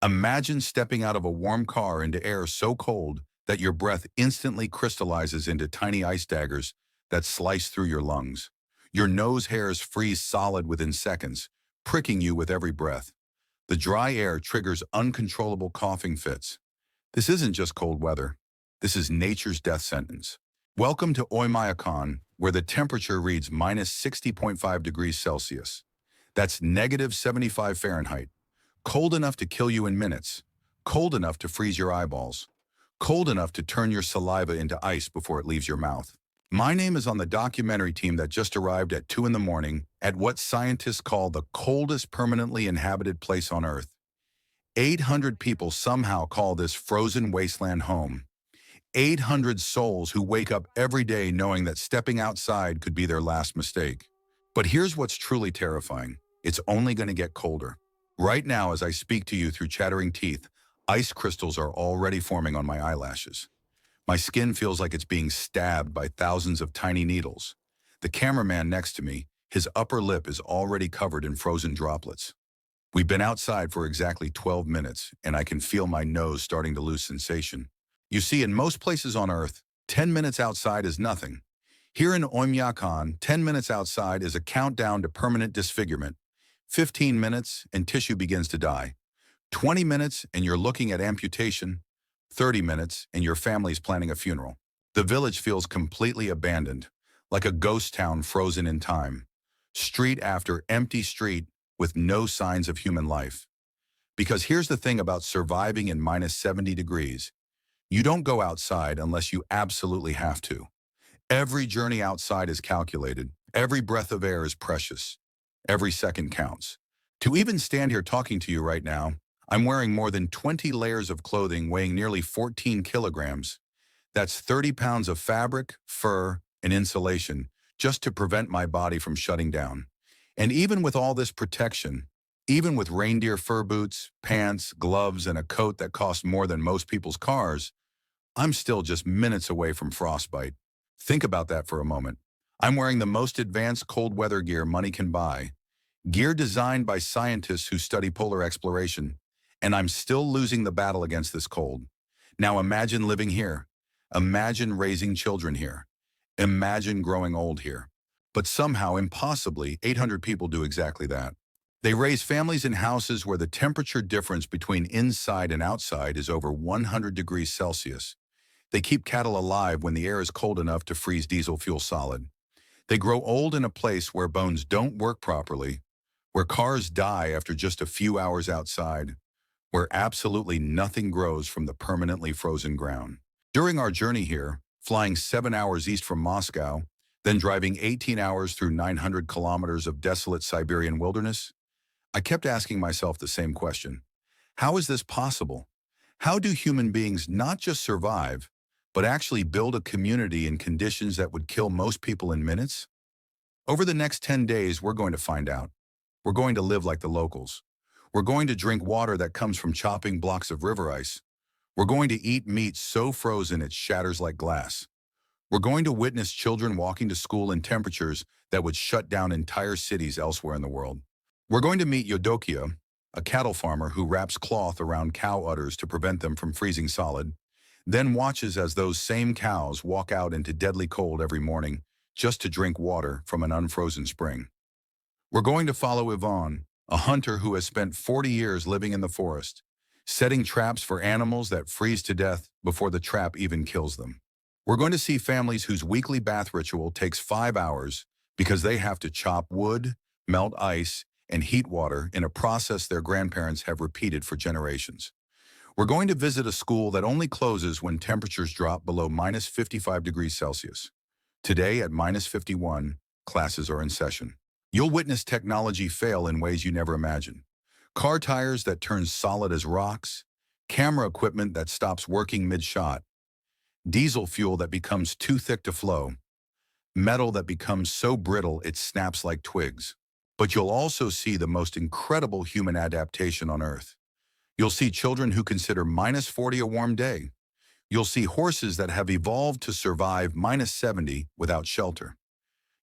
Imagine stepping out of a warm car into air so cold that your breath instantly crystallizes into tiny ice daggers that slice through your lungs. Your nose hairs freeze solid within seconds, pricking you with every breath. The dry air triggers uncontrollable coughing fits. This isn't just cold weather. This is nature's death sentence. Welcome to Oymyakon, where the temperature reads minus 60.5 degrees Celsius. That's negative 75 Fahrenheit. Cold enough to kill you in minutes. Cold enough to freeze your eyeballs. Cold enough to turn your saliva into ice before it leaves your mouth. My name is on the documentary team that just arrived at 2 in the morning at what scientists call the coldest permanently inhabited place on Earth. 800 people somehow call this frozen wasteland home. 800 souls who wake up every day knowing that stepping outside could be their last mistake. But here's what's truly terrifying. It's only going to get colder. Right now, as I speak to you through chattering teeth, ice crystals are already forming on my eyelashes. My skin feels like it's being stabbed by thousands of tiny needles. The cameraman next to me, his upper lip is already covered in frozen droplets. We've been outside for exactly 12 minutes, and I can feel my nose starting to lose sensation. You see, in most places on Earth, 10 minutes outside is nothing. Here in Oymyakon, 10 minutes outside is a countdown to permanent disfigurement. 15 minutes and tissue begins to die. 20 minutes and you're looking at amputation. 30 minutes and your family's planning a funeral. The village feels completely abandoned, like a ghost town frozen in time. Street after empty street with no signs of human life. Because here's the thing about surviving in minus 70 degrees. You don't go outside unless you absolutely have to. Every journey outside is calculated. Every breath of air is precious. Every second counts. To even stand here talking to you right now, I'm wearing more than 20 layers of clothing weighing nearly 14 kilograms. That's 30 pounds of fabric, fur, and insulation just to prevent my body from shutting down. And even with all this protection, even with reindeer fur boots, pants, gloves, and a coat that costs more than most people's cars, I'm still just minutes away from frostbite. Think about that for a moment. I'm wearing the most advanced cold weather gear money can buy, gear designed by scientists who study polar exploration, and I'm still losing the battle against this cold. Now imagine living here. Imagine raising children here. Imagine growing old here. But somehow, impossibly, 800 people do exactly that. They raise families in houses where the temperature difference between inside and outside is over 100 degrees Celsius. They keep cattle alive when the air is cold enough to freeze diesel fuel solid. They grow old in a place where bones don't work properly, where cars die after just a few hours outside, where absolutely nothing grows from the permanently frozen ground. During our journey here, flying 7 hours east from Moscow, then driving 18 hours through 900 kilometers of desolate Siberian wilderness, I kept asking myself the same question. How is this possible? How do human beings not just survive, but actually build a community in conditions that would kill most people in minutes? Over the next 10 days, we're going to find out. We're going to live like the locals. We're going to drink water that comes from chopping blocks of river ice. We're going to eat meat so frozen it shatters like glass. We're going to witness children walking to school in temperatures that would shut down entire cities elsewhere in the world. We're going to meet Yodokia, a cattle farmer who wraps cloth around cow udders to prevent them from freezing solid, then watches as those same cows walk out into deadly cold every morning just to drink water from an unfrozen spring. We're going to follow Ivan, a hunter who has spent 40 years living in the forest, setting traps for animals that freeze to death before the trap even kills them. We're going to see families whose weekly bath ritual takes 5 hours because they have to chop wood, melt ice, and heat water in a process their grandparents have repeated for generations. We're going to visit a school that only closes when temperatures drop below minus 55 degrees Celsius. Today at minus 51, classes are in session. You'll witness technology fail in ways you never imagined. Car tires that turn solid as rocks, camera equipment that stops working mid-shot, diesel fuel that becomes too thick to flow, metal that becomes so brittle it snaps like twigs. But you'll also see the most incredible human adaptation on Earth. You'll see children who consider minus 40 a warm day. You'll see horses that have evolved to survive minus 70 without shelter.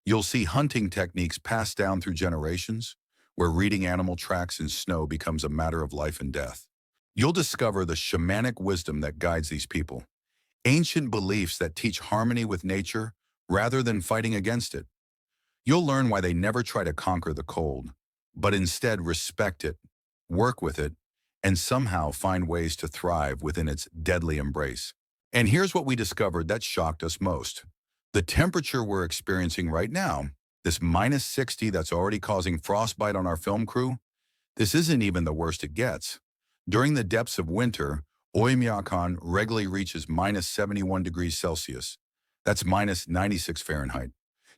You'll see hunting techniques passed down through generations, where reading animal tracks in snow becomes a matter of life and death. You'll discover the shamanic wisdom that guides these people, ancient beliefs that teach harmony with nature rather than fighting against it. You'll learn why they never try to conquer the cold, but instead respect it, work with it, and somehow find ways to thrive within its deadly embrace. And here's what we discovered that shocked us most. The temperature we're experiencing right now, this minus 60 that's already causing frostbite on our film crew, this isn't even the worst it gets. During the depths of winter, Oymyakon regularly reaches minus 71 degrees Celsius. That's minus 96 Fahrenheit.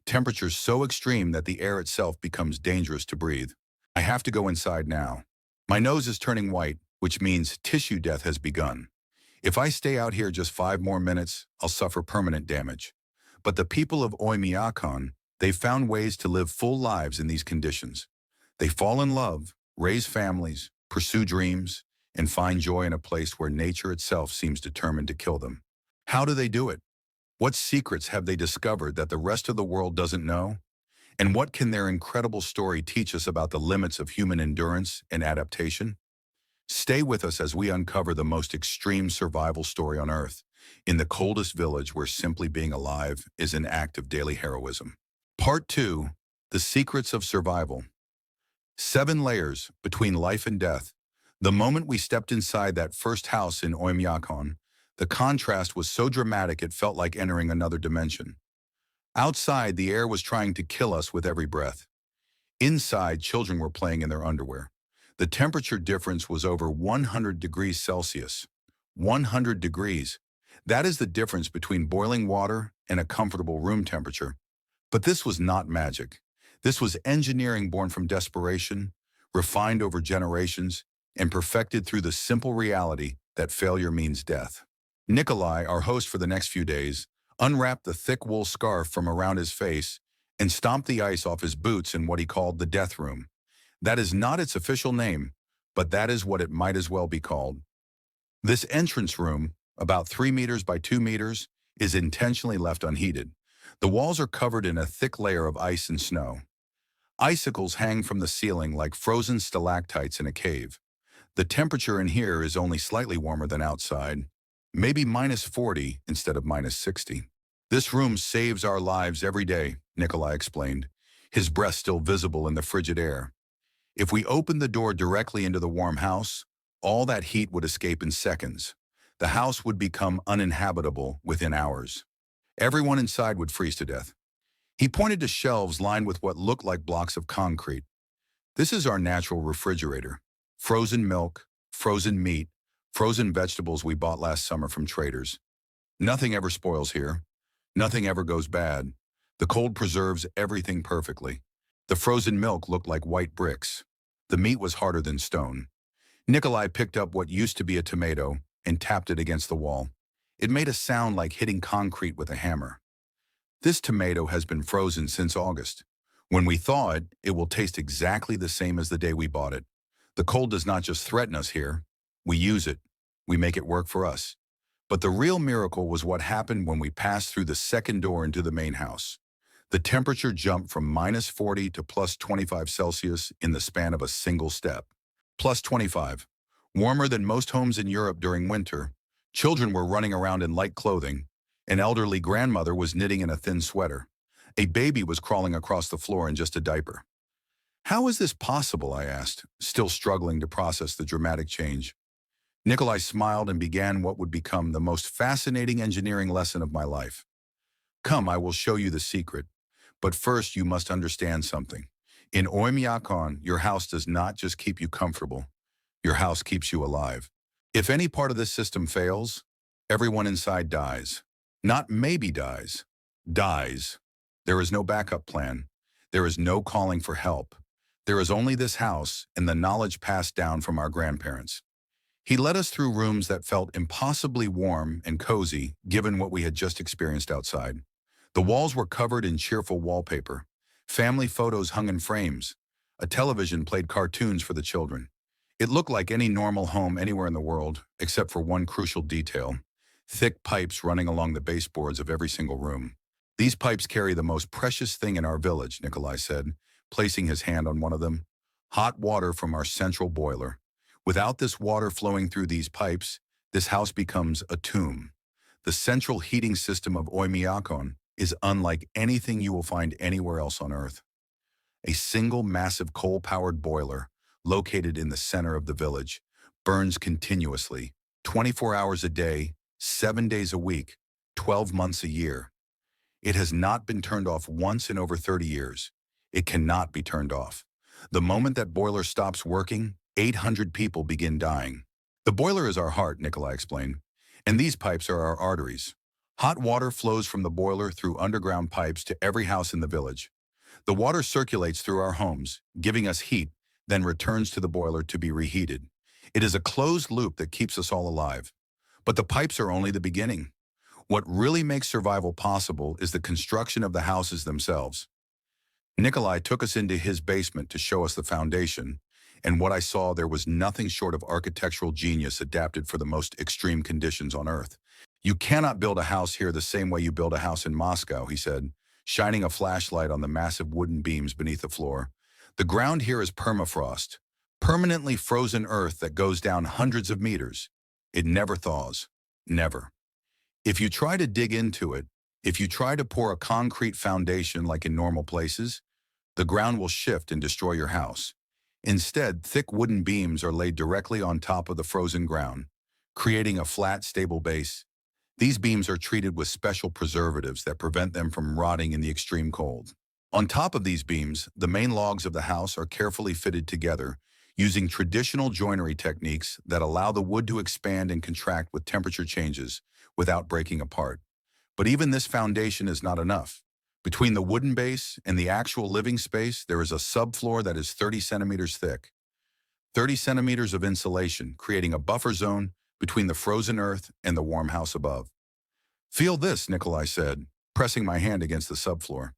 Temperatures so extreme that the air itself becomes dangerous to breathe. I have to go inside now. My nose is turning white, which means tissue death has begun. If I stay out here just 5 more minutes, I'll suffer permanent damage. But the people of Oymyakon, they've found ways to live full lives in these conditions. They fall in love, raise families, pursue dreams, and find joy in a place where nature itself seems determined to kill them. How do they do it? What secrets have they discovered that the rest of the world doesn't know? And what can their incredible story teach us about the limits of human endurance and adaptation? Stay with us as we uncover the most extreme survival story on Earth, in the coldest village where simply being alive is an act of daily heroism. Part 2, The Secrets of Survival. 7 layers between life and death. The moment we stepped inside that first house in Oymyakon, the contrast was so dramatic it felt like entering another dimension. Outside, the air was trying to kill us with every breath. Inside, children were playing in their underwear. The temperature difference was over 100 degrees Celsius. 100 degrees. That is the difference between boiling water and a comfortable room temperature. But this was not magic. This was engineering born from desperation, refined over generations, and perfected through the simple reality that failure means death. Nikolai, our host for the next few days, unwrapped the thick wool scarf from around his face and stomped the ice off his boots in what he called the death room. That is not its official name, but that is what it might as well be called. This entrance room, about 3 meters by 2 meters, is intentionally left unheated. The walls are covered in a thick layer of ice and snow. Icicles hang from the ceiling like frozen stalactites in a cave. The temperature in here is only slightly warmer than outside, maybe minus 40 instead of minus 60. This room saves our lives every day, Nikolai explained, his breath still visible in the frigid air. If we opened the door directly into the warm house, all that heat would escape in seconds. The house would become uninhabitable within hours. Everyone inside would freeze to death. He pointed to shelves lined with what looked like blocks of concrete. This is our natural refrigerator. Frozen milk, frozen meat, frozen vegetables we bought last summer from traders. Nothing ever spoils here. Nothing ever goes bad. The cold preserves everything perfectly. The frozen milk looked like white bricks. The meat was harder than stone. Nikolai picked up what used to be a tomato and tapped it against the wall. It made a sound like hitting concrete with a hammer. This tomato has been frozen since August. When we thaw it, it will taste exactly the same as the day we bought it. The cold does not just threaten us here. We use it. We make it work for us. But the real miracle was what happened when we passed through the second door into the main house. The temperature jumped from minus 40 to plus 25 Celsius in the span of a single step. Plus 25. Warmer than most homes in Europe during winter. Children were running around in light clothing. An elderly grandmother was knitting in a thin sweater. A baby was crawling across the floor in just a diaper. How is this possible, I asked, still struggling to process the dramatic change. Nikolai smiled and began what would become the most fascinating engineering lesson of my life. Come, I will show you the secret. But first, you must understand something. In Oymyakon, your house does not just keep you comfortable. Your house keeps you alive. If any part of this system fails, everyone inside dies. Not maybe dies. Dies. There is no backup plan. There is no calling for help. There is only this house and the knowledge passed down from our grandparents. He led us through rooms that felt impossibly warm and cozy, given what we had just experienced outside. The walls were covered in cheerful wallpaper. Family photos hung in frames. A television played cartoons for the children. It looked like any normal home anywhere in the world, except for one crucial detail: thick pipes running along the baseboards of every single room. These pipes carry the most precious thing in our village, Nikolai said, placing his hand on one of them. Hot water from our central boiler. Without this water flowing through these pipes, this house becomes a tomb. The central heating system of Oymyakon is unlike anything you will find anywhere else on Earth. A single massive coal-powered boiler, located in the center of the village, burns continuously, 24 hours a day, 7 days a week, 12 months a year. It has not been turned off once in over 30 years. It cannot be turned off. The moment that boiler stops working, 800 people begin dying. The boiler is our heart, Nikolai explained, and these pipes are our arteries. Hot water flows from the boiler through underground pipes to every house in the village. The water circulates through our homes, giving us heat, then returns to the boiler to be reheated. It is a closed loop that keeps us all alive. But the pipes are only the beginning. What really makes survival possible is the construction of the houses themselves. Nikolai took us into his basement to show us the foundation, and what I saw there was nothing short of architectural genius adapted for the most extreme conditions on Earth. You cannot build a house here the same way you build a house in Moscow, he said, shining a flashlight on the massive wooden beams beneath the floor. The ground here is permafrost, permanently frozen earth that goes down hundreds of meters. It never thaws. Never. If you try to dig into it, if you try to pour a concrete foundation like in normal places, the ground will shift and destroy your house. Instead, thick wooden beams are laid directly on top of the frozen ground, creating a flat, stable base. These beams are treated with special preservatives that prevent them from rotting in the extreme cold. On top of these beams, the main logs of the house are carefully fitted together, using traditional joinery techniques that allow the wood to expand and contract with temperature changes without breaking apart. But even this foundation is not enough. Between the wooden base and the actual living space, there is a subfloor that is 30 centimeters thick. 30 centimeters of insulation, creating a buffer zone between the frozen earth and the warm house above. Feel this, Nikolai said, pressing my hand against the subfloor.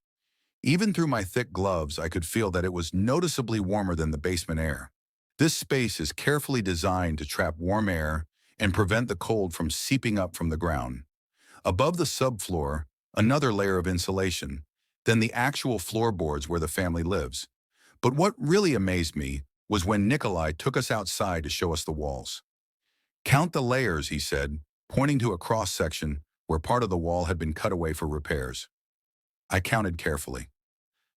Even through my thick gloves, I could feel that it was noticeably warmer than the basement air. This space is carefully designed to trap warm air and prevent the cold from seeping up from the ground. Above the subfloor, another layer of insulation, then the actual floorboards where the family lives. But what really amazed me was when Nikolai took us outside to show us the walls. Count the layers, he said, pointing to a cross-section where part of the wall had been cut away for repairs. I counted carefully.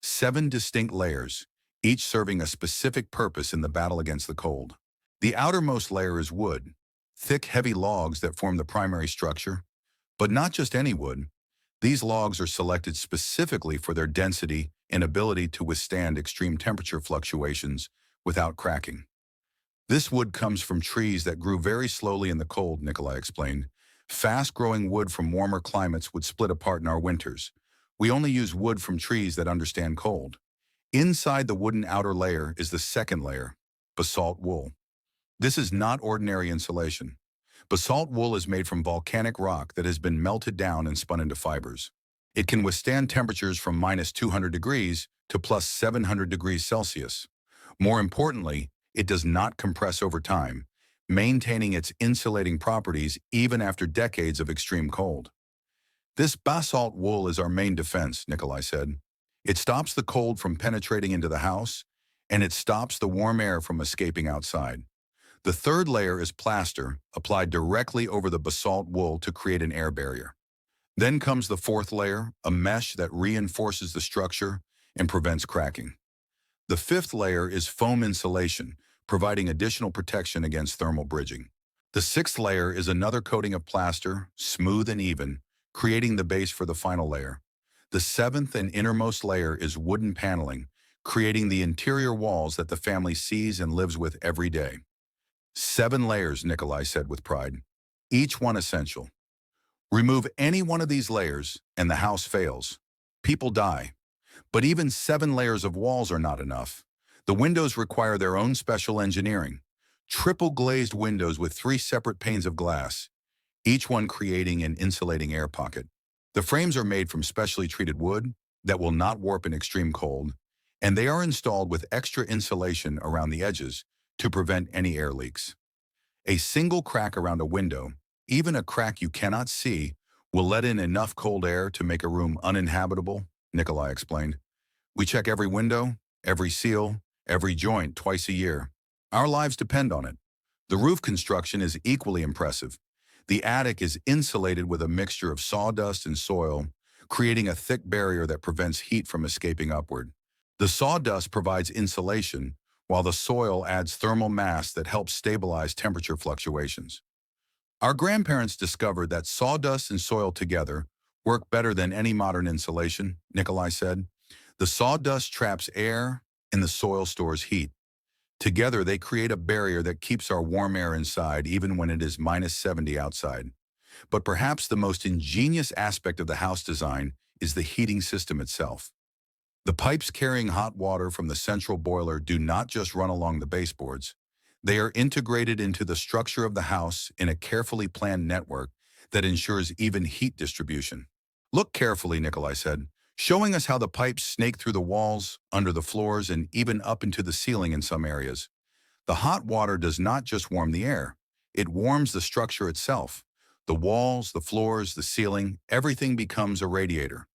7 distinct layers, each serving a specific purpose in the battle against the cold. The outermost layer is wood, thick, heavy logs that form the primary structure. But not just any wood. These logs are selected specifically for their density and ability to withstand extreme temperature fluctuations without cracking. This wood comes from trees that grew very slowly in the cold, Nikolai explained. Fast-growing wood from warmer climates would split apart in our winters. We only use wood from trees that understand cold. Inside the wooden outer layer is the second layer, basalt wool. This is not ordinary insulation. Basalt wool is made from volcanic rock that has been melted down and spun into fibers. It can withstand temperatures from -200 degrees to +700 degrees Celsius. More importantly, it does not compress over time, maintaining its insulating properties even after decades of extreme cold. This basalt wool is our main defense, Nikolai said. It stops the cold from penetrating into the house, and it stops the warm air from escaping outside. The third layer is plaster, applied directly over the basalt wool to create an air barrier. Then comes the fourth layer, a mesh that reinforces the structure and prevents cracking. The fifth layer is foam insulation, providing additional protection against thermal bridging. The sixth layer is another coating of plaster, smooth and even, creating the base for the final layer. The seventh and innermost layer is wooden paneling, creating the interior walls that the family sees and lives with every day. 7 layers, Nikolai said with pride, each one essential. Remove any one of these layers and the house fails. People die. But even 7 layers of walls are not enough. The windows require their own special engineering. Triple glazed windows with 3 separate panes of glass, each one creating an insulating air pocket. The frames are made from specially treated wood that will not warp in extreme cold, and they are installed with extra insulation around the edges to prevent any air leaks. A single crack around a window, even a crack you cannot see, will let in enough cold air to make a room uninhabitable, Nikolai explained. We check every window, every seal, every joint twice a year. Our lives depend on it. The roof construction is equally impressive. The attic is insulated with a mixture of sawdust and soil, creating a thick barrier that prevents heat from escaping upward. The sawdust provides insulation, while the soil adds thermal mass that helps stabilize temperature fluctuations. Our grandparents discovered that sawdust and soil together work better than any modern insulation, Nikolai said. The sawdust traps air and the soil stores heat. Together, they create a barrier that keeps our warm air inside even when it is -70 outside. But perhaps the most ingenious aspect of the house design is the heating system itself. The pipes carrying hot water from the central boiler do not just run along the baseboards. They are integrated into the structure of the house in a carefully planned network that ensures even heat distribution. Look carefully, Nikolai said, showing us how the pipes snake through the walls, under the floors, and even up into the ceiling in some areas. The hot water does not just warm the air, it warms the structure itself. The walls, the floors, the ceiling, everything becomes a radiator.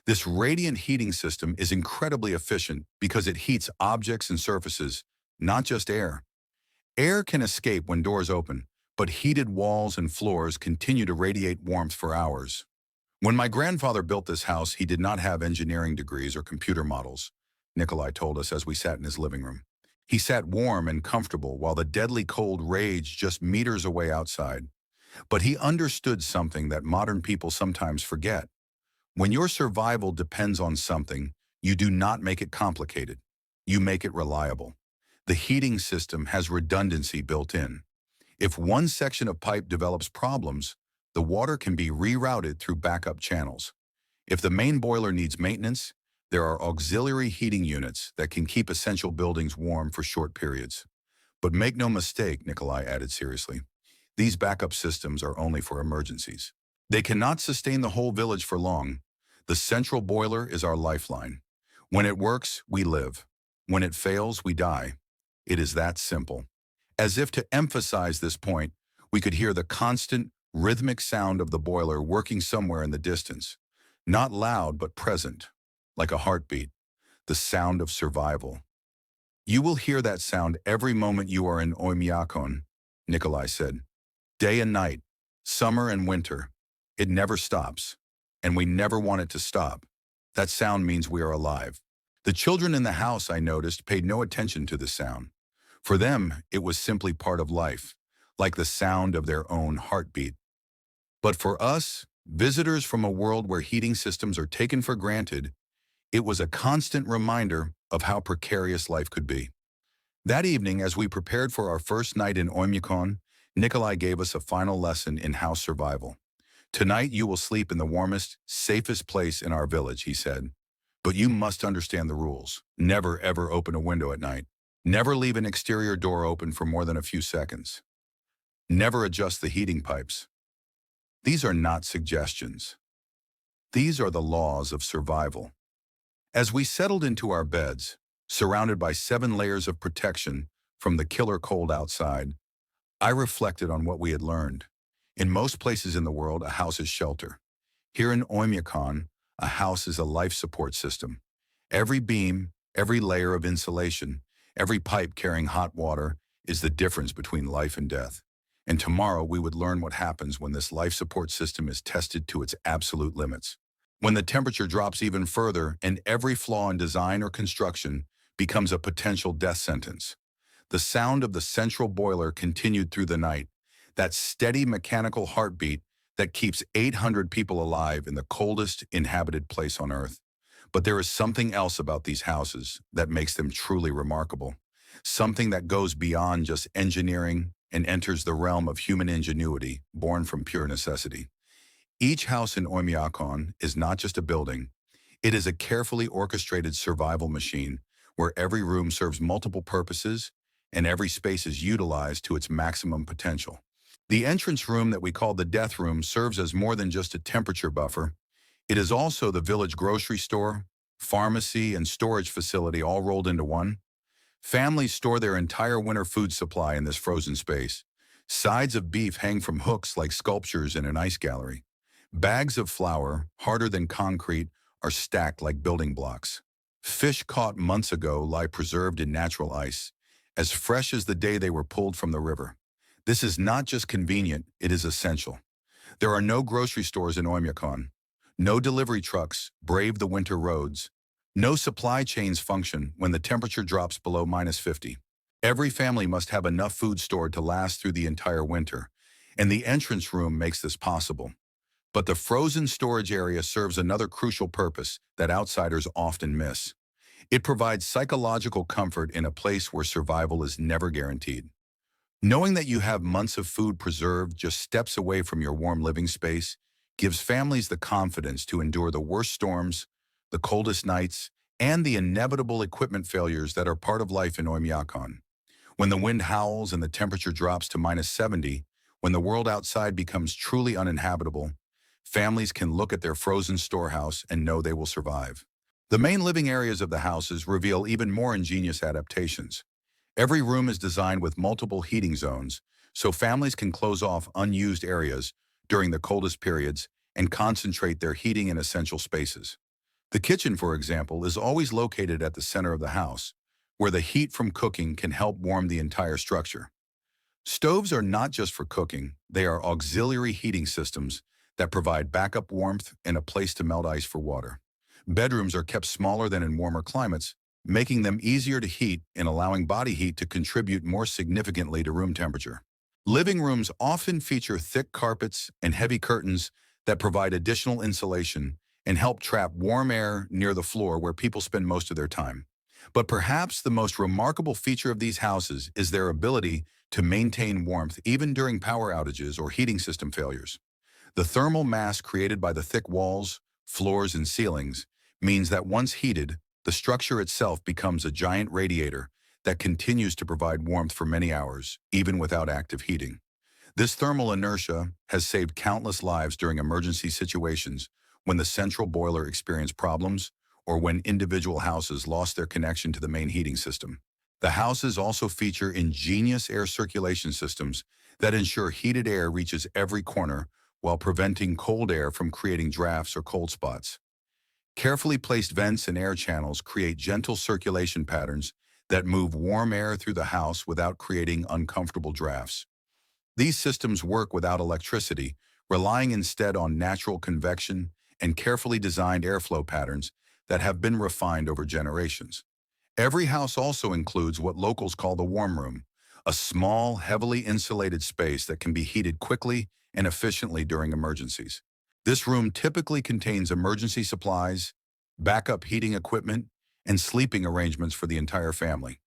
This radiant heating system is incredibly efficient because it heats objects and surfaces, not just air. Air can escape when doors open, but heated walls and floors continue to radiate warmth for hours. When my grandfather built this house, he did not have engineering degrees or computer models, Nikolai told us as we sat in his living room. He sat warm and comfortable while the deadly cold raged just meters away outside. But he understood something that modern people sometimes forget. When your survival depends on something, you do not make it complicated. You make it reliable. The heating system has redundancy built in. If one section of pipe develops problems, the water can be rerouted through backup channels. If the main boiler needs maintenance, there are auxiliary heating units that can keep essential buildings warm for short periods. But make no mistake, Nikolai added seriously, these backup systems are only for emergencies. They cannot sustain the whole village for long. The central boiler is our lifeline. When it works, we live. When it fails, we die. It is that simple. As if to emphasize this point, we could hear the constant, rhythmic sound of the boiler working somewhere in the distance. Not loud, but present, like a heartbeat, the sound of survival. You will hear that sound every moment you are in Oymyakon, Nikolai said. Day and night, summer and winter. It never stops, and we never want it to stop. That sound means we are alive. The children in the house, I noticed, paid no attention to the sound. For them, it was simply part of life, like the sound of their own heartbeat. But for us, visitors from a world where heating systems are taken for granted, it was a constant reminder of how precarious life could be. That evening, as we prepared for our first night in Oymyakon, Nikolai gave us a final lesson in house survival. Tonight you will sleep in the warmest, safest place in our village, he said. But you must understand the rules. Never ever open a window at night. Never leave an exterior door open for more than a few seconds. Never adjust the heating pipes. These are not suggestions. These are the laws of survival. As we settled into our beds, surrounded by 7 layers of protection from the killer cold outside, I reflected on what we had learned. In most places in the world, a house is shelter. Here in Oymyakon, a house is a life support system. Every beam, every layer of insulation, every pipe carrying hot water is the difference between life and death. And tomorrow we would learn what happens when this life support system is tested to its absolute limits. When the temperature drops even further and every flaw in design or construction becomes a potential death sentence. The sound of the central boiler continued through the night, that steady mechanical heartbeat that keeps 800 people alive in the coldest inhabited place on Earth. But there is something else about these houses that makes them truly remarkable. Something that goes beyond just engineering and enters the realm of human ingenuity, born from pure necessity. Each house in Oymyakon is not just a building. It is a carefully orchestrated survival machine where every room serves multiple purposes and every space is utilized to its maximum potential. The entrance room that we call the death room serves as more than just a temperature buffer. It is also the village grocery store, pharmacy, and storage facility all rolled into one. Families store their entire winter food supply in this frozen space. Sides of beef hang from hooks like sculptures in an ice gallery. Bags of flour, harder than concrete, are stacked like building blocks. Fish caught months ago lie preserved in natural ice, as fresh as the day they were pulled from the river. This is not just convenient, it is essential. There are no grocery stores in Oymyakon. No delivery trucks brave the winter roads. No supply chains function when the temperature drops below -50. Every family must have enough food stored to last through the entire winter, and the entrance room makes this possible. But the frozen storage area serves another crucial purpose that outsiders often miss. It provides psychological comfort in a place where survival is never guaranteed. Knowing that you have months of food preserved just steps away from your warm living space gives families the confidence to endure the worst storms, the coldest nights, and the inevitable equipment failures that are part of life in Oymyakon. When the wind howls and the temperature drops to -70, when the world outside becomes truly uninhabitable, families can look at their frozen storehouse and know they will survive. The main living areas of the houses reveal even more ingenious adaptations. Every room is designed with multiple heating zones, so families can close off unused areas during the coldest periods and concentrate their heating in essential spaces. The kitchen, for example, is always located at the center of the house, where the heat from cooking can help warm the entire structure. Stoves are not just for cooking, they are auxiliary heating systems that provide backup warmth and a place to melt ice for water. Bedrooms are kept smaller than in warmer climates, making them easier to heat and allowing body heat to contribute more significantly to room temperature. Living rooms often feature thick carpets and heavy curtains that provide additional insulation and help trap warm air near the floor where people spend most of their time. But perhaps the most remarkable feature of these houses is their ability to maintain warmth even during power outages or heating system failures. The thermal mass created by the thick walls, floors, and ceilings means that once heated, the structure itself becomes a giant radiator that continues to provide warmth for many hours, even without active heating. This thermal inertia has saved countless lives during emergency situations when the central boiler experienced problems or when individual houses lost their connection to the main heating system. The houses also feature ingenious air circulation systems that ensure heated air reaches every corner while preventing cold air from creating drafts or cold spots. Carefully placed vents and air channels create gentle circulation patterns that move warm air through the house without creating uncomfortable drafts. These systems work without electricity, relying instead on natural convection and carefully designed airflow patterns that have been refined over generations. Every house also includes what locals call the warm room, a small, heavily insulated space that can be heated quickly and efficiently during emergencies. This room typically contains emergency supplies, backup heating equipment, and sleeping arrangements for the entire family.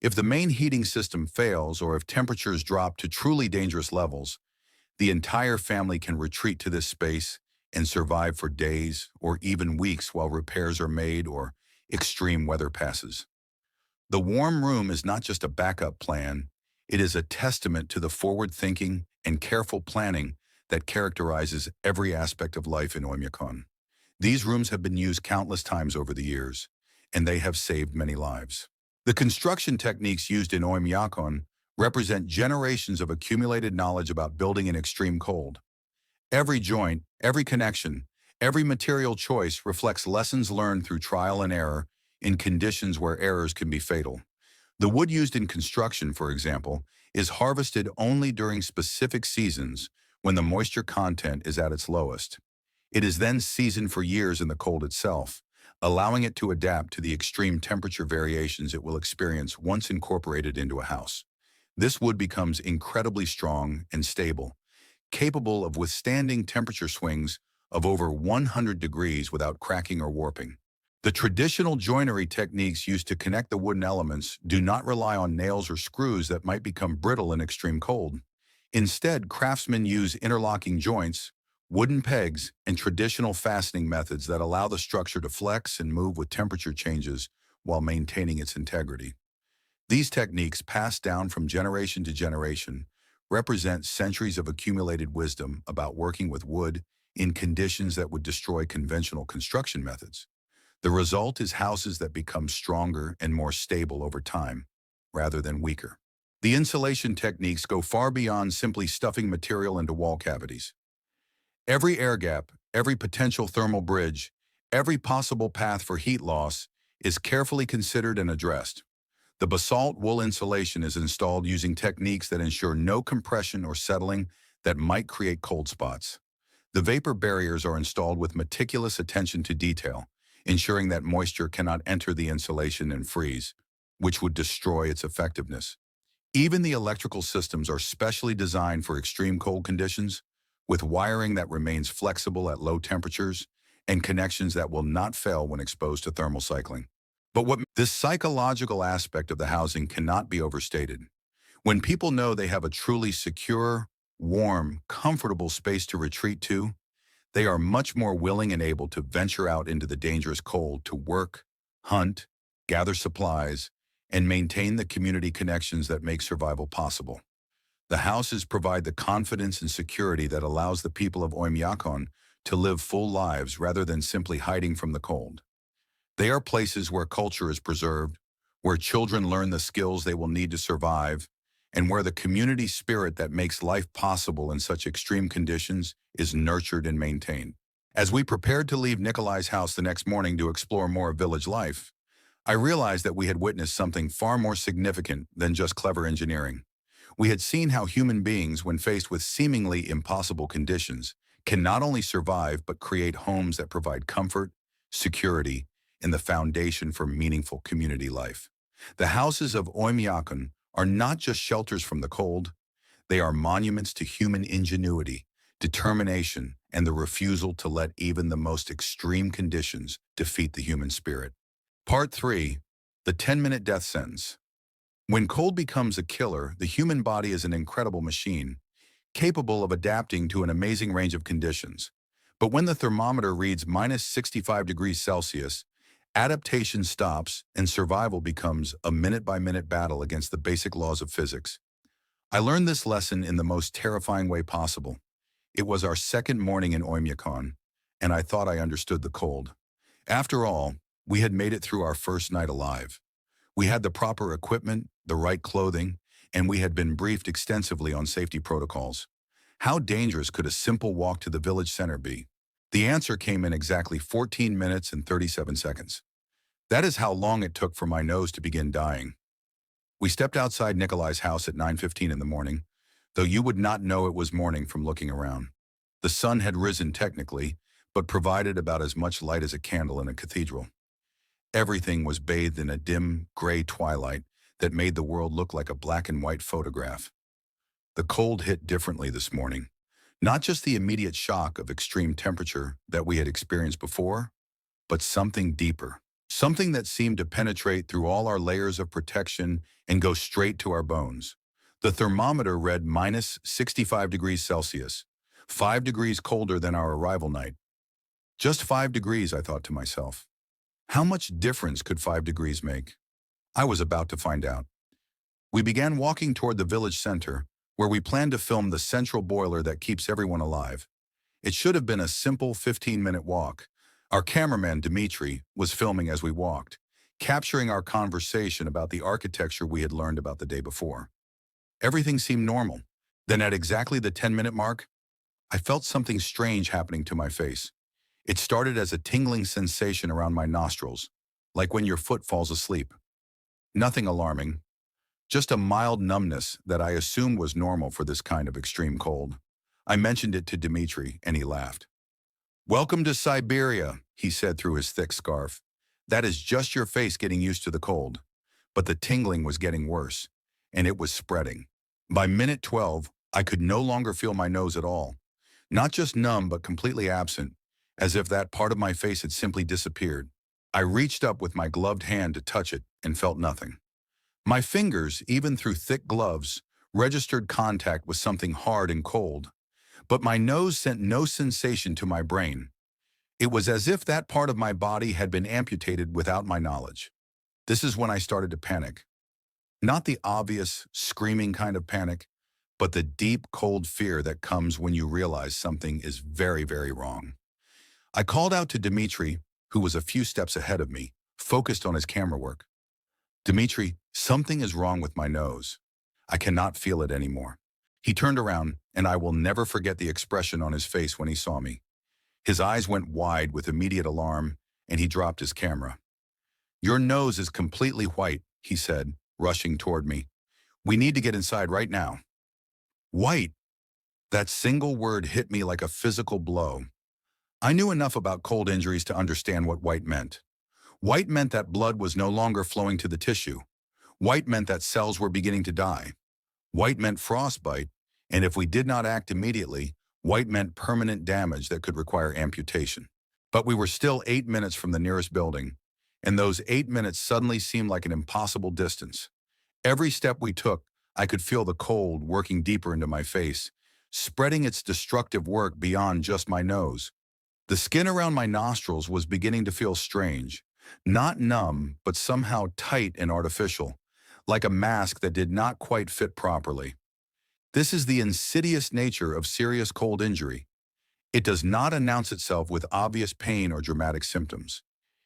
If the main heating system fails or if temperatures drop to truly dangerous levels, the entire family can retreat to this space and survive for days or even weeks while repairs are made or extreme weather passes. The warm room is not just a backup plan, it is a testament to the forward thinking and careful planning that characterizes every aspect of life in Oymyakon. These rooms have been used countless times over the years, and they have saved many lives. The construction techniques used in Oymyakon represent generations of accumulated knowledge about building in extreme cold. Every joint, every connection, every material choice reflects lessons learned through trial and error in conditions where errors can be fatal. The wood used in construction, for example, is harvested only during specific seasons when the moisture content is at its lowest. It is then seasoned for years in the cold itself, allowing it to adapt to the extreme temperature variations it will experience once incorporated into a house. This wood becomes incredibly strong and stable, capable of withstanding temperature swings of over 100 degrees without cracking or warping. The traditional joinery techniques used to connect the wooden elements do not rely on nails or screws that might become brittle in extreme cold. Instead, craftsmen use interlocking joints, wooden pegs, and traditional fastening methods that allow the structure to flex and move with temperature changes while maintaining its integrity. These techniques, passed down from generation to generation, represent centuries of accumulated wisdom about working with wood in conditions that would destroy conventional construction methods. The result is houses that become stronger and more stable over time, rather than weaker. The insulation techniques go far beyond simply stuffing material into wall cavities. Every air gap, every potential thermal bridge, every possible path for heat loss is carefully considered and addressed. The basalt wool insulation is installed using techniques that ensure no compression or settling that might create cold spots. The vapor barriers are installed with meticulous attention to detail, ensuring that moisture cannot enter the insulation and freeze, which would destroy its effectiveness. Even the electrical systems are specially designed for extreme cold conditions, with wiring that remains flexible at low temperatures and connections that will not fail when exposed to thermal cycling. This psychological aspect of the housing cannot be overstated. When people know they have a truly secure, warm, comfortable space to retreat to, they are much more willing and able to venture out into the dangerous cold to work, hunt, gather supplies, and maintain the community connections that make survival possible. The houses provide the confidence and security that allows the people of Oymyakon to live full lives rather than simply hiding from the cold. They are places where culture is preserved, where children learn the skills they will need to survive, and where the community spirit that makes life possible in such extreme conditions is nurtured and maintained. As we prepared to leave Nikolai's house the next morning to explore more of village life, I realized that we had witnessed something far more significant than just clever engineering. We had seen how human beings, when faced with seemingly impossible conditions, can not only survive but create homes that provide comfort, security, and the foundation for meaningful community life. The houses of Oymyakon are not just shelters from the cold, they are monuments to human ingenuity, determination, and the refusal to let even the most extreme conditions defeat the human spirit. Part 3. The 10-minute death sentence. When cold becomes a killer, the human body is an incredible machine, capable of adapting to an amazing range of conditions. But when the thermometer reads minus 65 degrees Celsius, adaptation stops and survival becomes a minute-by-minute battle against the basic laws of physics. I learned this lesson in the most terrifying way possible. It was our second morning in Oymyakon, and I thought I understood the cold. After all, we had made it through our first night alive. We had the proper equipment, the right clothing, and we had been briefed extensively on safety protocols. How dangerous could a simple walk to the village center be? The answer came in exactly 14 minutes and 37 seconds. That is how long it took for my nose to begin dying. We stepped outside Nikolai's house at 9:15 in the morning, though you would not know it was morning from looking around. The sun had risen technically, but provided about as much light as a candle in a cathedral. Everything was bathed in a dim, gray twilight that made the world look like a black and white photograph. The cold hit differently this morning. Not just the immediate shock of extreme temperature that we had experienced before, but something deeper. Something that seemed to penetrate through all our layers of protection and go straight to our bones. The thermometer read minus 65 degrees Celsius, 5 degrees colder than our arrival night. Just 5 degrees, I thought to myself. How much difference could 5 degrees make? I was about to find out. We began walking toward the village center, where we planned to film the central boiler that keeps everyone alive. It should have been a simple 15-minute walk. Our cameraman, Dmitry, was filming as we walked, capturing our conversation about the architecture we had learned about the day before. Everything seemed normal. Then at exactly the 10-minute mark, I felt something strange happening to my face. It started as a tingling sensation around my nostrils, like when your foot falls asleep. Nothing alarming, just a mild numbness that I assumed was normal for this kind of extreme cold. I mentioned it to Dmitry, and he laughed. "Welcome to Siberia," he said through his thick scarf. "That is just your face getting used to the cold." But the tingling was getting worse, and it was spreading. By minute 12, I could no longer feel my nose at all. Not just numb, but completely absent, as if that part of my face had simply disappeared. I reached up with my gloved hand to touch it and felt nothing. My fingers, even through thick gloves, registered contact with something hard and cold. But my nose sent no sensation to my brain. It was as if that part of my body had been amputated without my knowledge. This is when I started to panic. Not the obvious, screaming kind of panic, but the deep, cold fear that comes when you realize something is very, very wrong. I called out to Dmitry, who was a few steps ahead of me, focused on his camera work. "Dmitry, something is wrong with my nose. I cannot feel it anymore." He turned around, and I will never forget the expression on his face when he saw me. His eyes went wide with immediate alarm, and he dropped his camera. "Your nose is completely white," he said, rushing toward me. "We need to get inside right now." White. That single word hit me like a physical blow. I knew enough about cold injuries to understand what white meant. White meant that blood was no longer flowing to the tissue. White meant that cells were beginning to die. White meant frostbite, and if we did not act immediately, white meant permanent damage that could require amputation. But we were still 8 minutes from the nearest building, and those 8 minutes suddenly seemed like an impossible distance. Every step we took, I could feel the cold working deeper into my face, spreading its destructive work beyond just my nose. The skin around my nostrils was beginning to feel strange, not numb, but somehow tight and artificial, like a mask that did not quite fit properly. This is the insidious nature of serious cold injury. It does not announce itself with obvious pain or dramatic symptoms.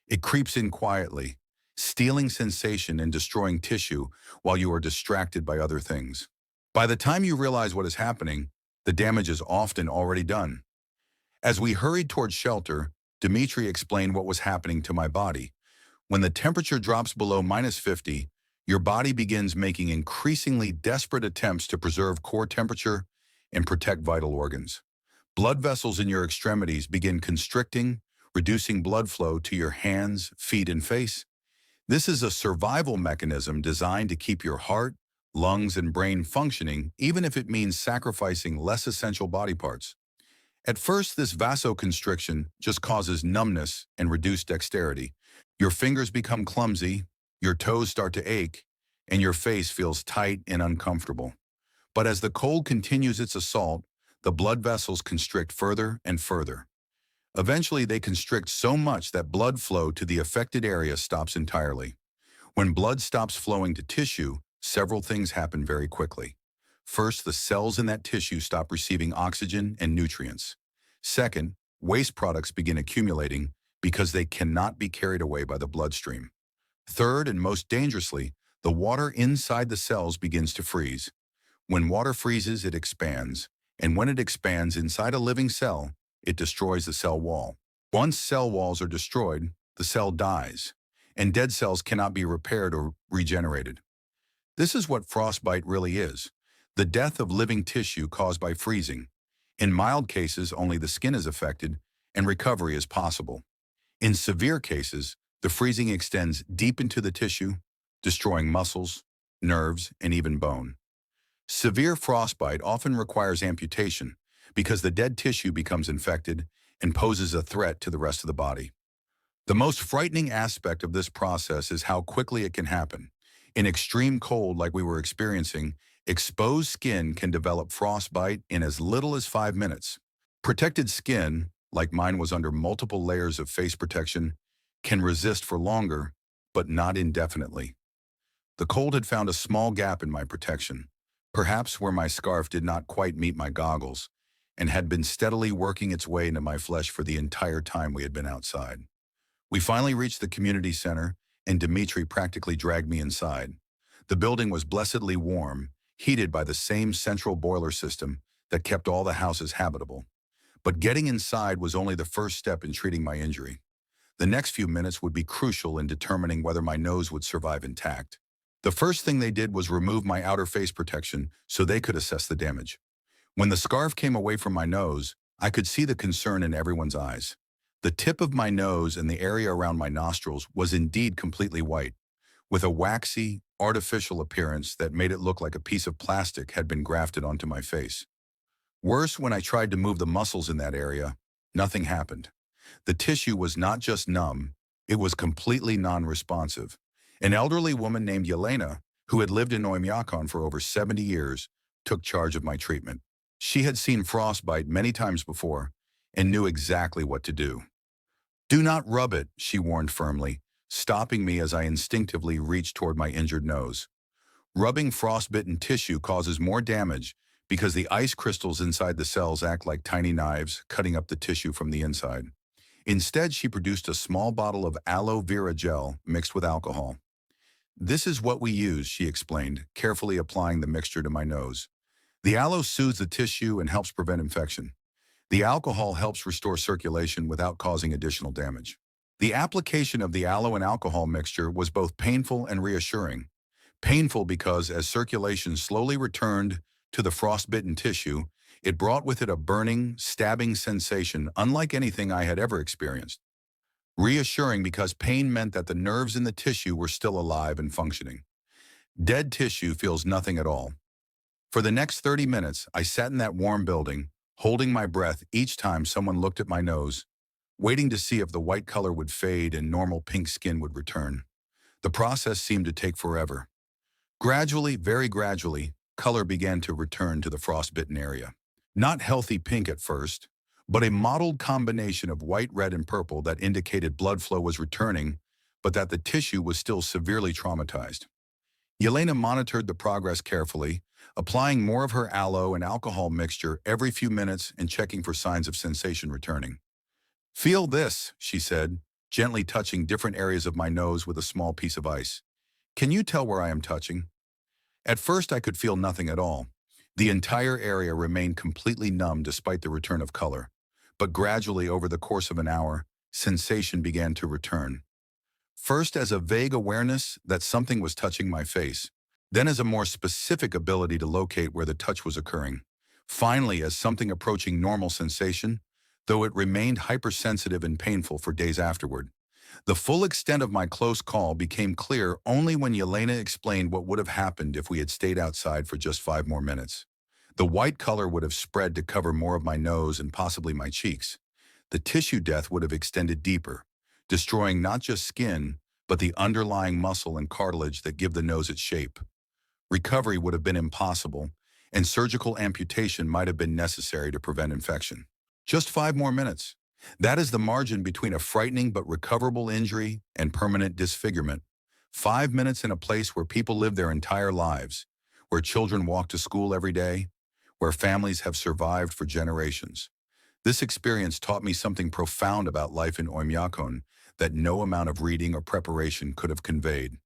It creeps in quietly, stealing sensation and destroying tissue while you are distracted by other things. By the time you realize what is happening, the damage is often already done. As we hurried towards shelter, Dmitri explained what was happening to my body. When the temperature drops below -50, your body begins making increasingly desperate attempts to preserve core temperature and protect vital organs. Blood vessels in your extremities begin constricting, reducing blood flow to your hands, feet, and face. This is a survival mechanism designed to keep your heart, lungs, and brain functioning, even if it means sacrificing less essential body parts. At first, this vasoconstriction just causes numbness and reduced dexterity. Your fingers become clumsy, your toes start to ache, and your face feels tight and uncomfortable. But as the cold continues its assault, the blood vessels constrict further and further. Eventually, they constrict so much that blood flow to the affected area stops entirely. When blood stops flowing to tissue, several things happen very quickly. First, the cells in that tissue stop receiving oxygen and nutrients. Second, waste products begin accumulating because they cannot be carried away by the bloodstream. Third, and most dangerously, the water inside the cells begins to freeze. When water freezes, it expands, and when it expands inside a living cell, it destroys the cell wall. Once cell walls are destroyed, the cell dies, and dead cells cannot be repaired or regenerated. This is what frostbite really is: the death of living tissue caused by freezing. In mild cases, only the skin is affected, and recovery is possible. In severe cases, the freezing extends deep into the tissue, destroying muscles, nerves, and even bone. Severe frostbite often requires amputation because the dead tissue becomes infected and poses a threat to the rest of the body. The most frightening aspect of this process is how quickly it can happen. In extreme cold like we were experiencing, exposed skin can develop frostbite in as little as 5 minutes. Protected skin, like mine was under multiple layers of face protection, can resist for longer, but not indefinitely. The cold had found a small gap in my protection, perhaps where my scarf did not quite meet my goggles, and had been steadily working its way into my flesh for the entire time we had been outside. We finally reached the community center, and Dmitri practically dragged me inside. The building was blessedly warm, heated by the same central boiler system that kept all the houses habitable. But getting inside was only the first step in treating my injury. The next few minutes would be crucial in determining whether my nose would survive intact. The first thing they did was remove my outer face protection so they could assess the damage. When the scarf came away from my nose, I could see the concern in everyone's eyes. The tip of my nose and the area around my nostrils was indeed completely white, with a waxy, artificial appearance that made it look like a piece of plastic had been grafted onto my face. Worse, when I tried to move the muscles in that area, nothing happened. The tissue was not just numb, it was completely non-responsive. An elderly woman named Yelena, who had lived in Oymyakon for over 70 years, took charge of my treatment. She had seen frostbite many times before and knew exactly what to do. "Do not rub it," she warned firmly, stopping me as I instinctively reached toward my injured nose. Rubbing frostbitten tissue causes more damage because the ice crystals inside the cells act like tiny knives, cutting up the tissue from the inside. Instead, she produced a small bottle of aloe vera gel mixed with alcohol. "This is what we use," she explained, carefully applying the mixture to my nose. "The aloe soothes the tissue and helps prevent infection. The alcohol helps restore circulation without causing additional damage." The application of the aloe and alcohol mixture was both painful and reassuring. Painful because as circulation slowly returned to the frostbitten tissue, it brought with it a burning, stabbing sensation unlike anything I had ever experienced. Reassuring because pain meant that the nerves in the tissue were still alive and functioning. Dead tissue feels nothing at all. For the next 30 minutes, I sat in that warm building, holding my breath each time someone looked at my nose, waiting to see if the white color would fade and normal pink skin would return. The process seemed to take forever. Gradually, very gradually, color began to return to the frostbitten area. Not healthy pink at first, but a mottled combination of white, red, and purple that indicated blood flow was returning, but that the tissue was still severely traumatized. Yelena monitored the progress carefully, applying more of her aloe and alcohol mixture every few minutes and checking for signs of sensation returning. "Feel this," she said, gently touching different areas of my nose with a small piece of ice. "Can you tell where I am touching?" At first, I could feel nothing at all. The entire area remained completely numb despite the return of color. But gradually, over the course of an hour, sensation began to return. First as a vague awareness that something was touching my face, then as a more specific ability to locate where the touch was occurring. Finally, as something approaching normal sensation, though it remained hypersensitive and painful for days afterward. The full extent of my close call became clear only when Yelena explained what would have happened if we had stayed outside for just 5 more minutes. The white color would have spread to cover more of my nose and possibly my cheeks. The tissue death would have extended deeper, destroying not just skin, but the underlying muscle and cartilage that give the nose its shape. Recovery would have been impossible, and surgical amputation might have been necessary to prevent infection. Just 5 more minutes. That is the margin between a frightening but recoverable injury and permanent disfigurement. 5 minutes in a place where people live their entire lives, where children walk to school every day, where families have survived for generations. This experience taught me something profound about life in Oymyakon that no amount of reading or preparation could have conveyed.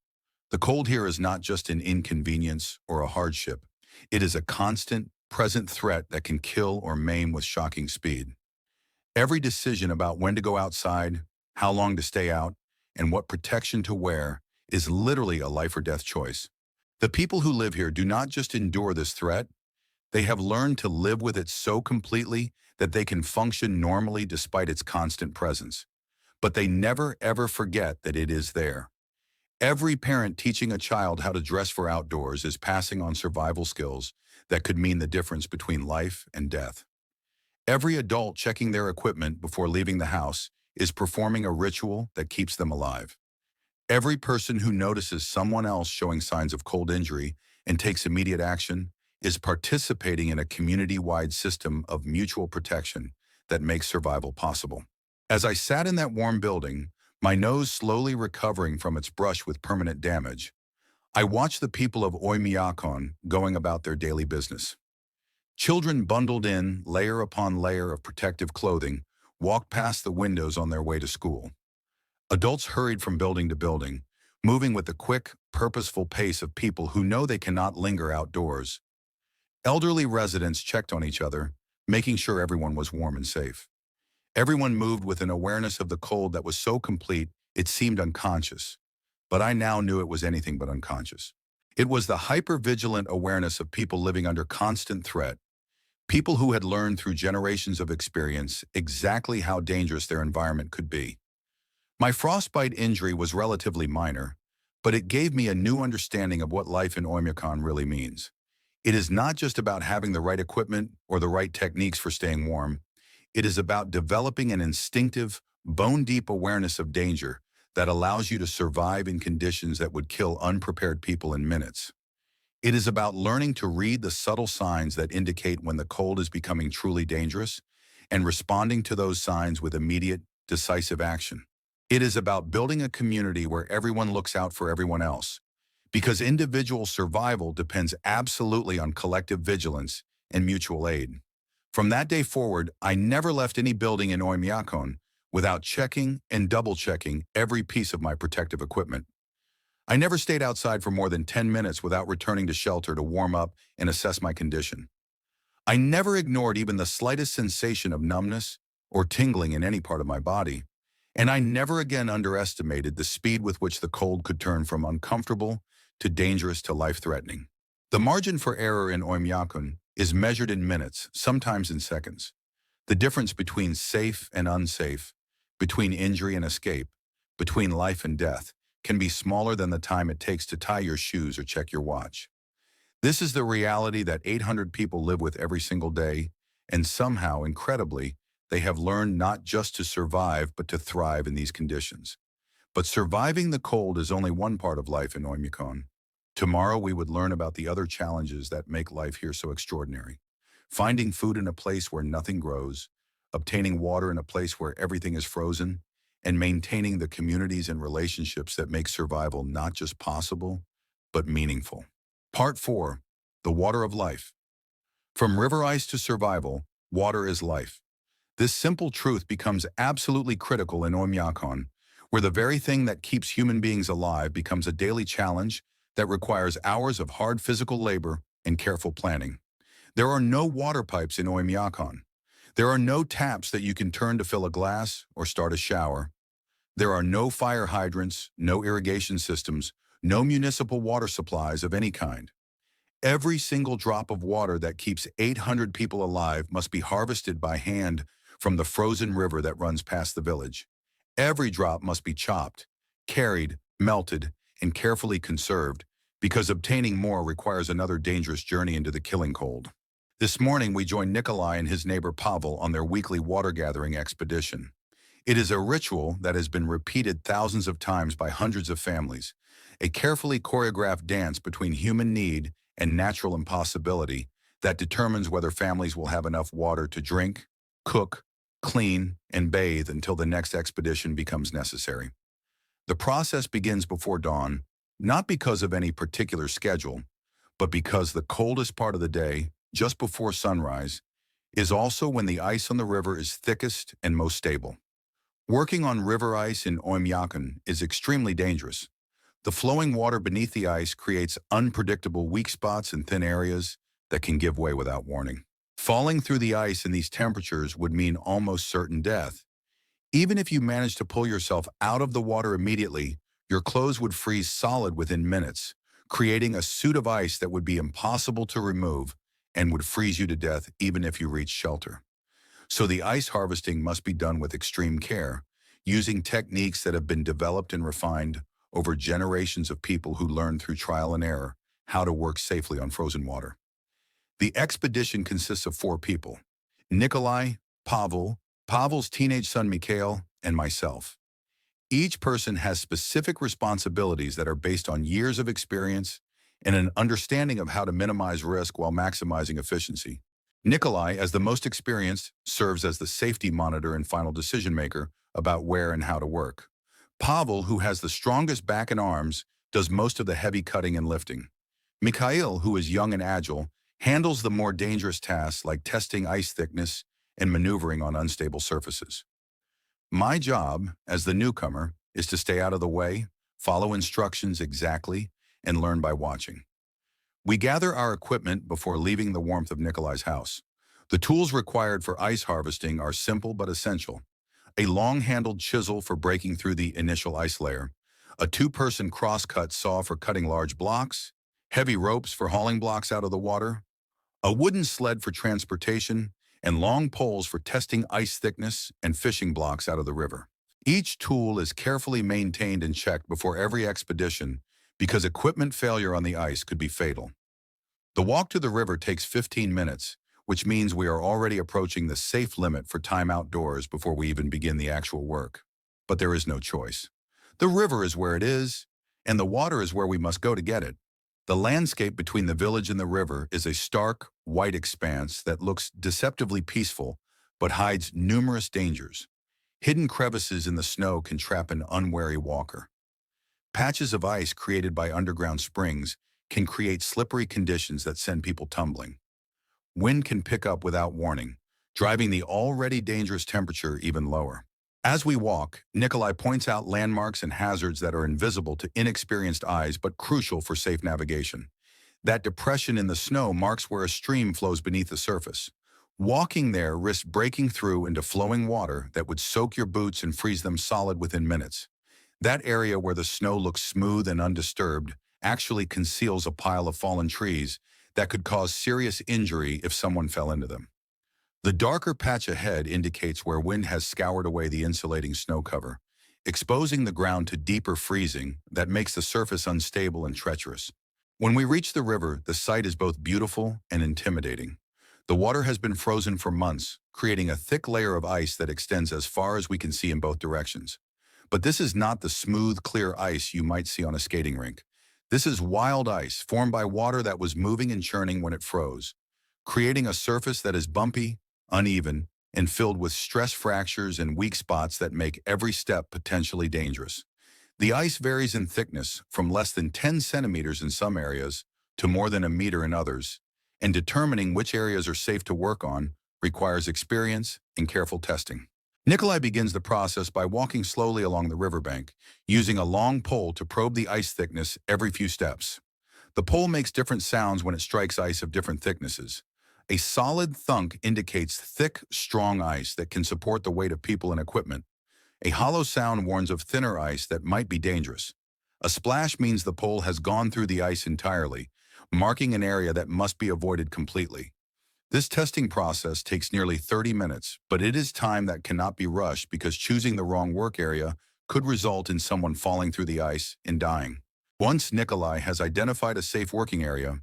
The cold here is not just an inconvenience or a hardship. It is a constant, present threat that can kill or maim with shocking speed. Every decision about when to go outside, how long to stay out, and what protection to wear is literally a life or death choice. The people who live here do not just endure this threat, they have learned to live with it so completely that they can function normally despite its constant presence. But they never ever forget that it is there. Every parent teaching a child how to dress for outdoors is passing on survival skills that could mean the difference between life and death. Every adult checking their equipment before leaving the house is performing a ritual that keeps them alive. Every person who notices someone else showing signs of cold injury and takes immediate action is participating in a community-wide system of mutual protection that makes survival possible. As I sat in that warm building, my nose slowly recovering from its brush with permanent damage, I watched the people of Oymyakon going about their daily business. Children bundled in, layer upon layer of protective clothing, walked past the windows on their way to school. Adults hurried from building to building, moving with the quick, purposeful pace of people who know they cannot linger outdoors. Elderly residents checked on each other, making sure everyone was warm and safe. Everyone moved with an awareness of the cold that was so complete it seemed unconscious. But I now knew it was anything but unconscious. It was the hyper-vigilant awareness of people living under constant threat, people who had learned through generations of experience exactly how dangerous their environment could be. My frostbite injury was relatively minor, but it gave me a new understanding of what life in Oymyakon really means. It is not just about having the right equipment or the right techniques for staying warm. It is about developing an instinctive, bone-deep awareness of danger that allows you to survive in conditions that would kill unprepared people in minutes. It is about learning to read the subtle signs that indicate when the cold is becoming truly dangerous and responding to those signs with immediate, decisive action. It is about building a community where everyone looks out for everyone else, because individual survival depends absolutely on collective vigilance and mutual aid. From that day forward, I never left any building in Oymyakon without checking and double-checking every piece of my protective equipment. I never stayed outside for more than 10 minutes without returning to shelter to warm up and assess my condition. I never ignored even the slightest sensation of numbness or tingling in any part of my body, and I never again underestimated the speed with which the cold could turn from uncomfortable to dangerous to life-threatening. The margin for error in Oymyakon is measured in minutes, sometimes in seconds. The difference between safe and unsafe, between injury and escape, between life and death, can be smaller than the time it takes to tie your shoes or check your watch. This is the reality that 800 people live with every single day, and somehow, incredibly, they have learned not just to survive but to thrive in these conditions. But surviving the cold is only one part of life in Oymyakon. Tomorrow we would learn about the other challenges that make life here so extraordinary. Finding food in a place where nothing grows, obtaining water in a place where everything is frozen, and maintaining the communities and relationships that make survival not just possible, but meaningful. Part 4. The Water of Life. From river ice to survival, water is life. This simple truth becomes absolutely critical in Oymyakon, where the very thing that keeps human beings alive becomes a daily challenge that requires hours of hard physical labor and careful planning. There are no water pipes in Oymyakon. There are no taps that you can turn to fill a glass or start a shower. There are no fire hydrants, no irrigation systems, no municipal water supplies of any kind. Every single drop of water that keeps 800 people alive must be harvested by hand from the frozen river that runs past the village. Every drop must be chopped, carried, melted, and carefully conserved, because obtaining more requires another dangerous journey into the killing cold. This morning we joined Nikolai and his neighbor Pavel on their weekly water-gathering expedition. It is a ritual that has been repeated thousands of times by hundreds of families, a carefully choreographed dance between human need and natural impossibility that determines whether families will have enough water to drink, cook, clean, and bathe until the next expedition becomes necessary. The process begins before dawn, not because of any particular schedule, but because the coldest part of the day, just before sunrise, is also when the ice on the river is thickest and most stable. Working on river ice in Oymyakon is extremely dangerous. The flowing water beneath the ice creates unpredictable weak spots and thin areas that can give way without warning. Falling through the ice in these temperatures would mean almost certain death. Even if you managed to pull yourself out of the water immediately, your clothes would freeze solid within minutes, creating a suit of ice that would be impossible to remove and would freeze you to death even if you reached shelter. So the ice harvesting must be done with extreme care, using techniques that have been developed and refined over generations of people who learned through trial and error how to work safely on frozen water. The expedition consists of 4 people: Nikolai, Pavel, Pavel's teenage son Mikhail, and myself. Each person has specific responsibilities that are based on years of experience and an understanding of how to minimize risk while maximizing efficiency. Nikolai, as the most experienced, serves as the safety monitor and final decision maker about where and how to work. Pavel, who has the strongest back and arms, does most of the heavy cutting and lifting. Mikhail, who is young and agile, handles the more dangerous tasks like testing ice thickness and maneuvering on unstable surfaces. My job, as the newcomer, is to stay out of the way, follow instructions exactly, and learn by watching. We gather our equipment before leaving the warmth of Nikolai's house. The tools required for ice harvesting are simple but essential: a long-handled chisel for breaking through the initial ice layer, a 2-person cross-cut saw for cutting large blocks, heavy ropes for hauling blocks out of the water, a wooden sled for transportation, and long poles for testing ice thickness and fishing blocks out of the river. Each tool is carefully maintained and checked before every expedition because equipment failure on the ice could be fatal. The walk to the river takes 15 minutes, which means we are already approaching the safe limit for time outdoors before we even begin the actual work. But there is no choice. The river is where it is, and the water is where we must go to get it. The landscape between the village and the river is a stark, white expanse that looks deceptively peaceful, but hides numerous dangers. Hidden crevices in the snow can trap an unwary walker. Patches of ice created by underground springs can create slippery conditions that send people tumbling. Wind can pick up without warning, driving the already dangerous temperature even lower. As we walk, Nikolai points out landmarks and hazards that are invisible to inexperienced eyes but crucial for safe navigation. That depression in the snow marks where a stream flows beneath the surface. Walking there risks breaking through into flowing water that would soak your boots and freeze them solid within minutes. That area where the snow looks smooth and undisturbed actually conceals a pile of fallen trees that could cause serious injury if someone fell into them. The darker patch ahead indicates where wind has scoured away the insulating snow cover, exposing the ground to deeper freezing that makes the surface unstable and treacherous. When we reach the river, the sight is both beautiful and intimidating. The water has been frozen for months, creating a thick layer of ice that extends as far as we can see in both directions. But this is not the smooth, clear ice you might see on a skating rink. This is wild ice formed by water that was moving and churning when it froze, creating a surface that is bumpy, uneven, and filled with stress fractures and weak spots that make every step potentially dangerous. The ice varies in thickness from less than 10 centimeters in some areas to more than a meter in others, and determining which areas are safe to work on requires experience and careful testing. Nikolai begins the process by walking slowly along the riverbank, using a long pole to probe the ice thickness every few steps. The pole makes different sounds when it strikes ice of different thicknesses. A solid thunk indicates thick, strong ice that can support the weight of people and equipment. A hollow sound warns of thinner ice that might be dangerous. A splash means the pole has gone through the ice entirely, marking an area that must be avoided completely. This testing process takes nearly 30 minutes, but it is time that cannot be rushed because choosing the wrong work area could result in someone falling through the ice and dying. Once Nikolai has identified a safe working area,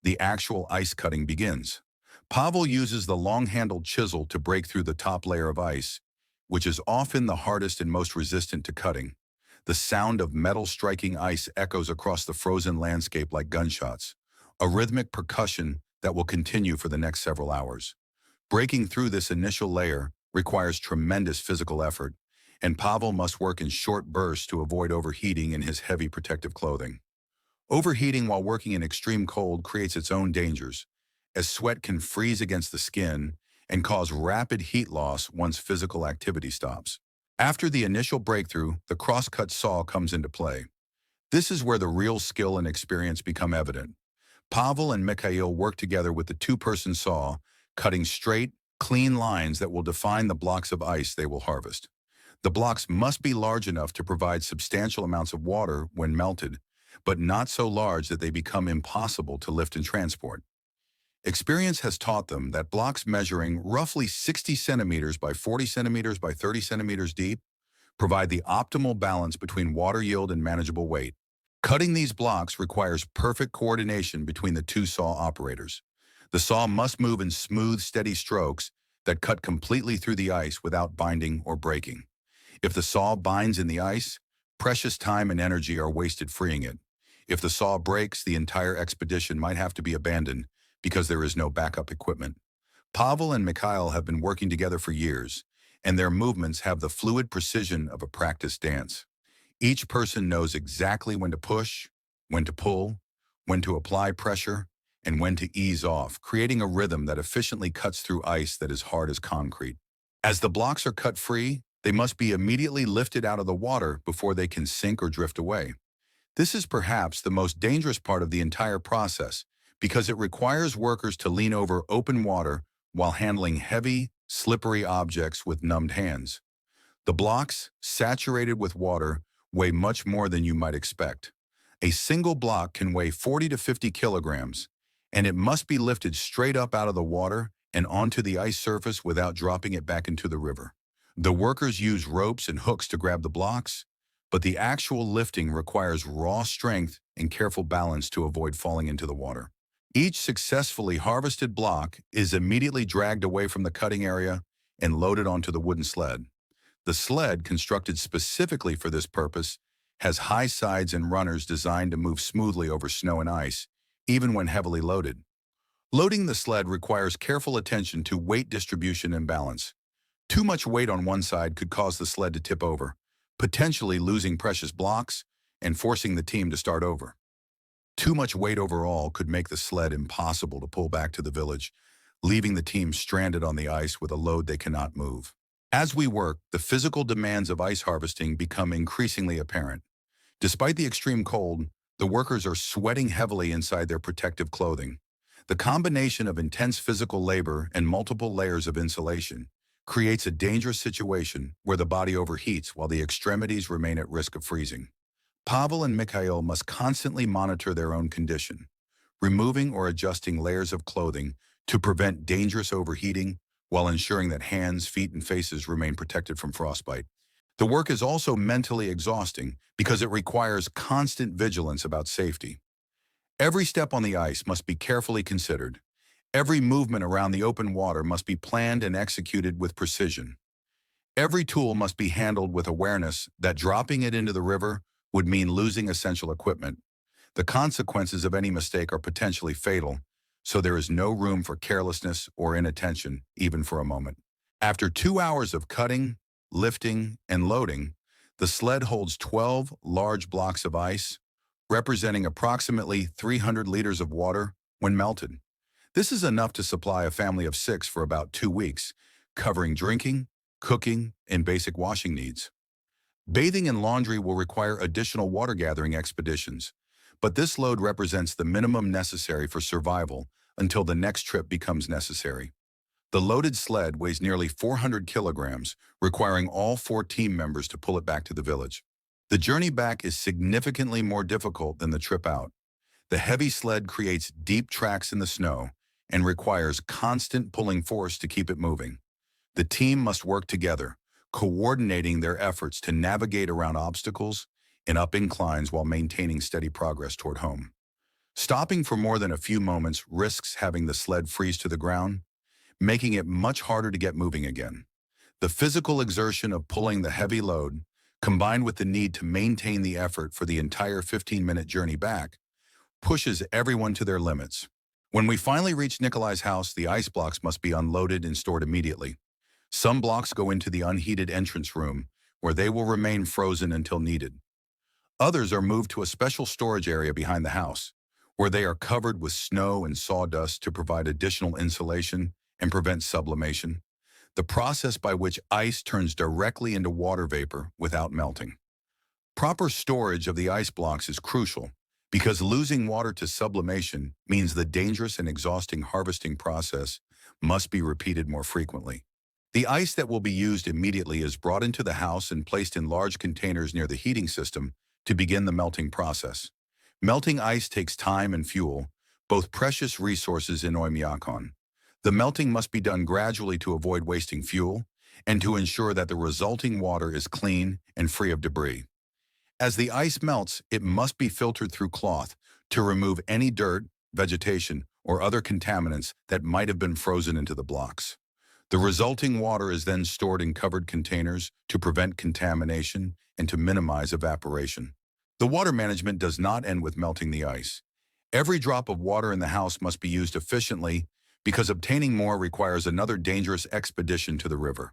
the actual ice cutting begins. Pavel uses the long-handled chisel to break through the top layer of ice, which is often the hardest and most resistant to cutting. The sound of metal striking ice echoes across the frozen landscape like gunshots, a rhythmic percussion that will continue for the next several hours. Breaking through this initial layer requires tremendous physical effort, and Pavel must work in short bursts to avoid overheating in his heavy protective clothing. Overheating while working in extreme cold creates its own dangers, as sweat can freeze against the skin and cause rapid heat loss once physical activity stops. After the initial breakthrough, the cross-cut saw comes into play. This is where the real skill and experience become evident. Pavel and Mikhail work together with the two-person saw, cutting straight, clean lines that will define the blocks of ice they will harvest. The blocks must be large enough to provide substantial amounts of water when melted, but not so large that they become impossible to lift and transport. Experience has taught them that blocks measuring roughly 60 centimeters by 40 centimeters by 30 centimeters deep provide the optimal balance between water yield and manageable weight. Cutting these blocks requires perfect coordination between the two saw operators. The saw must move in smooth, steady strokes that cut completely through the ice without binding or breaking. If the saw binds in the ice, precious time and energy are wasted freeing it. If the saw breaks, the entire expedition might have to be abandoned because there is no backup equipment. Pavel and Mikhail have been working together for years, and their movements have the fluid precision of a practiced dance. Each person knows exactly when to push, when to pull, when to apply pressure, and when to ease off, creating a rhythm that efficiently cuts through ice that is hard as concrete. As the blocks are cut free, they must be immediately lifted out of the water before they can sink or drift away. This is perhaps the most dangerous part of the entire process because it requires workers to lean over open water while handling heavy, slippery objects with numbed hands. The blocks, saturated with water, weigh much more than you might expect. A single block can weigh 40 to 50 kilograms, and it must be lifted straight up out of the water and onto the ice surface without dropping it back into the river. The workers use ropes and hooks to grab the blocks, but the actual lifting requires raw strength and careful balance to avoid falling into the water. Each successfully harvested block is immediately dragged away from the cutting area and loaded onto the wooden sled. The sled, constructed specifically for this purpose, has high sides and runners designed to move smoothly over snow and ice, even when heavily loaded. Loading the sled requires careful attention to weight distribution and balance. Too much weight on one side could cause the sled to tip over, potentially losing precious blocks and forcing the team to start over. Too much weight overall could make the sled impossible to pull back to the village, leaving the team stranded on the ice with a load they cannot move. As we work, the physical demands of ice harvesting become increasingly apparent. Despite the extreme cold, the workers are sweating heavily inside their protective clothing. The combination of intense physical labor and multiple layers of insulation creates a dangerous situation where the body overheats while the extremities remain at risk of freezing. Pavel and Mikhail must constantly monitor their own condition, removing or adjusting layers of clothing to prevent dangerous overheating while ensuring that hands, feet, and faces remain protected from frostbite. The work is also mentally exhausting because it requires constant vigilance about safety. Every step on the ice must be carefully considered. Every movement around the open water must be planned and executed with precision. Every tool must be handled with awareness that dropping it into the river would mean losing essential equipment. The consequences of any mistake are potentially fatal, so there is no room for carelessness or inattention, even for a moment. After 2 hours of cutting, lifting, and loading, the sled holds 12 large blocks of ice, representing approximately 300 liters of water when melted. This is enough to supply a family of 6 for about 2 weeks, covering drinking, cooking, and basic washing needs. Bathing and laundry will require additional water gathering expeditions, but this load represents the minimum necessary for survival until the next trip becomes necessary. The loaded sled weighs nearly 400 kilograms, requiring all 4 team members to pull it back to the village. The journey back is significantly more difficult than the trip out. The heavy sled creates deep tracks in the snow and requires constant pulling force to keep it moving. The team must work together, coordinating their efforts to navigate around obstacles and up inclines while maintaining steady progress toward home. Stopping for more than a few moments risks having the sled freeze to the ground, making it much harder to get moving again. The physical exertion of pulling the heavy load, combined with the need to maintain the effort for the entire 15-minute journey back, pushes everyone to their limits. When we finally reach Nikolai's house, the ice blocks must be unloaded and stored immediately. Some blocks go into the unheated entrance room, where they will remain frozen until needed. Others are moved to a special storage area behind the house, where they are covered with snow and sawdust to provide additional insulation and prevent sublimation, the process by which ice turns directly into water vapor without melting. Proper storage of the ice blocks is crucial because losing water to sublimation means the dangerous and exhausting harvesting process must be repeated more frequently. The ice that will be used immediately is brought into the house and placed in large containers near the heating system to begin the melting process. Melting ice takes time and fuel, both precious resources in Oymyakon. The melting must be done gradually to avoid wasting fuel and to ensure that the resulting water is clean and free of debris. As the ice melts, it must be filtered through cloth to remove any dirt, vegetation, or other contaminants that might have been frozen into the blocks. The resulting water is then stored in covered containers to prevent contamination and to minimize evaporation. The water management does not end with melting the ice. Every drop of water in the house must be used efficiently because obtaining more requires another dangerous expedition to the river.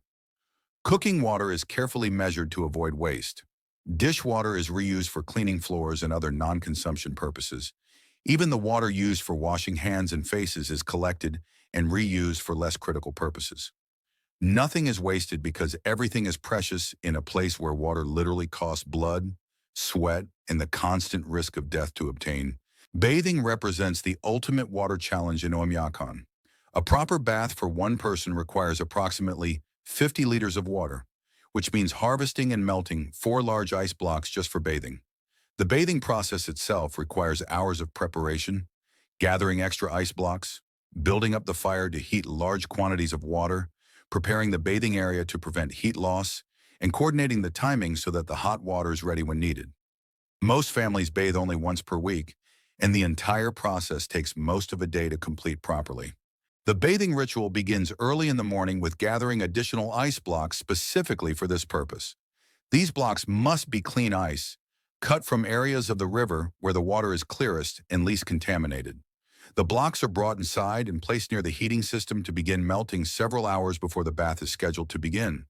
Cooking water is carefully measured to avoid waste. Dishwater is reused for cleaning floors and other non-consumption purposes. Even the water used for washing hands and faces is collected and reused for less critical purposes. Nothing is wasted because everything is precious in a place where water literally costs blood, sweat, and the constant risk of death to obtain. Bathing represents the ultimate water challenge in Oymyakon. A proper bath for one person requires approximately 50 liters of water, which means harvesting and melting 4 large ice blocks just for bathing. The bathing process itself requires hours of preparation, gathering extra ice blocks, building up the fire to heat large quantities of water, preparing the bathing area to prevent heat loss, and coordinating the timing so that the hot water is ready when needed. Most families bathe only once per week, and the entire process takes most of a day to complete properly. The bathing ritual begins early in the morning with gathering additional ice blocks specifically for this purpose. These blocks must be clean ice, cut from areas of the river where the water is clearest and least contaminated. The blocks are brought inside and placed near the heating system to begin melting several hours before the bath is scheduled to begin.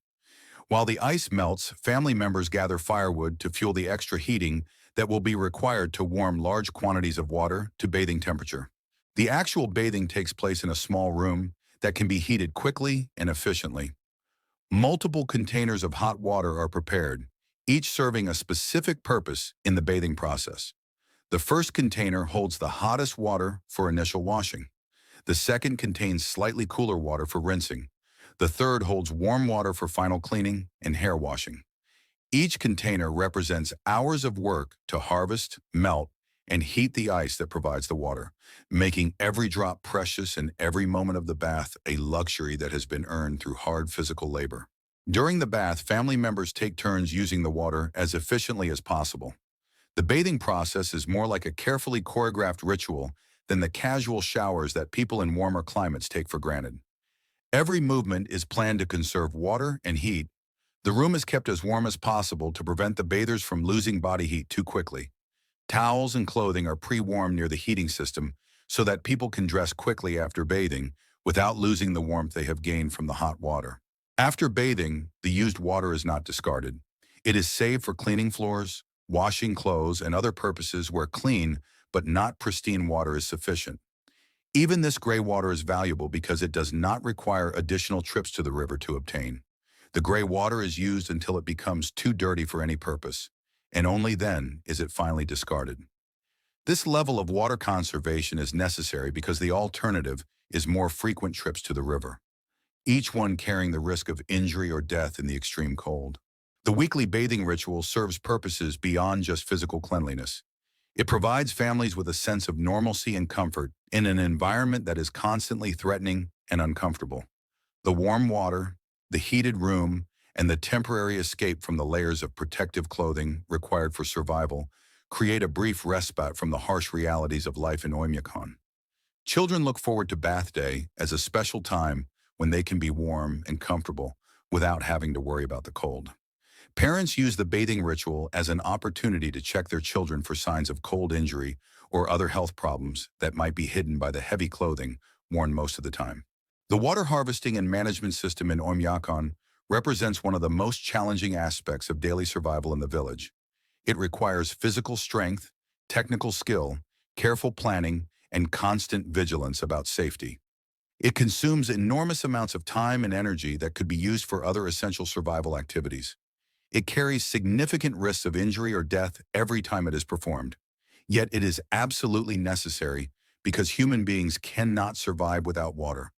While the ice melts, family members gather firewood to fuel the extra heating that will be required to warm large quantities of water to bathing temperature. The actual bathing takes place in a small room that can be heated quickly and efficiently. Multiple containers of hot water are prepared, each serving a specific purpose in the bathing process. The first container holds the hottest water for initial washing. The second contains slightly cooler water for rinsing. The third holds warm water for final cleaning and hair washing. Each container represents hours of work to harvest, melt, and heat the ice that provides the water, making every drop precious and every moment of the bath a luxury that has been earned through hard physical labor. During the bath, family members take turns using the water as efficiently as possible. The bathing process is more like a carefully choreographed ritual than the casual showers that people in warmer climates take for granted. Every movement is planned to conserve water and heat. The room is kept as warm as possible to prevent the bathers from losing body heat too quickly. Towels and clothing are pre-warmed near the heating system so that people can dress quickly after bathing without losing the warmth they have gained from the hot water. After bathing, the used water is not discarded. It is saved for cleaning floors, washing clothes, and other purposes where clean but not pristine water is sufficient. Even this gray water is valuable because it does not require additional trips to the river to obtain. The gray water is used until it becomes too dirty for any purpose, and only then is it finally discarded. This level of water conservation is necessary because the alternative is more frequent trips to the river, each one carrying the risk of injury or death in the extreme cold. The weekly bathing ritual serves purposes beyond just physical cleanliness. It provides families with a sense of normalcy and comfort in an environment that is constantly threatening and uncomfortable. The warm water, the heated room, and the temporary escape from the layers of protective clothing required for survival create a brief respite from the harsh realities of life in Oymyakon. Children look forward to bath day as a special time when they can be warm and comfortable without having to worry about the cold. Parents use the bathing ritual as an opportunity to check their children for signs of cold injury or other health problems that might be hidden by the heavy clothing worn most of the time. The water harvesting and management system in Oymyakon represents one of the most challenging aspects of daily survival in the village. It requires physical strength, technical skill, careful planning, and constant vigilance about safety. It consumes enormous amounts of time and energy that could be used for other essential survival activities. It carries significant risks of injury or death every time it is performed. Yet it is absolutely necessary because human beings cannot survive without water,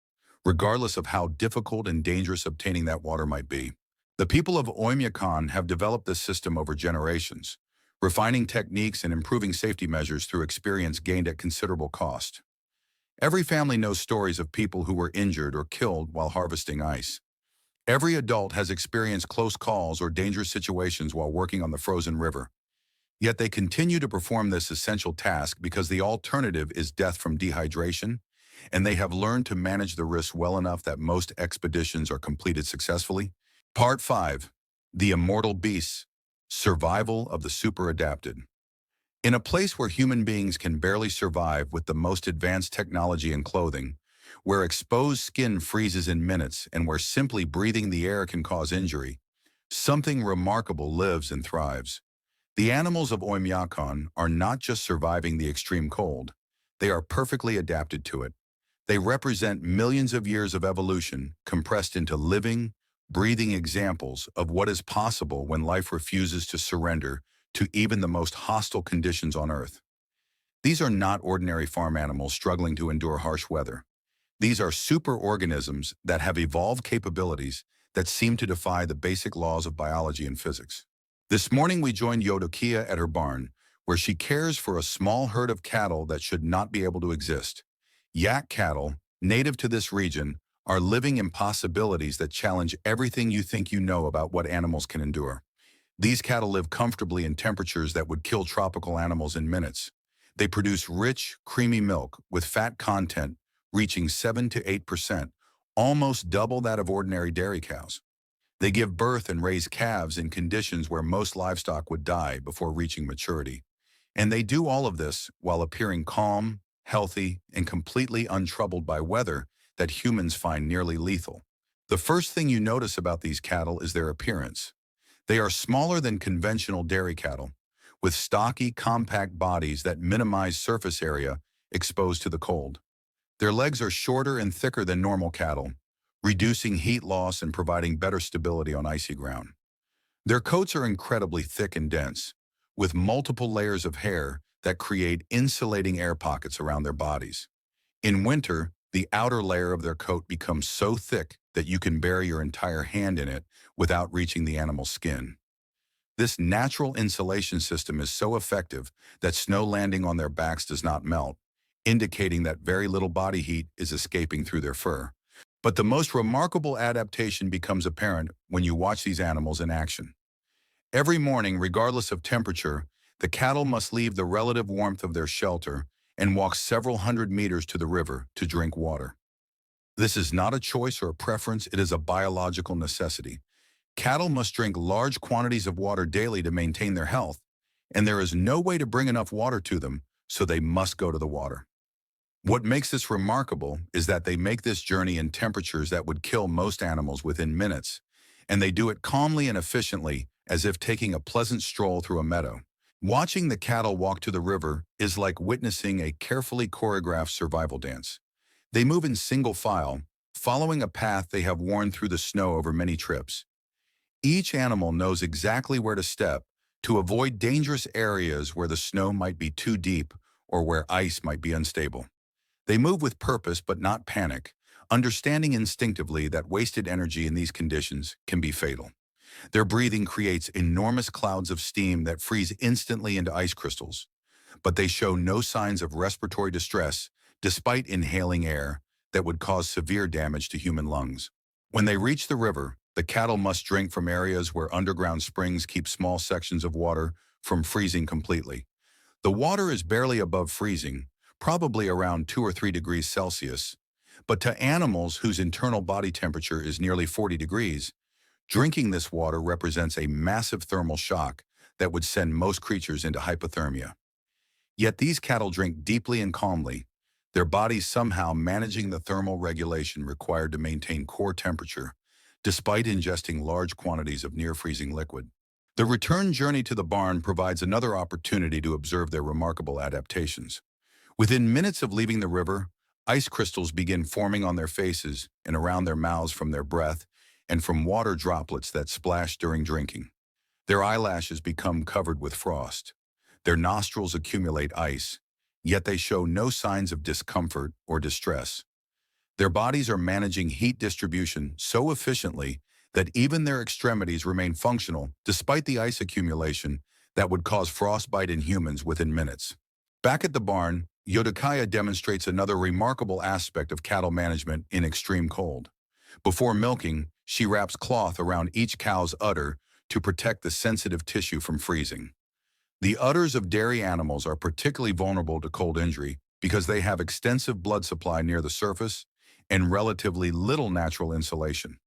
regardless of how difficult and dangerous obtaining that water might be. The people of Oymyakon have developed this system over generations, refining techniques and improving safety measures through experience gained at considerable cost. Every family knows stories of people who were injured or killed while harvesting ice. Every adult has experienced close calls or dangerous situations while working on the frozen river. Yet they continue to perform this essential task because the alternative is death from dehydration, and they have learned to manage the risk well enough that most expeditions are completed successfully. Part 5. The Immortal Beasts. Survival of the Super-Adapted. In a place where human beings can barely survive with the most advanced technology and clothing, where exposed skin freezes in minutes and where simply breathing the air can cause injury, something remarkable lives and thrives. The animals of Oymyakon are not just surviving the extreme cold, they are perfectly adapted to it. They represent millions of years of evolution compressed into living, breathing examples of what is possible when life refuses to surrender to even the most hostile conditions on Earth. These are not ordinary farm animals struggling to endure harsh weather. These are superorganisms that have evolved capabilities that seem to defy the basic laws of biology and physics. This morning we joined Yodokia at her barn, where she cares for a small herd of cattle that should not be able to exist. Yak cattle, native to this region, are living impossibilities that challenge everything you think you know about what animals can endure. These cattle live comfortably in temperatures that would kill tropical animals in minutes. They produce rich, creamy milk with fat content reaching 7 to 8%, almost double that of ordinary dairy cows. They give birth and raise calves in conditions where most livestock would die before reaching maturity. And they do all of this while appearing calm, healthy, and completely untroubled by weather that humans find nearly lethal. The first thing you notice about these cattle is their appearance. They are smaller than conventional dairy cattle, with stocky, compact bodies that minimize surface area exposed to the cold. Their legs are shorter and thicker than normal cattle, reducing heat loss and providing better stability on icy ground. Their coats are incredibly thick and dense, with multiple layers of hair that create insulating air pockets around their bodies. In winter, the outer layer of their coat becomes so thick that you can bury your entire hand in it without reaching the animal's skin. This natural insulation system is so effective that snow landing on their backs does not melt, indicating that very little body heat is escaping through their fur. But the most remarkable adaptation becomes apparent when you watch these animals in action. Every morning, regardless of temperature, the cattle must leave the relative warmth of their shelter and walk several hundred meters to the river to drink water. This is not a choice or a preference, it is a biological necessity. Cattle must drink large quantities of water daily to maintain their health, and there is no way to bring enough water to them, so they must go to the water. What makes this remarkable is that they make this journey in temperatures that would kill most animals within minutes, and they do it calmly and efficiently, as if taking a pleasant stroll through a meadow. Watching the cattle walk to the river is like witnessing a carefully choreographed survival dance. They move in single file, following a path they have worn through the snow over many trips. Each animal knows exactly where to step to avoid dangerous areas where the snow might be too deep or where ice might be unstable. They move with purpose but not panic, understanding instinctively that wasted energy in these conditions can be fatal. Their breathing creates enormous clouds of steam that freeze instantly into ice crystals, but they show no signs of respiratory distress despite inhaling air that would cause severe damage to human lungs. When they reach the river, the cattle must drink from areas where underground springs keep small sections of water from freezing completely. The water is barely above freezing, probably around 2 or 3 degrees Celsius, but to animals whose internal body temperature is nearly 40 degrees, drinking this water represents a massive thermal shock that would send most creatures into hypothermia. Yet these cattle drink deeply and calmly, their bodies somehow managing the thermal regulation required to maintain core temperature, despite ingesting large quantities of near-freezing liquid. The return journey to the barn provides another opportunity to observe their remarkable adaptations. Within minutes of leaving the river, ice crystals begin forming on their faces and around their mouths from their breath and from water droplets that splash during drinking. Their eyelashes become covered with frost. Their nostrils accumulate ice, yet they show no signs of discomfort or distress. Their bodies are managing heat distribution so efficiently that even their extremities remain functional despite the ice accumulation that would cause frostbite in humans within minutes. Back at the barn, Yodakaya demonstrates another remarkable aspect of cattle management in extreme cold. Before milking, she wraps cloth around each cow's udder to protect the sensitive tissue from freezing. The udders of dairy animals are particularly vulnerable to cold injury because they have extensive blood supply near the surface and relatively little natural insulation.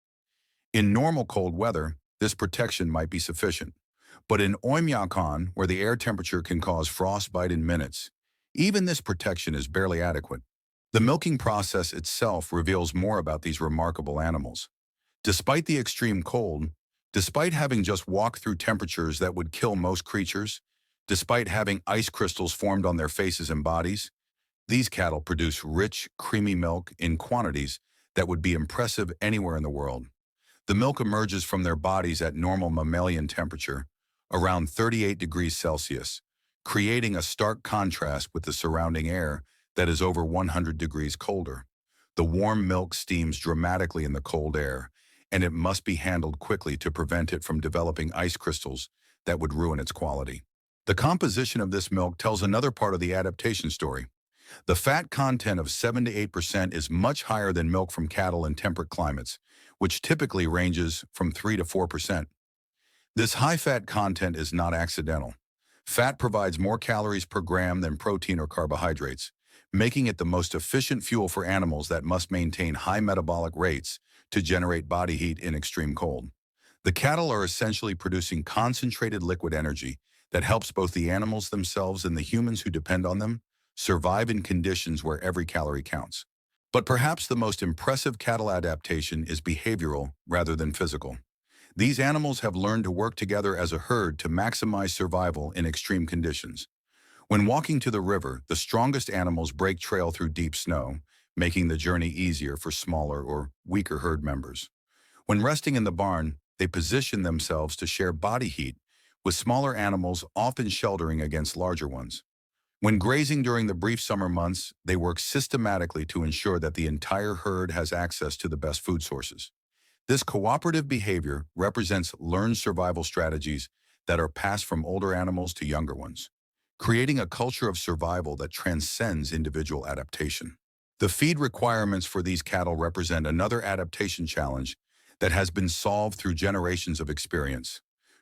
In normal cold weather, this protection might be sufficient, but in Oymyakon, where the air temperature can cause frostbite in minutes, even this protection is barely adequate. The milking process itself reveals more about these remarkable animals. Despite the extreme cold, despite having just walked through temperatures that would kill most creatures, despite having ice crystals formed on their faces and bodies, these cattle produce rich, creamy milk in quantities that would be impressive anywhere in the world. The milk emerges from their bodies at normal mammalian temperature, around 38 degrees Celsius, creating a stark contrast with the surrounding air that is over 100 degrees colder. The warm milk steams dramatically in the cold air, and it must be handled quickly to prevent it from developing ice crystals that would ruin its quality. The composition of this milk tells another part of the adaptation story. The fat content of 7 to 8% is much higher than milk from cattle in temperate climates, which typically ranges from 3 to 4%. This high fat content is not accidental. Fat provides more calories per gram than protein or carbohydrates, making it the most efficient fuel for animals that must maintain high metabolic rates to generate body heat in extreme cold. The cattle are essentially producing concentrated liquid energy that helps both the animals themselves and the humans who depend on them survive in conditions where every calorie counts. But perhaps the most impressive cattle adaptation is behavioral rather than physical. These animals have learned to work together as a herd to maximize survival in extreme conditions. When walking to the river, the strongest animals break trail through deep snow, making the journey easier for smaller or weaker herd members. When resting in the barn, they position themselves to share body heat, with smaller animals often sheltering against larger ones. When grazing during the brief summer months, they work systematically to ensure that the entire herd has access to the best food sources. This cooperative behavior represents learned survival strategies that are passed from older animals to younger ones, creating a culture of survival that transcends individual adaptation. The feed requirements for these cattle represent another adaptation challenge that has been solved through generations of experience.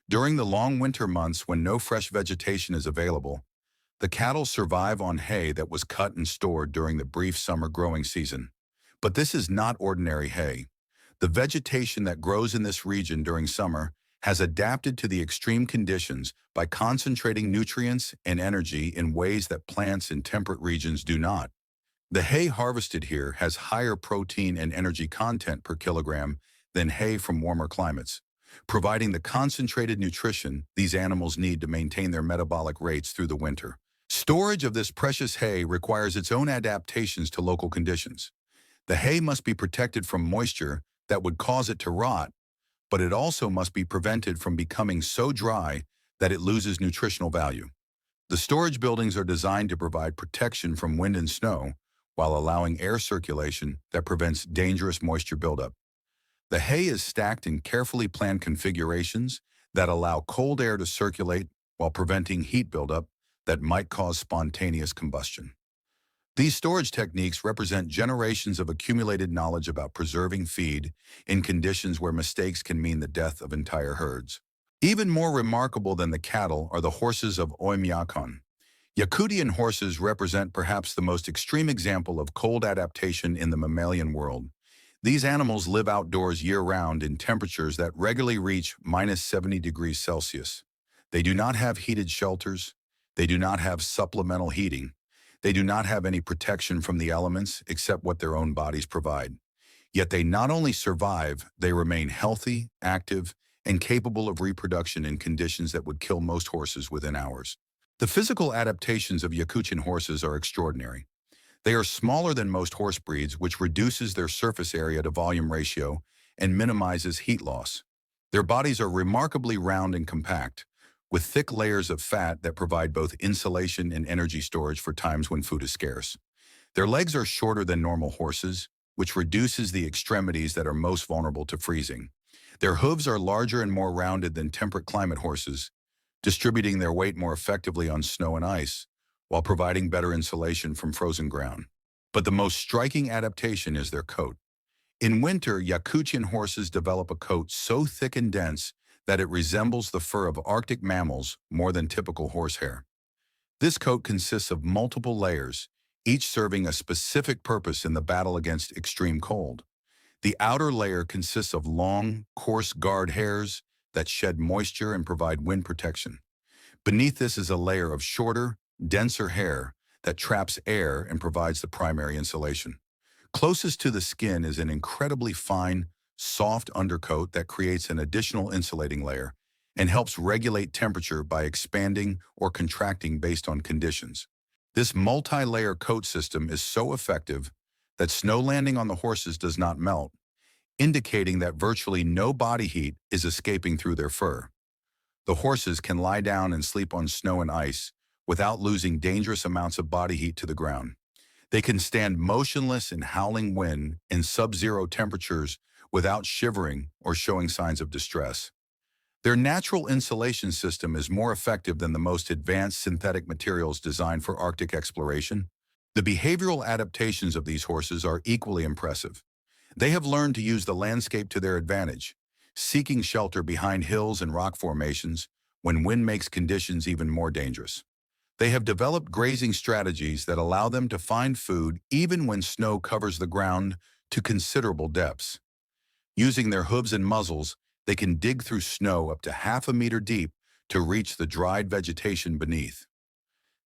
During the long winter months when no fresh vegetation is available, the cattle survive on hay that was cut and stored during the brief summer growing season. But this is not ordinary hay. The vegetation that grows in this region during summer has adapted to the extreme conditions by concentrating nutrients and energy in ways that plants in temperate regions do not. The hay harvested here has higher protein and energy content per kilogram than hay from warmer climates, providing the concentrated nutrition these animals need to maintain their metabolic rates through the winter. Storage of this precious hay requires its own adaptations to local conditions. The hay must be protected from moisture that would cause it to rot, but it also must be prevented from becoming so dry that it loses nutritional value. The storage buildings are designed to provide protection from wind and snow while allowing air circulation that prevents dangerous moisture buildup. The hay is stacked in carefully planned configurations that allow cold air to circulate while preventing heat buildup that might cause spontaneous combustion. These storage techniques represent generations of accumulated knowledge about preserving feed in conditions where mistakes can mean the death of entire herds. Even more remarkable than the cattle are the horses of Oymyakon. Yakutian horses represent perhaps the most extreme example of cold adaptation in the mammalian world. These animals live outdoors year-round in temperatures that regularly reach -70 degrees Celsius. They do not have heated shelters. They do not have supplemental heating. They do not have any protection from the elements except what their own bodies provide. Yet they not only survive, they remain healthy, active, and capable of reproduction in conditions that would kill most horses within hours. The physical adaptations of Yakutian horses are extraordinary. They are smaller than most horse breeds, which reduces their surface area to volume ratio and minimizes heat loss. Their bodies are remarkably round and compact, with thick layers of fat that provide both insulation and energy storage for times when food is scarce. Their legs are shorter than normal horses, which reduces the extremities that are most vulnerable to freezing. Their hooves are larger and more rounded than temperate climate horses, distributing their weight more effectively on snow and ice, while providing better insulation from frozen ground. But the most striking adaptation is their coat. In winter, Yakutian horses develop a coat so thick and dense that it resembles the fur of Arctic mammals more than typical horsehair. This coat consists of multiple layers, each serving a specific purpose in the battle against extreme cold. The outer layer consists of long, coarse guard hairs that shed moisture and provide wind protection. Beneath this is a layer of shorter, denser hair that traps air and provides the primary insulation. Closest to the skin is an incredibly fine, soft undercoat that creates an additional insulating layer and helps regulate temperature by expanding or contracting based on conditions. This multi-layer coat system is so effective that snow landing on the horses does not melt, indicating that virtually no body heat is escaping through their fur. The horses can lie down and sleep on snow and ice without losing dangerous amounts of body heat to the ground. They can stand motionless in howling wind in sub-zero temperatures without shivering or showing signs of distress. Their natural insulation system is more effective than the most advanced synthetic materials designed for Arctic exploration. The behavioral adaptations of these horses are equally impressive. They have learned to use the landscape to their advantage, seeking shelter behind hills and rock formations when wind makes conditions even more dangerous. They have developed grazing strategies that allow them to find food even when snow covers the ground to considerable depths. Using their hooves and muzzles, they can dig through snow up to half a meter deep to reach the dried vegetation beneath.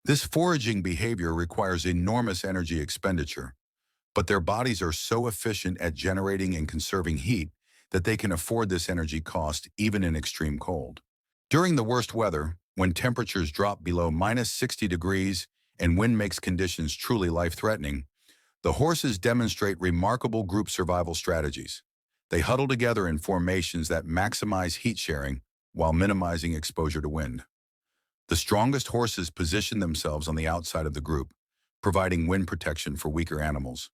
This foraging behavior requires enormous energy expenditure, but their bodies are so efficient at generating and conserving heat that they can afford this energy cost even in extreme cold. During the worst weather, when temperatures drop below -60 degrees and wind makes conditions truly life-threatening, the horses demonstrate remarkable group survival strategies. They huddle together in formations that maximize heat sharing while minimizing exposure to wind. The strongest horses position themselves on the outside of the group, providing wind protection for weaker animals.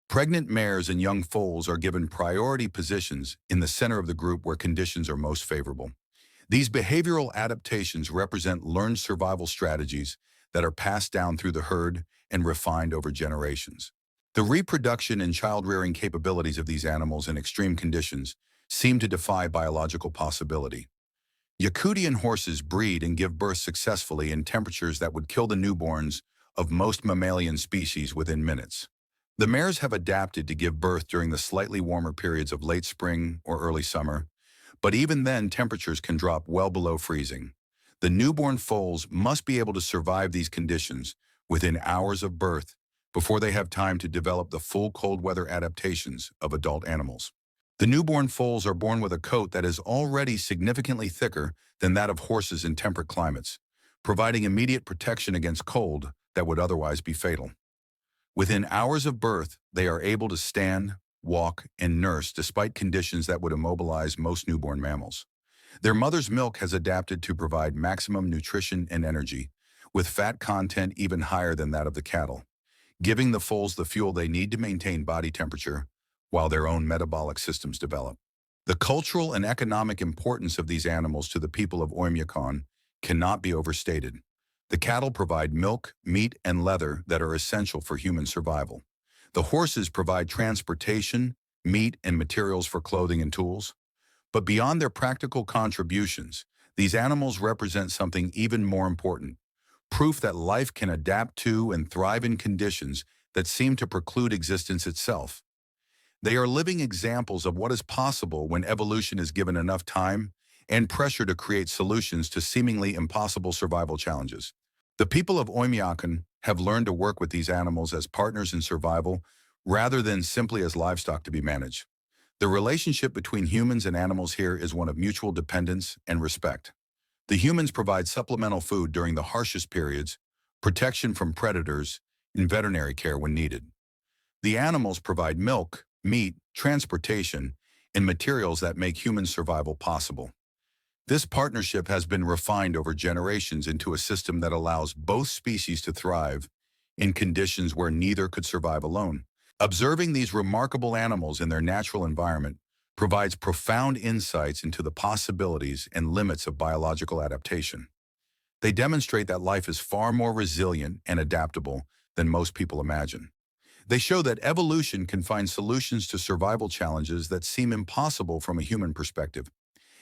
Pregnant mares and young foals are given priority positions in the center of the group where conditions are most favorable. These behavioral adaptations represent learned survival strategies that are passed down through the herd and refined over generations. The reproduction and child-rearing capabilities of these animals in extreme conditions seem to defy biological possibility. Yakutian horses breed and give birth successfully in temperatures that would kill the newborns of most mammalian species within minutes. The mares have adapted to give birth during the slightly warmer periods of late spring or early summer, but even then temperatures can drop well below freezing. The newborn foals must be able to survive these conditions within hours of birth before they have time to develop the full cold weather adaptations of adult animals. The newborn foals are born with a coat that is already significantly thicker than that of horses in temperate climates, providing immediate protection against cold that would otherwise be fatal. Within hours of birth, they are able to stand, walk, and nurse despite conditions that would immobilize most newborn mammals. Their mother's milk has adapted to provide maximum nutrition and energy, with fat content even higher than that of the cattle, giving the foals the fuel they need to maintain body temperature while their own metabolic systems develop. The cultural and economic importance of these animals to the people of Oymyakon cannot be overstated. The cattle provide milk, meat, and leather that are essential for human survival. The horses provide transportation, meat, and materials for clothing and tools. But beyond their practical contributions, these animals represent something even more important: proof that life can adapt to and thrive in conditions that seem to preclude existence itself. They are living examples of what is possible when evolution is given enough time and pressure to create solutions to seemingly impossible survival challenges. The people of Oymyakon have learned to work with these animals as partners in survival rather than simply as livestock to be managed. The relationship between humans and animals here is one of mutual dependence and respect. The humans provide supplemental food during the harshest periods, protection from predators, and veterinary care when needed. The animals provide milk, meat, transportation, and materials that make human survival possible. This partnership has been refined over generations into a system that allows both species to thrive in conditions where neither could survive alone. Observing these remarkable animals in their natural environment provides profound insights into the possibilities and limits of biological adaptation. They demonstrate that life is far more resilient and adaptable than most people imagine. They show that evolution can find solutions to survival challenges that seem impossible from a human perspective,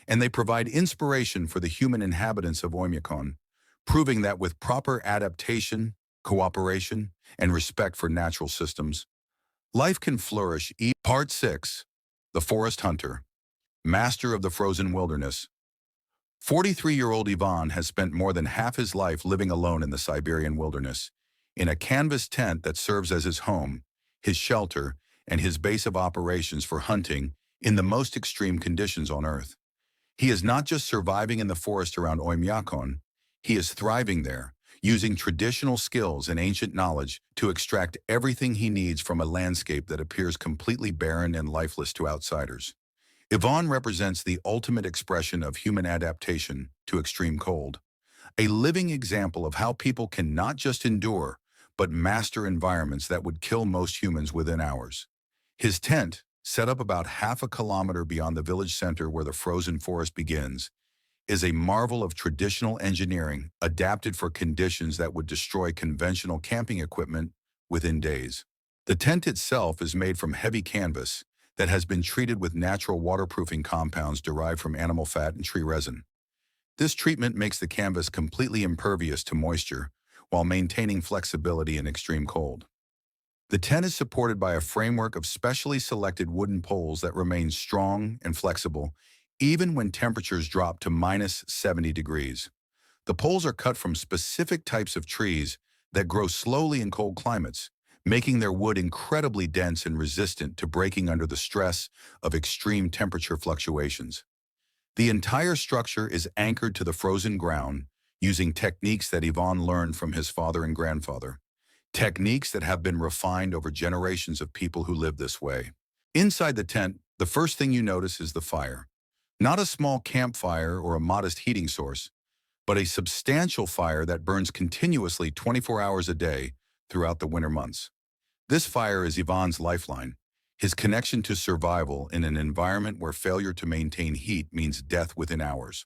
and they provide inspiration for the human inhabitants of Oymyakon, proving that with proper adaptation, cooperation, and respect for natural systems, life can flourish. Part 6. The Forest Hunter, Master of the Frozen Wilderness. 43-year-old Ivan has spent more than half his life living alone in the Siberian wilderness, in a canvas tent that serves as his home, his shelter, and his base of operations for hunting in the most extreme conditions on Earth. He is not just surviving in the forest around Oymyakon, he is thriving there, using traditional skills and ancient knowledge to extract everything he needs from a landscape that appears completely barren and lifeless to outsiders. Ivan represents the ultimate expression of human adaptation to extreme cold, a living example of how people can not just endure, but master environments that would kill most humans within hours. His tent, set up about half a kilometer beyond the village center where the frozen forest begins, is a marvel of traditional engineering adapted for conditions that would destroy conventional camping equipment within days. The tent itself is made from heavy canvas that has been treated with natural waterproofing compounds derived from animal fat and tree resin. This treatment makes the canvas completely impervious to moisture while maintaining flexibility in extreme cold. The tent is supported by a framework of specially selected wooden poles that remain strong and flexible even when temperatures drop to -70 degrees. The poles are cut from specific types of trees that grow slowly in cold climates, making their wood incredibly dense and resistant to breaking under the stress of extreme temperature fluctuations. The entire structure is anchored to the frozen ground using techniques that Ivan learned from his father and grandfather, techniques that have been refined over generations of people who live this way. Inside the tent, the first thing you notice is the fire. Not a small campfire or a modest heating source, but a substantial fire that burns continuously 24 hours a day throughout the winter months. This fire is Ivan's lifeline, his connection to survival in an environment where failure to maintain heat means death within hours.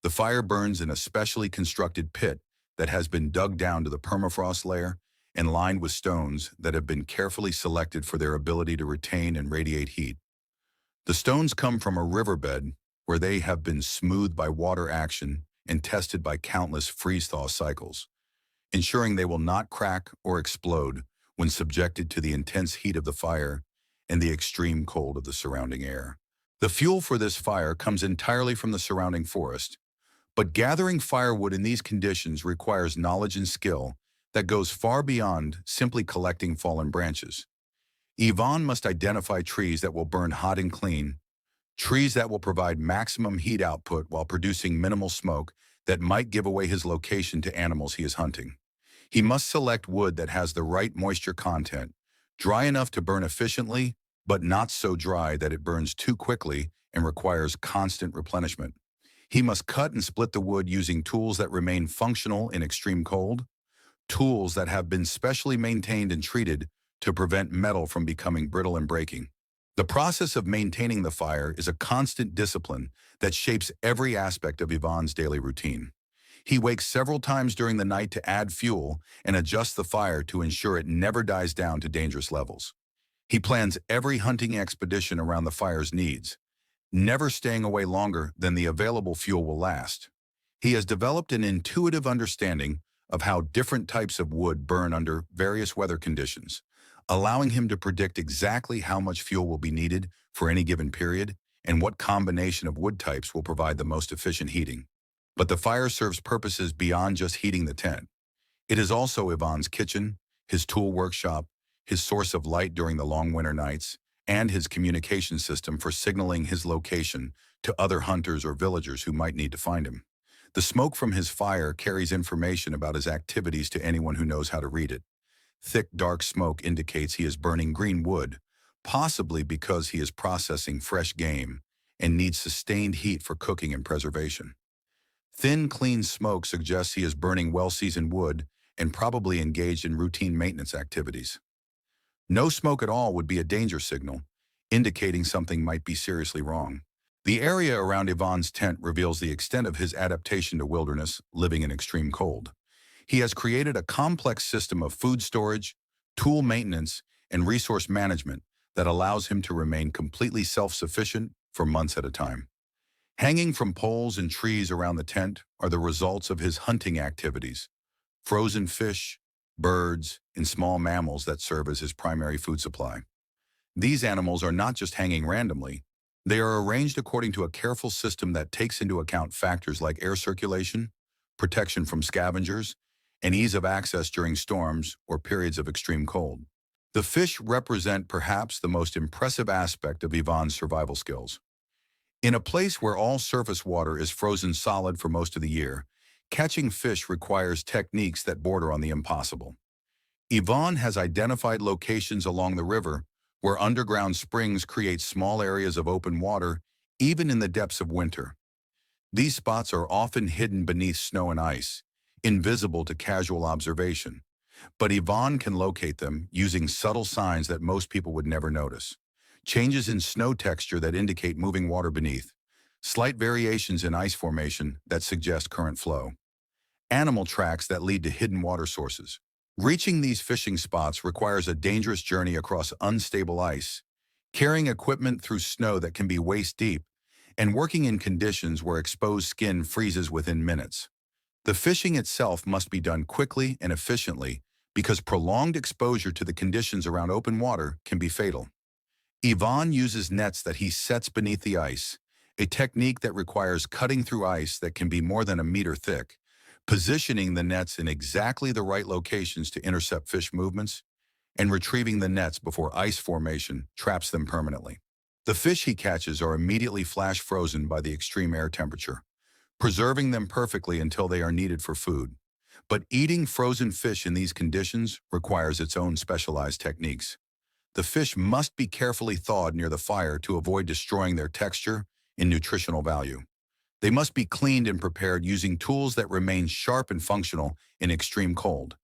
The fire burns in a specially constructed pit that has been dug down to the permafrost layer and lined with stones that have been carefully selected for their ability to retain and radiate heat. The stones come from a riverbed where they have been smoothed by water action and tested by countless freeze-thaw cycles, ensuring they will not crack or explode when subjected to the intense heat of the fire and the extreme cold of the surrounding air. The fuel for this fire comes entirely from the surrounding forest, but gathering firewood in these conditions requires knowledge and skill that goes far beyond simply collecting fallen branches. Ivan must identify trees that will burn hot and clean, trees that will provide maximum heat output while producing minimal smoke that might give away his location to animals he is hunting. He must select wood that has the right moisture content, dry enough to burn efficiently, but not so dry that it burns too quickly and requires constant replenishment. He must cut and split the wood using tools that remain functional in extreme cold, tools that have been specially maintained and treated to prevent metal from becoming brittle and breaking. The process of maintaining the fire is a constant discipline that shapes every aspect of Ivan's daily routine. He wakes several times during the night to add fuel and adjust the fire to ensure it never dies down to dangerous levels. He plans every hunting expedition around the fire's needs, never staying away longer than the available fuel will last. He has developed an intuitive understanding of how different types of wood burn under various weather conditions, allowing him to predict exactly how much fuel will be needed for any given period and what combination of wood types will provide the most efficient heating. But the fire serves purposes beyond just heating the tent. It is also Ivan's kitchen, his tool workshop, his source of light during the long winter nights, and his communication system for signaling his location to other hunters or villagers who might need to find him. The smoke from his fire carries information about his activities to anyone who knows how to read it. Thick, dark smoke indicates he is burning green wood, possibly because he is processing fresh game and needs sustained heat for cooking and preservation. Thin, clean smoke suggests he is burning well-seasoned wood and probably engaged in routine maintenance activities. No smoke at all would be a danger signal, indicating something might be seriously wrong. The area around Ivan's tent reveals the extent of his adaptation to wilderness, living in extreme cold. He has created a complex system of food storage, tool maintenance, and resource management that allows him to remain completely self-sufficient for months at a time. Hanging from poles and trees around the tent are the results of his hunting activities: frozen fish, birds, and small mammals that serve as his primary food supply. These animals are not just hanging randomly. They are arranged according to a careful system that takes into account factors like air circulation, protection from scavengers, and ease of access during storms or periods of extreme cold. The fish represent perhaps the most impressive aspect of Ivan's survival skills. In a place where all surface water is frozen solid for most of the year, catching fish requires techniques that border on the impossible. Ivan has identified locations along the river where underground springs create small areas of open water, even in the depths of winter. These spots are often hidden beneath snow and ice, invisible to casual observation, but Ivan can locate them using subtle signs that most people would never notice. Changes in snow texture that indicate moving water beneath, slight variations in ice formation that suggest current flow, animal tracks that lead to hidden water sources. Reaching these fishing spots requires a dangerous journey across unstable ice, carrying equipment through snow that can be waist-deep, and working in conditions where exposed skin freezes within minutes. The fishing itself must be done quickly and efficiently because prolonged exposure to the conditions around open water can be fatal. Ivan uses nets that he sets beneath the ice, a technique that requires cutting through ice that can be more than a meter thick, positioning the nets in exactly the right locations to intercept fish movements, and retrieving the nets before ice formation traps them permanently. The fish he catches are immediately flash frozen by the extreme air temperature, preserving them perfectly until they are needed for food. But eating frozen fish in these conditions requires its own specialized techniques. The fish must be carefully thawed near the fire to avoid destroying their texture and nutritional value. They must be cleaned and prepared using tools that remain sharp and functional in extreme cold.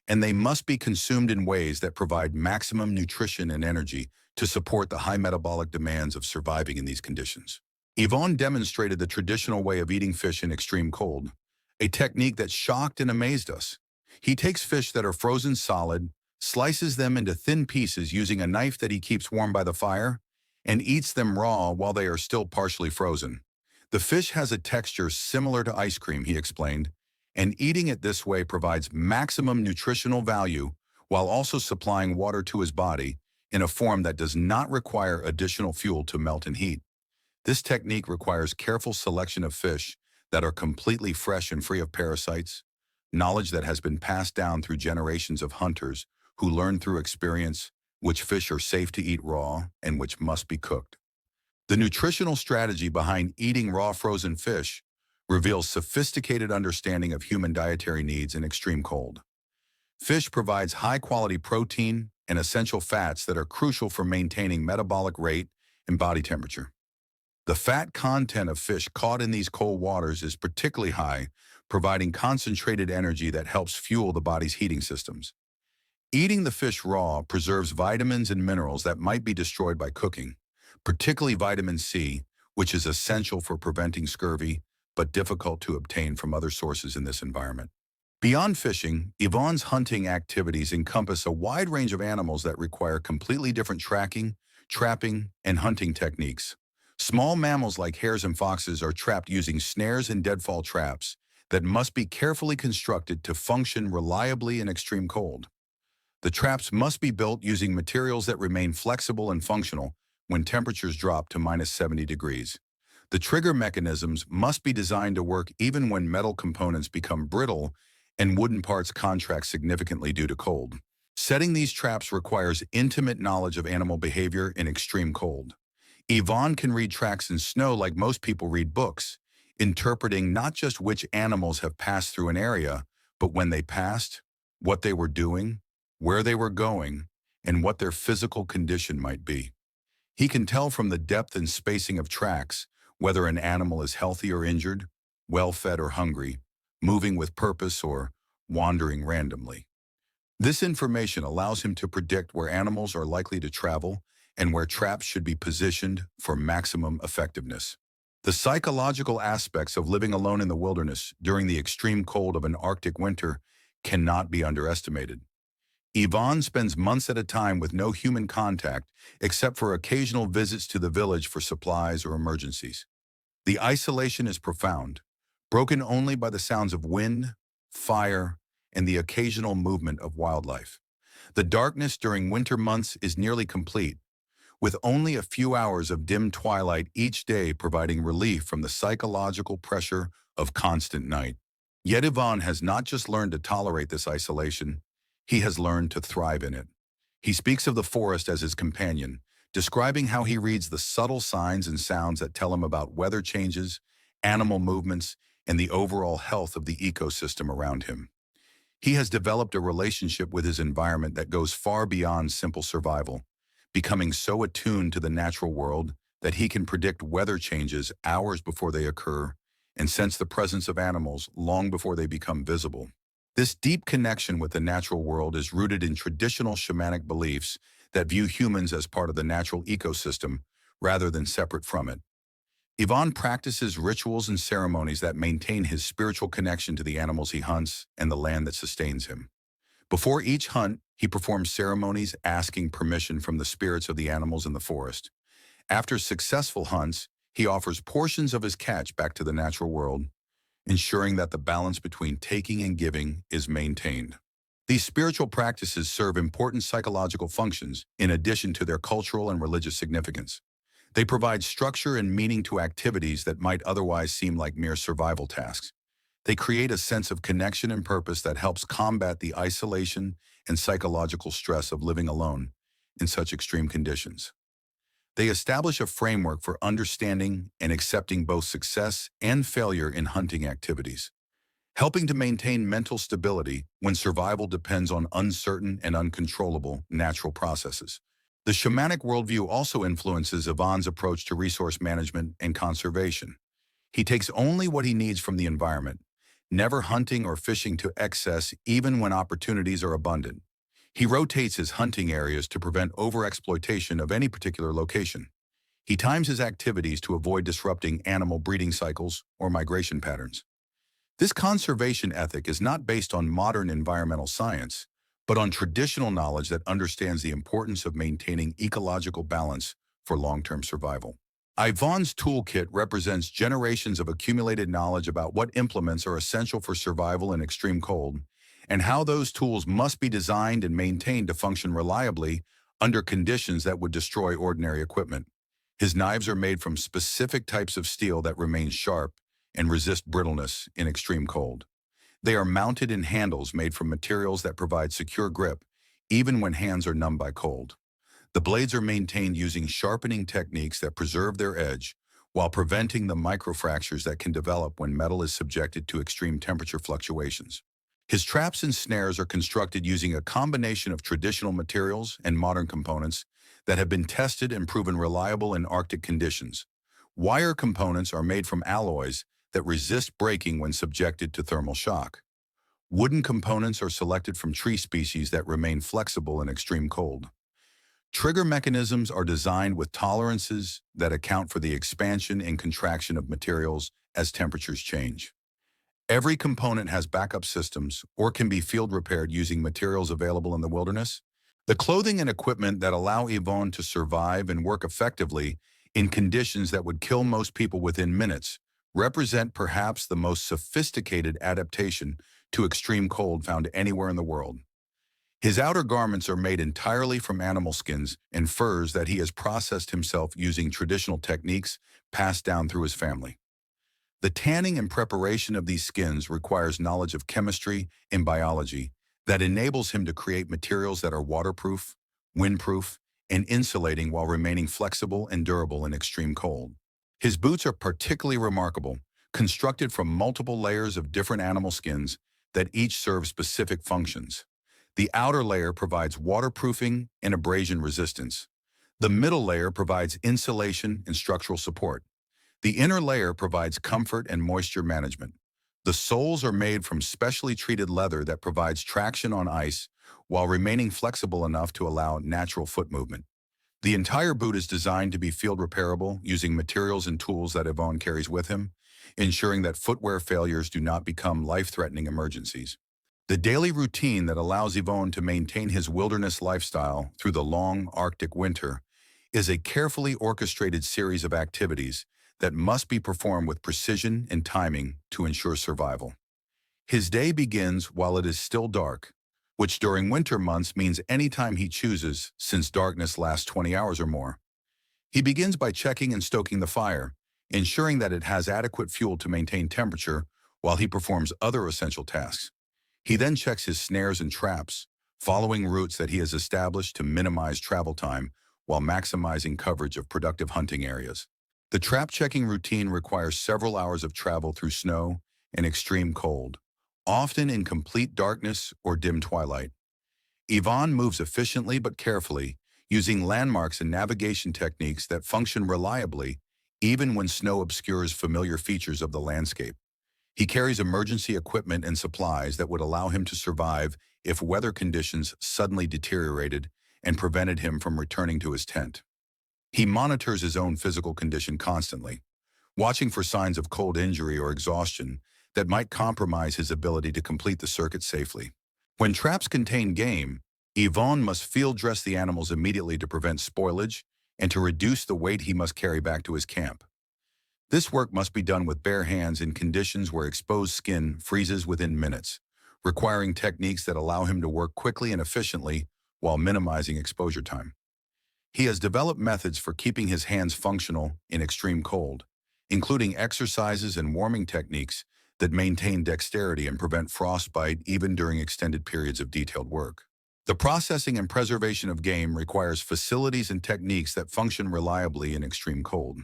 And they must be consumed in ways that provide maximum nutrition and energy to support the high metabolic demands of surviving in these conditions. Yvonne demonstrated the traditional way of eating fish in extreme cold, a technique that shocked and amazed us. He takes fish that are frozen solid, slices them into thin pieces using a knife that he keeps warm by the fire, and eats them raw while they are still partially frozen. The fish has a texture similar to ice cream, he explained, and eating it this way provides maximum nutritional value while also supplying water to his body in a form that does not require additional fuel to melt and heat. This technique requires careful selection of fish that are completely fresh and free of parasites, knowledge that has been passed down through generations of hunters who learn through experience which fish are safe to eat raw and which must be cooked. The nutritional strategy behind eating raw frozen fish reveals sophisticated understanding of human dietary needs in extreme cold. Fish provides high-quality protein and essential fats that are crucial for maintaining metabolic rate and body temperature. The fat content of fish caught in these cold waters is particularly high, providing concentrated energy that helps fuel the body's heating systems. Eating the fish raw preserves vitamins and minerals that might be destroyed by cooking, particularly vitamin C, which is essential for preventing scurvy, but difficult to obtain from other sources in this environment. Beyond fishing, Yvonne's hunting activities encompass a wide range of animals that require completely different tracking, trapping, and hunting techniques. Small mammals like hares and foxes are trapped using snares and deadfall traps that must be carefully constructed to function reliably in extreme cold. The traps must be built using materials that remain flexible and functional when temperatures drop to -70 degrees. The trigger mechanisms must be designed to work even when metal components become brittle and wooden parts contract significantly due to cold. Setting these traps requires intimate knowledge of animal behavior in extreme cold. Yvonne can read tracks in snow like most people read books, interpreting not just which animals have passed through an area, but when they passed, what they were doing, where they were going, and what their physical condition might be. He can tell from the depth and spacing of tracks whether an animal is healthy or injured, well-fed or hungry, moving with purpose or wandering randomly. This information allows him to predict where animals are likely to travel and where traps should be positioned for maximum effectiveness. The psychological aspects of living alone in the wilderness during the extreme cold of an Arctic winter cannot be underestimated. Yvonne spends months at a time with no human contact except for occasional visits to the village for supplies or emergencies. The isolation is profound, broken only by the sounds of wind, fire, and the occasional movement of wildlife. The darkness during winter months is nearly complete, with only a few hours of dim twilight each day providing relief from the psychological pressure of constant night. Yet Yvonne has not just learned to tolerate this isolation, he has learned to thrive in it. He speaks of the forest as his companion, describing how he reads the subtle signs and sounds that tell him about weather changes, animal movements, and the overall health of the ecosystem around him. He has developed a relationship with his environment that goes far beyond simple survival, becoming so attuned to the natural world that he can predict weather changes hours before they occur and sense the presence of animals long before they become visible. This deep connection with the natural world is rooted in traditional shamanic beliefs that view humans as part of the natural ecosystem rather than separate from it. Yvonne practices rituals and ceremonies that maintain his spiritual connection to the animals he hunts and the land that sustains him. Before each hunt, he performs ceremonies asking permission from the spirits of the animals in the forest. After successful hunts, he offers portions of his catch back to the natural world, ensuring that the balance between taking and giving is maintained. These spiritual practices serve important psychological functions in addition to their cultural and religious significance. They provide structure and meaning to activities that might otherwise seem like mere survival tasks. They create a sense of connection and purpose that helps combat the isolation and psychological stress of living alone in such extreme conditions. They establish a framework for understanding and accepting both success and failure in hunting activities, helping to maintain mental stability when survival depends on uncertain and uncontrollable natural processes. The shamanic worldview also influences Yvonne's approach to resource management and conservation. He takes only what he needs from the environment, never hunting or fishing to excess even when opportunities are abundant. He rotates his hunting areas to prevent overexploitation of any particular location. He times his activities to avoid disrupting animal breeding cycles or migration patterns. This conservation ethic is not based on modern environmental science, but on traditional knowledge that understands the importance of maintaining ecological balance for long-term survival. Yvonne's toolkit represents generations of accumulated knowledge about what implements are essential for survival in extreme cold, and how those tools must be designed and maintained to function reliably under conditions that would destroy ordinary equipment. His knives are made from specific types of steel that remain sharp and resist brittleness in extreme cold. They are mounted in handles made from materials that provide secure grip, even when hands are numb by cold. The blades are maintained using sharpening techniques that preserve their edge, while preventing the microfractures that can develop when metal is subjected to extreme temperature fluctuations. His traps and snares are constructed using a combination of traditional materials and modern components that have been tested and proven reliable in Arctic conditions. Wire components are made from alloys that resist breaking when subjected to thermal shock. Wooden components are selected from tree species that remain flexible in extreme cold. Trigger mechanisms are designed with tolerances that account for the expansion and contraction of materials as temperatures change. Every component has backup systems or can be field repaired using materials available in the wilderness. The clothing and equipment that allow Yvonne to survive and work effectively in conditions that would kill most people within minutes represent perhaps the most sophisticated adaptation to extreme cold found anywhere in the world. His outer garments are made entirely from animal skins and furs that he has processed himself using traditional techniques passed down through his family. The tanning and preparation of these skins requires knowledge of chemistry and biology that enables him to create materials that are waterproof, windproof, and insulating while remaining flexible and durable in extreme cold. His boots are particularly remarkable, constructed from multiple layers of different animal skins that each serve specific functions. The outer layer provides waterproofing and abrasion resistance. The middle layer provides insulation and structural support. The inner layer provides comfort and moisture management. The soles are made from specially treated leather that provides traction on ice while remaining flexible enough to allow natural foot movement. The entire boot is designed to be field repairable using materials and tools that Yvonne carries with him, ensuring that footwear failures do not become life-threatening emergencies. The daily routine that allows Yvonne to maintain his wilderness lifestyle through the long Arctic winter is a carefully orchestrated series of activities that must be performed with precision and timing to ensure survival. His day begins while it is still dark, which during winter months means any time he chooses, since darkness lasts 20 hours or more. He begins by checking and stoking the fire, ensuring that it has adequate fuel to maintain temperature while he performs other essential tasks. He then checks his snares and traps, following routes that he has established to minimize travel time while maximizing coverage of productive hunting areas. The trap-checking routine requires several hours of travel through snow and extreme cold, often in complete darkness or dim twilight. Yvonne moves efficiently but carefully, using landmarks and navigation techniques that function reliably even when snow obscures familiar features of the landscape. He carries emergency equipment and supplies that would allow him to survive if weather conditions suddenly deteriorated and prevented him from returning to his tent. He monitors his own physical condition constantly, watching for signs of cold injury or exhaustion that might compromise his ability to complete the circuit safely. When traps contain game, Yvonne must field dress the animals immediately to prevent spoilage and to reduce the weight he must carry back to his camp. This work must be done with bare hands in conditions where exposed skin freezes within minutes, requiring techniques that allow him to work quickly and efficiently while minimizing exposure time. He has developed methods for keeping his hands functional in extreme cold, including exercises and warming techniques that maintain dexterity and prevent frostbite even during extended periods of detailed work. The processing and preservation of game requires facilities and techniques that function reliably in extreme cold.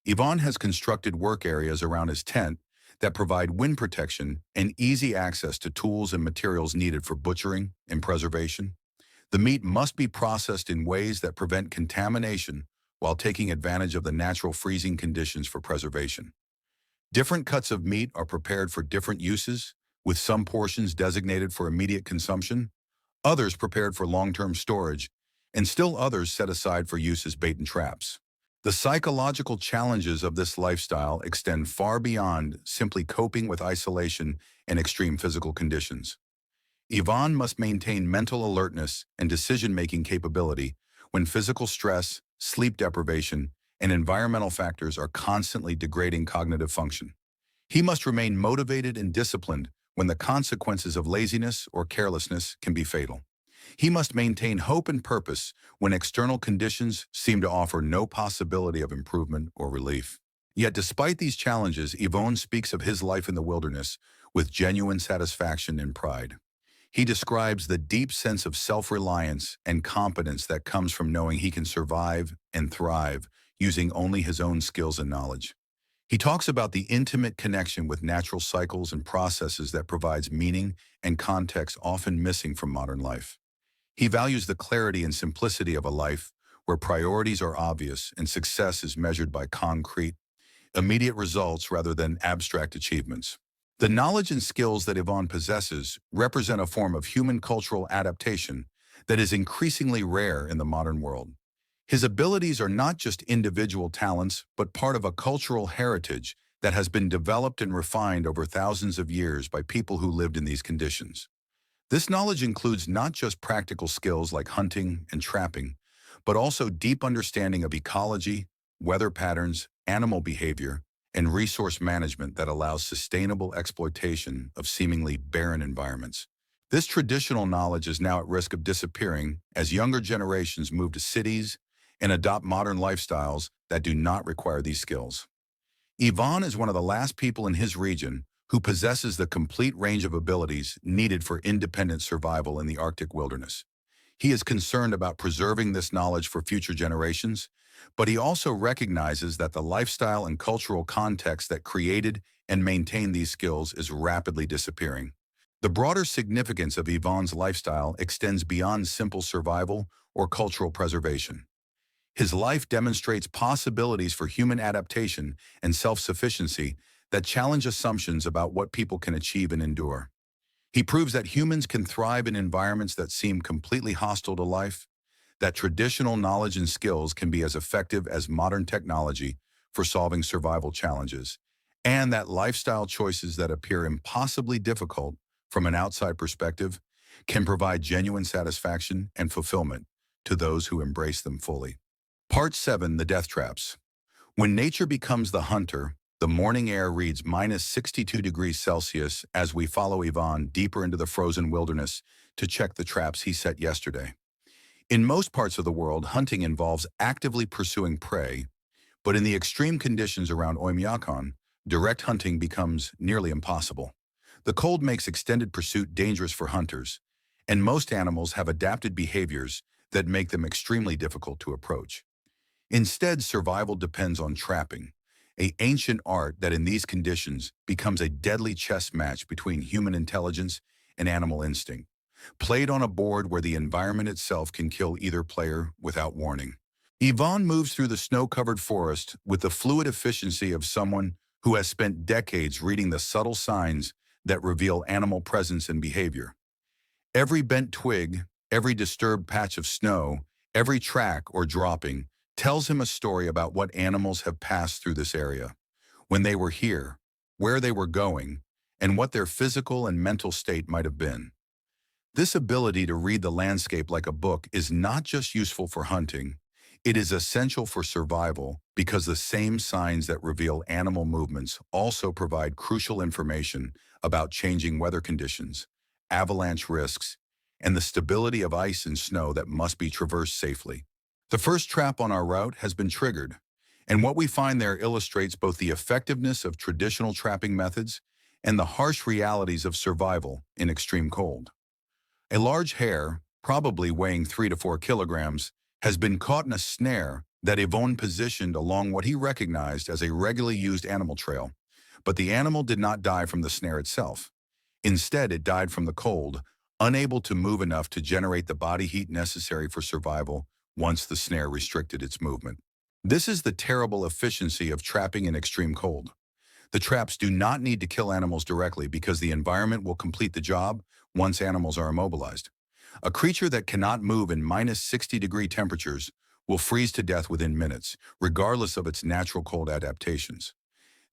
Yvonne has constructed work areas around his tent that provide wind protection and easy access to tools and materials needed for butchering and preservation. The meat must be processed in ways that prevent contamination while taking advantage of the natural freezing conditions for preservation. Different cuts of meat are prepared for different uses, with some portions designated for immediate consumption, others prepared for long-term storage, and still others set aside for use as bait and traps. The psychological challenges of this lifestyle extend far beyond simply coping with isolation and extreme physical conditions. Yvonne must maintain mental alertness and decision-making capability when physical stress, sleep deprivation, and environmental factors are constantly degrading cognitive function. He must remain motivated and disciplined when the consequences of laziness or carelessness can be fatal. He must maintain hope and purpose when external conditions seem to offer no possibility of improvement or relief. Yet despite these challenges, Yvonne speaks of his life in the wilderness with genuine satisfaction and pride. He describes the deep sense of self-reliance and competence that comes from knowing he can survive and thrive using only his own skills and knowledge. He talks about the intimate connection with natural cycles and processes that provides meaning and context often missing from modern life. He values the clarity and simplicity of a life where priorities are obvious and success is measured by concrete, immediate results rather than abstract achievements. The knowledge and skills that Yvonne possesses represent a form of human cultural adaptation that is increasingly rare in the modern world. His abilities are not just individual talents, but part of a cultural heritage that has been developed and refined over thousands of years by people who lived in these conditions. This knowledge includes not just practical skills like hunting and trapping, but also deep understanding of ecology, weather patterns, animal behavior, and resource management that allows sustainable exploitation of seemingly barren environments. This traditional knowledge is now at risk of disappearing as younger generations move to cities and adopt modern lifestyles that do not require these skills. Yvonne is one of the last people in his region who possesses the complete range of abilities needed for independent survival in the Arctic wilderness. He is concerned about preserving this knowledge for future generations, but he also recognizes that the lifestyle and cultural context that created and maintained these skills is rapidly disappearing. The broader significance of Yvonne's lifestyle extends beyond simple survival or cultural preservation. His life demonstrates possibilities for human adaptation and self-sufficiency that challenge assumptions about what people can achieve and endure. He proves that humans can thrive in environments that seem completely hostile to life, that traditional knowledge and skills can be as effective as modern technology for solving survival challenges, and that lifestyle choices that appear impossibly difficult from an outside perspective can provide genuine satisfaction and fulfillment to those who embrace them fully. Part 7. The Death Traps. When nature becomes the hunter, the morning air reads -62 degrees Celsius as we follow Yvonne deeper into the frozen wilderness to check the traps he set yesterday. In most parts of the world, hunting involves actively pursuing prey, but in the extreme conditions around Oymyakon, direct hunting becomes nearly impossible. The cold makes extended pursuit dangerous for hunters, and most animals have adapted behaviors that make them extremely difficult to approach. Instead, survival depends on trapping, an ancient art that in these conditions becomes a deadly chess match between human intelligence and animal instinct, played on a board where the environment itself can kill either player without warning. Yvonne moves through the snow-covered forest with the fluid efficiency of someone who has spent decades reading the subtle signs that reveal animal presence and behavior. Every bent twig, every disturbed patch of snow, every track or dropping tells him a story about what animals have passed through this area, when they were here, where they were going, and what their physical and mental state might have been. This ability to read the landscape like a book is not just useful for hunting, it is essential for survival because the same signs that reveal animal movements also provide crucial information about changing weather conditions, avalanche risks, and the stability of ice and snow that must be traversed safely. The first trap on our route has been triggered, and what we find there illustrates both the effectiveness of traditional trapping methods and the harsh realities of survival in extreme cold. A large hare, probably weighing 3 to 4 kilograms, has been caught in a snare that Yvonne positioned along what he recognized as a regularly used animal trail, but the animal did not die from the snare itself. Instead, it died from the cold, unable to move enough to generate the body heat necessary for survival once the snare restricted its movement. This is the terrible efficiency of trapping in extreme cold. The traps do not need to kill animals directly because the environment will complete the job once animals are immobilized. A creature that cannot move in -60 degree temperatures will freeze to death within minutes, regardless of its natural cold adaptations.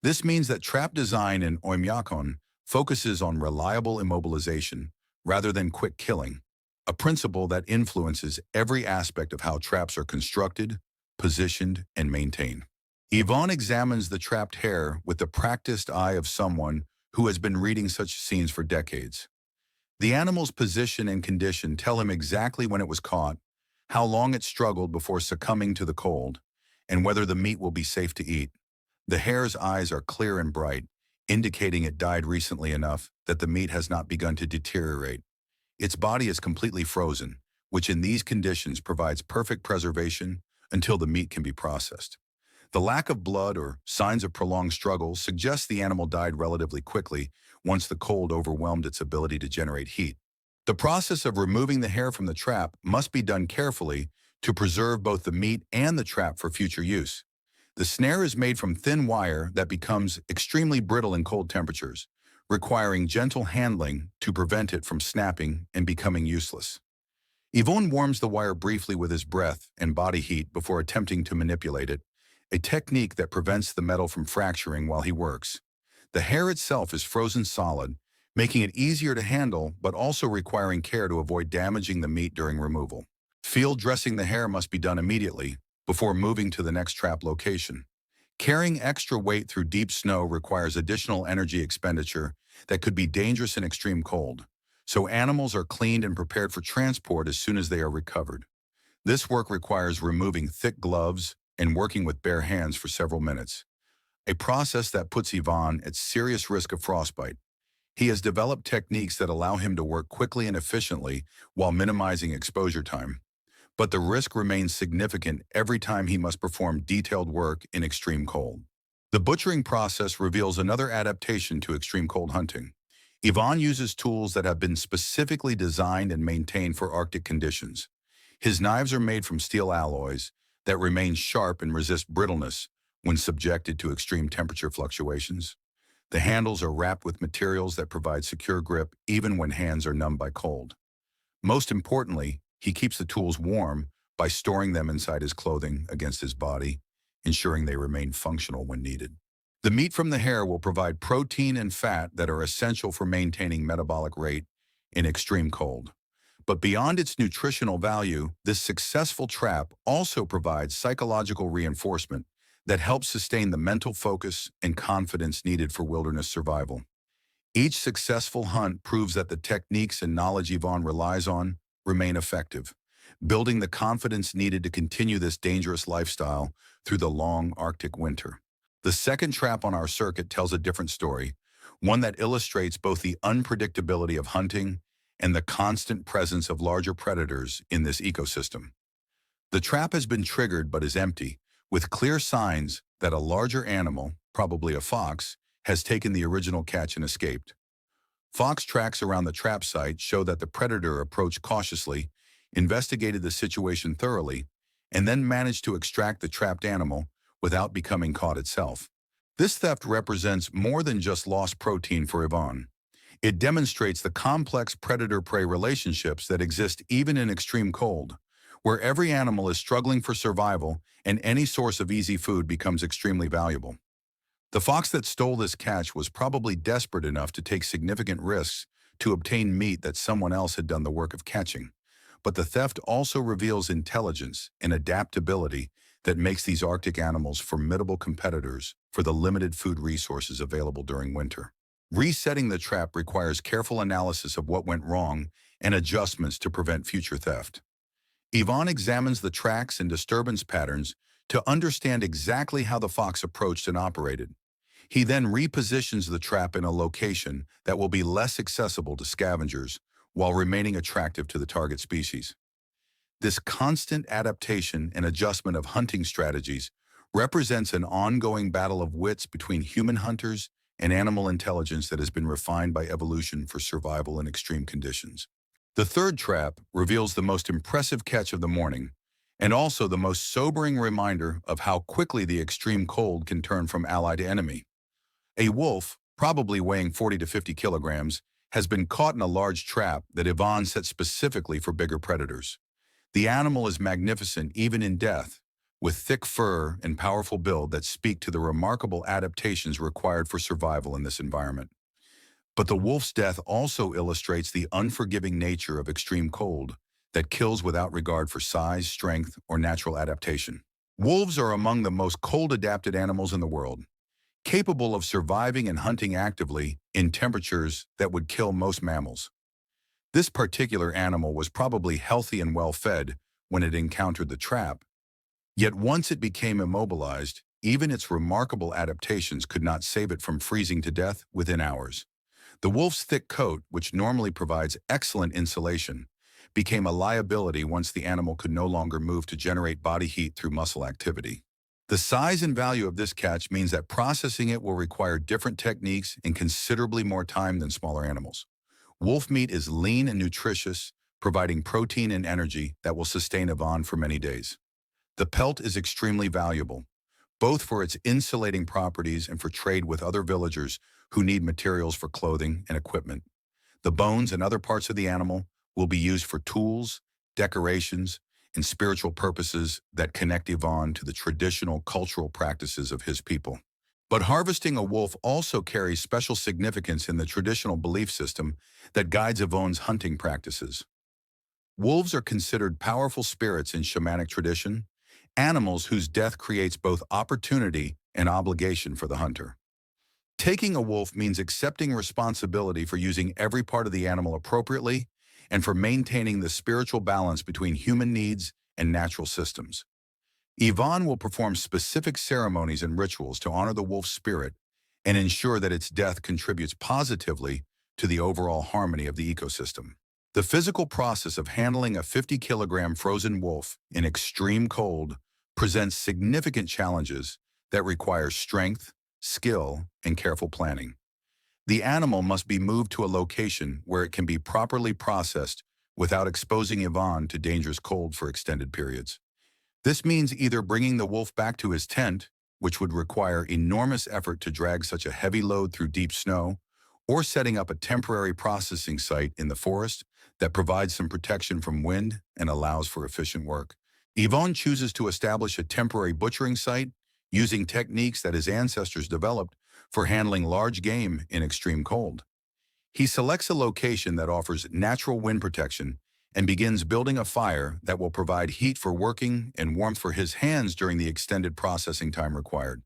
This means that trap design in Oymyakon focuses on reliable immobilization rather than quick killing, a principle that influences every aspect of how traps are constructed, positioned, and maintained. Yvonne examines the trapped hare with the practiced eye of someone who has been reading such scenes for decades. The animal's position and condition tell him exactly when it was caught, how long it struggled before succumbing to the cold, and whether the meat will be safe to eat. The hare's eyes are clear and bright, indicating it died recently enough that the meat has not begun to deteriorate. Its body is completely frozen, which in these conditions provides perfect preservation until the meat can be processed. The lack of blood or signs of prolonged struggle suggests the animal died relatively quickly once the cold overwhelmed its ability to generate heat. The process of removing the hare from the trap must be done carefully to preserve both the meat and the trap for future use. The snare is made from thin wire that becomes extremely brittle in cold temperatures, requiring gentle handling to prevent it from snapping and becoming useless. Yvonne warms the wire briefly with his breath and body heat before attempting to manipulate it, a technique that prevents the metal from fracturing while he works. The hare itself is frozen solid, making it easier to handle but also requiring care to avoid damaging the meat during removal. Field dressing the hare must be done immediately before moving to the next trap location. Carrying extra weight through deep snow requires additional energy expenditure that could be dangerous in extreme cold, so animals are cleaned and prepared for transport as soon as they are recovered. This work requires removing thick gloves and working with bare hands for several minutes, a process that puts Yvonne at serious risk of frostbite. He has developed techniques that allow him to work quickly and efficiently while minimizing exposure time. But the risk remains significant every time he must perform detailed work in extreme cold. The butchering process reveals another adaptation to extreme cold hunting. Yvonne uses tools that have been specifically designed and maintained for Arctic conditions. His knives are made from steel alloys that remain sharp and resist brittleness when subjected to extreme temperature fluctuations. The handles are wrapped with materials that provide secure grip even when hands are numbed by cold. Most importantly, he keeps the tools warm by storing them inside his clothing against his body, ensuring they remain functional when needed. The meat from the hare will provide protein and fat that are essential for maintaining metabolic rate in extreme cold. But beyond its nutritional value, this successful trap also provides psychological reinforcement that helps sustain the mental focus and confidence needed for wilderness survival. Each successful hunt proves that the techniques and knowledge Yvonne relies on remain effective, building the confidence needed to continue this dangerous lifestyle through the long Arctic winter. The second trap on our circuit tells a different story, one that illustrates both the unpredictability of hunting and the constant presence of larger predators in this ecosystem. The trap has been triggered but is empty, with clear signs that a larger animal, probably a fox, has taken the original catch and escaped. Fox tracks around the trap site show that the predator approached cautiously, investigated the situation thoroughly, and then managed to extract the trapped animal without becoming caught itself. This theft represents more than just lost protein for Yvonne. It demonstrates the complex predator-prey relationships that exist even in extreme cold, where every animal is struggling for survival and any source of easy food becomes extremely valuable. The fox that stole this catch was probably desperate enough to take significant risks to obtain meat that someone else had done the work of catching. But the theft also reveals intelligence and adaptability that makes these Arctic animals formidable competitors for the limited food resources available during winter. Resetting the trap requires careful analysis of what went wrong and adjustments to prevent future theft. Yvonne examines the tracks and disturbance patterns to understand exactly how the fox approached and operated. He then repositions the trap in a location that will be less accessible to scavengers while remaining attractive to the target species. This constant adaptation and adjustment of hunting strategies represents an ongoing battle of wits between human hunters and animal intelligence that has been refined by evolution for survival in extreme conditions. The third trap reveals the most impressive catch of the morning, and also the most sobering reminder of how quickly the extreme cold can turn from ally to enemy. A wolf, probably weighing 40 to 50 kilograms, has been caught in a large trap that Yvonne set specifically for bigger predators. The animal is magnificent even in death, with thick fur and powerful build that speak to the remarkable adaptations required for survival in this environment. But the wolf's death also illustrates the unforgiving nature of extreme cold that kills without regard for size, strength, or natural adaptation. Wolves are among the most cold-adapted animals in the world, capable of surviving and hunting actively in temperatures that would kill most mammals. This particular animal was probably healthy and well-fed when it encountered the trap, yet once it became immobilized, even its remarkable adaptations could not save it from freezing to death within hours. The wolf's thick coat, which normally provides excellent insulation, became a liability once the animal could no longer move to generate body heat through muscle activity. The size and value of this catch means that processing it will require different techniques and considerably more time than smaller animals. Wolf meat is lean and nutritious, providing protein and energy that will sustain Yvonne for many days. The pelt is extremely valuable, both for its insulating properties and for trade with other villagers who need materials for clothing and equipment. The bones and other parts of the animal will be used for tools, decorations, and spiritual purposes that connect Yvonne to the traditional cultural practices of his people. But harvesting a wolf also carries special significance in the traditional belief system that guides Yvonne's hunting practices. Wolves are considered powerful spirits in shamanic tradition, animals whose death creates both opportunity and obligation for the hunter. Taking a wolf means accepting responsibility for using every part of the animal appropriately and for maintaining the spiritual balance between human needs and natural systems. Yvonne will perform specific ceremonies and rituals to honor the wolf's spirit and ensure that its death contributes positively to the overall harmony of the ecosystem. The physical process of handling a 50-kilogram frozen wolf in extreme cold presents significant challenges that require strength, skill, and careful planning. The animal must be moved to a location where it can be properly processed without exposing Yvonne to dangerous cold for extended periods. This means either bringing the wolf back to his tent, which would require enormous effort to drag such a heavy load through deep snow, or setting up a temporary processing site in the forest that provides some protection from wind and allows for efficient work. Yvonne chooses to establish a temporary butchering site using techniques that his ancestors developed for handling large game in extreme cold. He selects a location that offers natural wind protection and begins building a fire that will provide heat for working and warmth for his hands during the extended processing time required.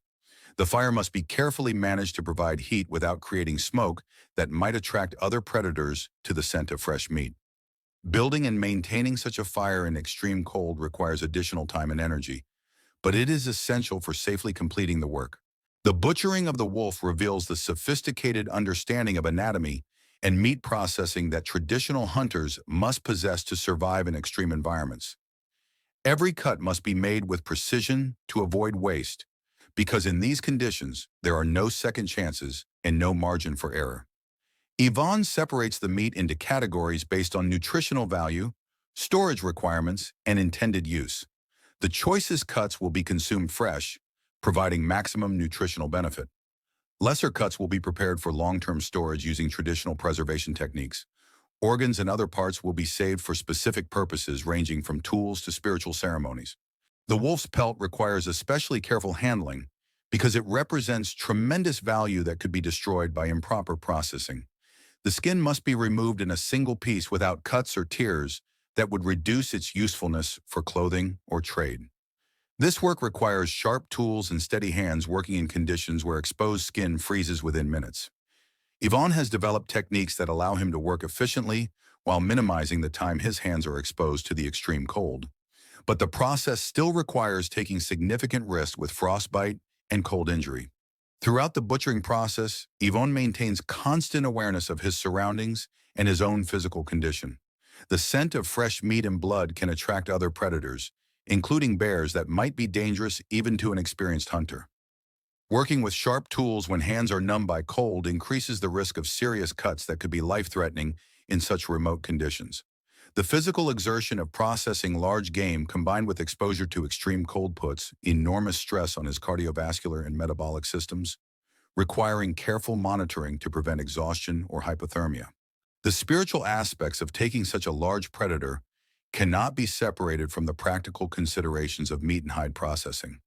The fire must be carefully managed to provide heat without creating smoke that might attract other predators to the scent of fresh meat. Building and maintaining such a fire in extreme cold requires additional time and energy, but it is essential for safely completing the work. The butchering of the wolf reveals the sophisticated understanding of anatomy and meat processing that traditional hunters must possess to survive in extreme environments. Every cut must be made with precision to avoid waste, because in these conditions, there are no second chances and no margin for error. Yvonne separates the meat into categories based on nutritional value, storage requirements, and intended use. The choicest cuts will be consumed fresh, providing maximum nutritional benefit. Lesser cuts will be prepared for long-term storage using traditional preservation techniques. Organs and other parts will be saved for specific purposes ranging from tools to spiritual ceremonies. The wolf's pelt requires especially careful handling because it represents tremendous value that could be destroyed by improper processing. The skin must be removed in a single piece without cuts or tears that would reduce its usefulness for clothing or trade. This work requires sharp tools and steady hands working in conditions where exposed skin freezes within minutes. Yvonne has developed techniques that allow him to work efficiently while minimizing the time his hands are exposed to the extreme cold. But the process still requires taking significant risks with frostbite and cold injury. Throughout the butchering process, Yvonne maintains constant awareness of his surroundings and his own physical condition. The scent of fresh meat and blood can attract other predators, including bears that might be dangerous even to an experienced hunter. Working with sharp tools when hands are numb by cold increases the risk of serious cuts that could be life-threatening in such remote conditions. The physical exertion of processing large game combined with exposure to extreme cold puts enormous stress on his cardiovascular and metabolic systems, requiring careful monitoring to prevent exhaustion or hypothermia. The spiritual aspects of taking such a large predator cannot be separated from the practical considerations of meat and hide processing.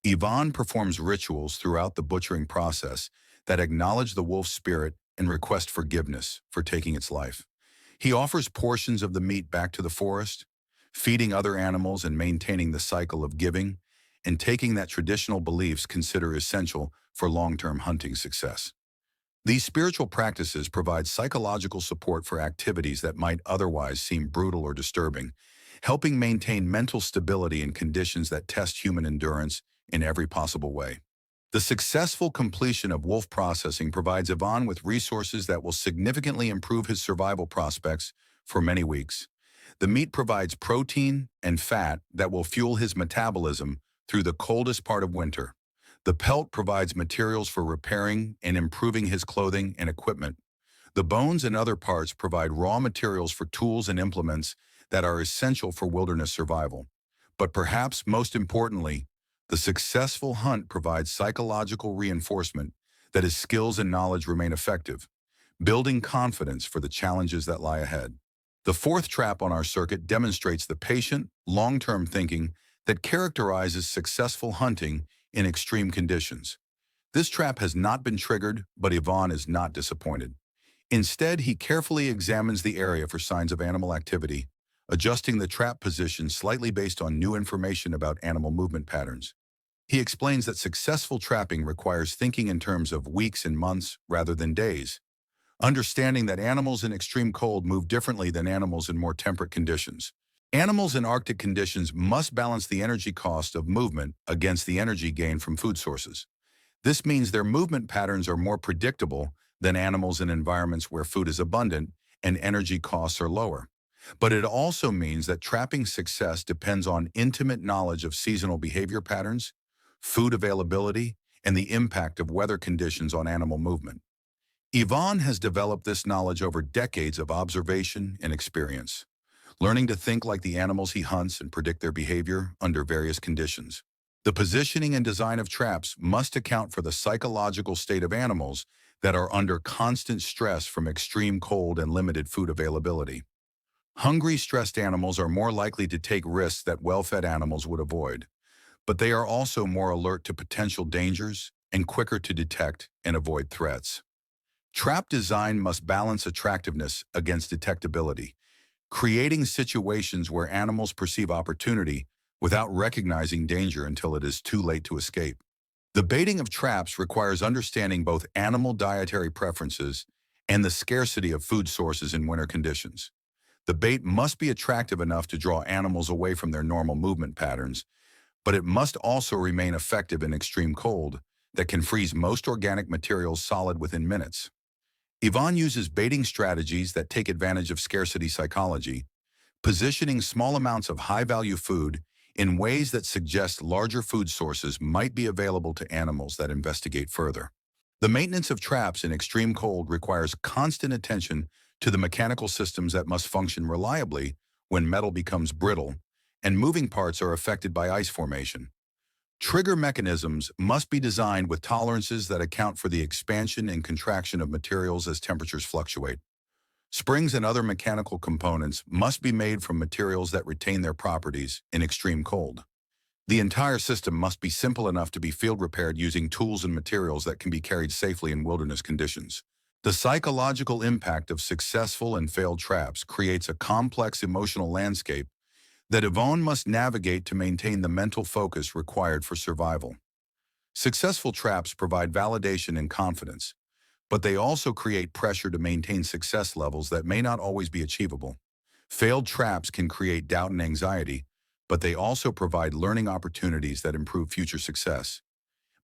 Ivan performs rituals throughout the butchering process that acknowledge the wolf's spirit and request forgiveness for taking its life. He offers portions of the meat back to the forest, feeding other animals and maintaining the cycle of giving and taking that traditional beliefs consider essential for long-term hunting success. These spiritual practices provide psychological support for activities that might otherwise seem brutal or disturbing, helping maintain mental stability in conditions that test human endurance in every possible way. The successful completion of wolf processing provides Ivan with resources that will significantly improve his survival prospects for many weeks. The meat provides protein and fat that will fuel his metabolism through the coldest part of winter. The pelt provides materials for repairing and improving his clothing and equipment. The bones and other parts provide raw materials for tools and implements that are essential for wilderness survival. But perhaps most importantly, the successful hunt provides psychological reinforcement that his skills and knowledge remain effective, building confidence for the challenges that lie ahead. The fourth trap on our circuit demonstrates the patient, long-term thinking that characterizes successful hunting in extreme conditions. This trap has not been triggered, but Ivan is not disappointed. Instead, he carefully examines the area for signs of animal activity, adjusting the trap position slightly based on new information about animal movement patterns. He explains that successful trapping requires thinking in terms of weeks and months rather than days, understanding that animals in extreme cold move differently than animals in more temperate conditions. Animals in Arctic conditions must balance the energy cost of movement against the energy gain from food sources. This means their movement patterns are more predictable than animals in environments where food is abundant and energy costs are lower. But it also means that trapping success depends on intimate knowledge of seasonal behavior patterns, food availability, and the impact of weather conditions on animal movement. Ivan has developed this knowledge over decades of observation and experience, learning to think like the animals he hunts and predict their behavior under various conditions. The positioning and design of traps must account for the psychological state of animals that are under constant stress from extreme cold and limited food availability. Hungry, stressed animals are more likely to take risks that well-fed animals would avoid, but they are also more alert to potential dangers and quicker to detect and avoid threats. Trap design must balance attractiveness against detectability, creating situations where animals perceive opportunity without recognizing danger until it is too late to escape. The baiting of traps requires understanding both animal dietary preferences and the scarcity of food sources in winter conditions. The bait must be attractive enough to draw animals away from their normal movement patterns, but it must also remain effective in extreme cold that can freeze most organic materials solid within minutes. Ivan uses baiting strategies that take advantage of scarcity psychology, positioning small amounts of high-value food in ways that suggest larger food sources might be available to animals that investigate further. The maintenance of traps in extreme cold requires constant attention to the mechanical systems that must function reliably when metal becomes brittle and moving parts are affected by ice formation. Trigger mechanisms must be designed with tolerances that account for the expansion and contraction of materials as temperatures fluctuate. Springs and other mechanical components must be made from materials that retain their properties in extreme cold. The entire system must be simple enough to be field repaired using tools and materials that can be carried safely in wilderness conditions. The psychological impact of successful and failed traps creates a complex emotional landscape that Ivan must navigate to maintain the mental focus required for survival. Successful traps provide validation and confidence, but they also create pressure to maintain success levels that may not always be achievable. Failed traps can create doubt and anxiety, but they also provide learning opportunities that improve future success.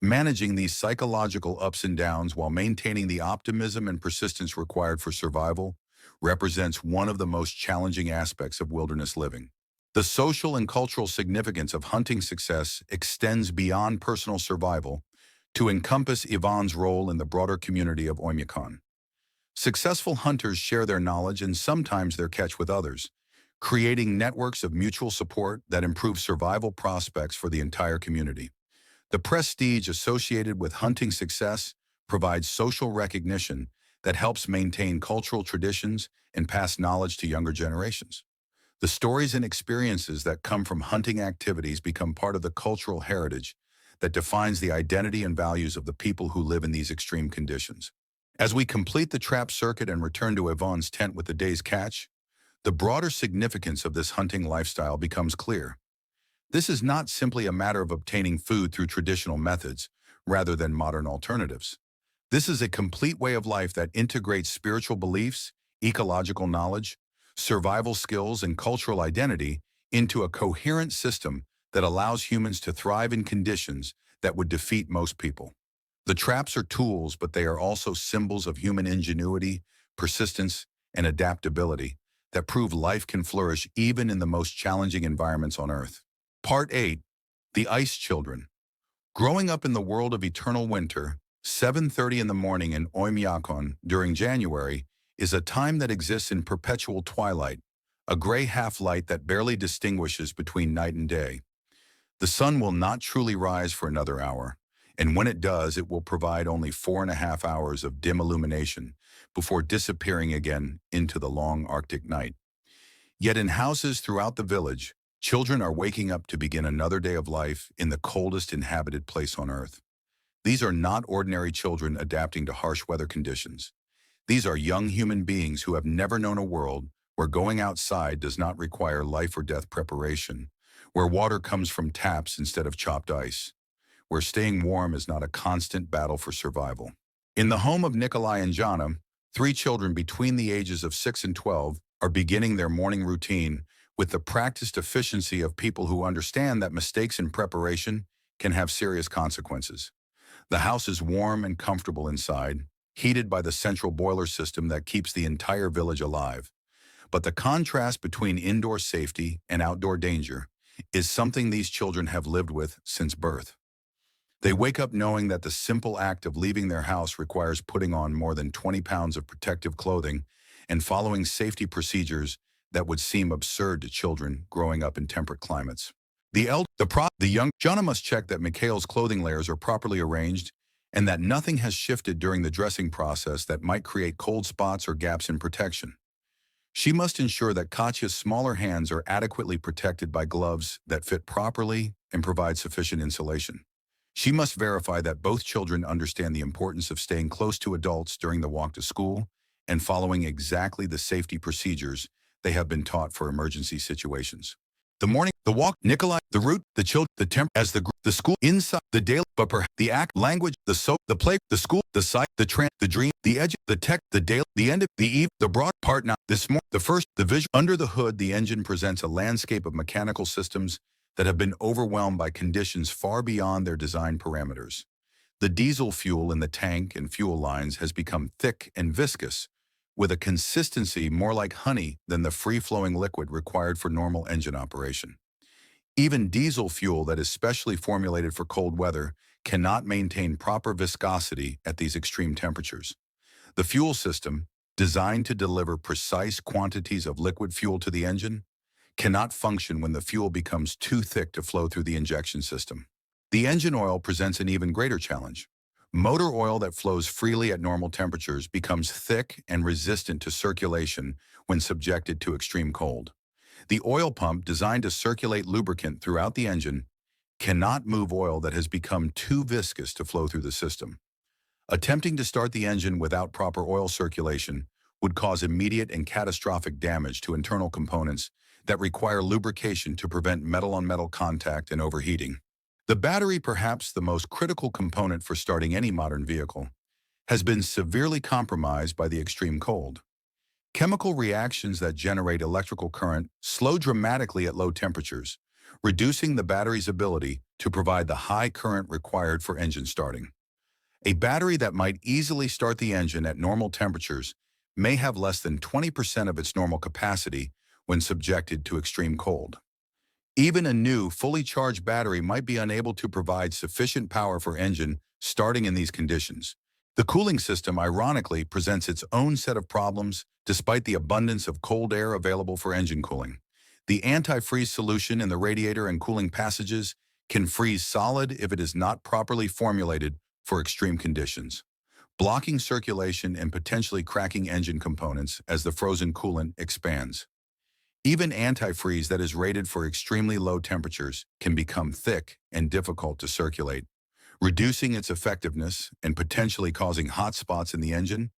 Managing these psychological ups and downs while maintaining the optimism and persistence required for survival represents one of the most challenging aspects of wilderness living. The social and cultural significance of hunting success extends beyond personal survival to encompass Ivan's role in the broader community of Oymyakon. Successful hunters share their knowledge and sometimes their catch with others, creating networks of mutual support that improve survival prospects for the entire community. The prestige associated with hunting success provides social recognition that helps maintain cultural traditions and pass knowledge to younger generations. The stories and experiences that come from hunting activities become part of the cultural heritage that defines the identity and values of the people who live in these extreme conditions. As we complete the trap circuit and return to Yvonne's tent with the day's catch, the broader significance of this hunting lifestyle becomes clear. This is not simply a matter of obtaining food through traditional methods, rather than modern alternatives. This is a complete way of life that integrates spiritual beliefs, ecological knowledge, survival skills, and cultural identity into a coherent system that allows humans to thrive in conditions that would defeat most people. The traps are tools, but they are also symbols of human ingenuity, persistence, and adaptability that prove life can flourish even in the most challenging environments on Earth. Part 8. The Ice Children. Growing up in the world of eternal winter, 7:30 in the morning in Oymyakon during January is a time that exists in perpetual twilight, a gray half-light that barely distinguishes between night and day. The sun will not truly rise for another hour, and when it does, it will provide only 4.5 hours of dim illumination before disappearing again into the long Arctic night. Yet in houses throughout the village, children are waking up to begin another day of life in the coldest inhabited place on Earth. These are not ordinary children adapting to harsh weather conditions. These are young human beings who have never known a world where going outside does not require life or death preparation, where water comes from taps instead of chopped ice, where staying warm is not a constant battle for survival. In the home of Nikolai and Jana, 3 children between the ages of 6 and 12 are beginning their morning routine with the practiced efficiency of people who understand that mistakes in preparation can have serious consequences. The house is warm and comfortable inside, heated by the central boiler system that keeps the entire village alive. But the contrast between indoor safety and outdoor danger is something these children have lived with since birth. They wake up knowing that the simple act of leaving their house requires putting on more than 20 pounds of protective clothing and following safety procedures that would seem absurd to children growing up in temperate climates. The young Jana must check that Mikhail's clothing layers are properly arranged and that nothing has shifted during the dressing process that might create cold spots or gaps in protection. She must ensure that Katya's smaller hands are adequately protected by gloves that fit properly and provide sufficient insulation. She must verify that both children understand the importance of staying close to adults during the walk to school and following exactly the safety procedures they have been taught for emergency situations. The morning, the walk, Nikolai, the route, the children, the temp, as the group, the school, inside, the daily, but perhaps the act, language, the soap, the play, the school, the site, the trend, the dream, the edge, the tech, the daily, the end of, the eve, the broad part now, this morning, the first, the visual. Under the hood, the engine presents a landscape of mechanical systems that have been overwhelmed by conditions far beyond their design parameters. The diesel fuel in the tank and fuel lines has become thick and viscous, with a consistency more like honey than the free-flowing liquid required for normal engine operation. Even diesel fuel that is specially formulated for cold weather cannot maintain proper viscosity at these extreme temperatures. The fuel system, designed to deliver precise quantities of liquid fuel to the engine, cannot function when the fuel becomes too thick to flow through the injection system. The engine oil presents an even greater challenge. Motor oil that flows freely at normal temperatures becomes thick and resistant to circulation when subjected to extreme cold. The oil pump, designed to circulate lubricant throughout the engine, cannot move oil that has become too viscous to flow through the system. Attempting to start the engine without proper oil circulation would cause immediate and catastrophic damage to internal components that require lubrication to prevent metal-on-metal contact and overheating. The battery, perhaps the most critical component for starting any modern vehicle, has been severely compromised by the extreme cold. Chemical reactions that generate electrical current slow dramatically at low temperatures, reducing the battery's ability to provide the high current required for engine starting. A battery that might easily start the engine at normal temperatures may have less than 20% of its normal capacity when subjected to extreme cold. Even a new, fully charged battery might be unable to provide sufficient power for engine starting in these conditions. The cooling system, ironically, presents its own set of problems despite the abundance of cold air available for engine cooling. The antifreeze solution in the radiator and cooling passages can freeze solid if it is not properly formulated for extreme conditions, blocking circulation and potentially cracking engine components as the frozen coolant expands. Even antifreeze that is rated for extremely low temperatures can become thick and difficult to circulate, reducing its effectiveness and potentially causing hot spots in the engine,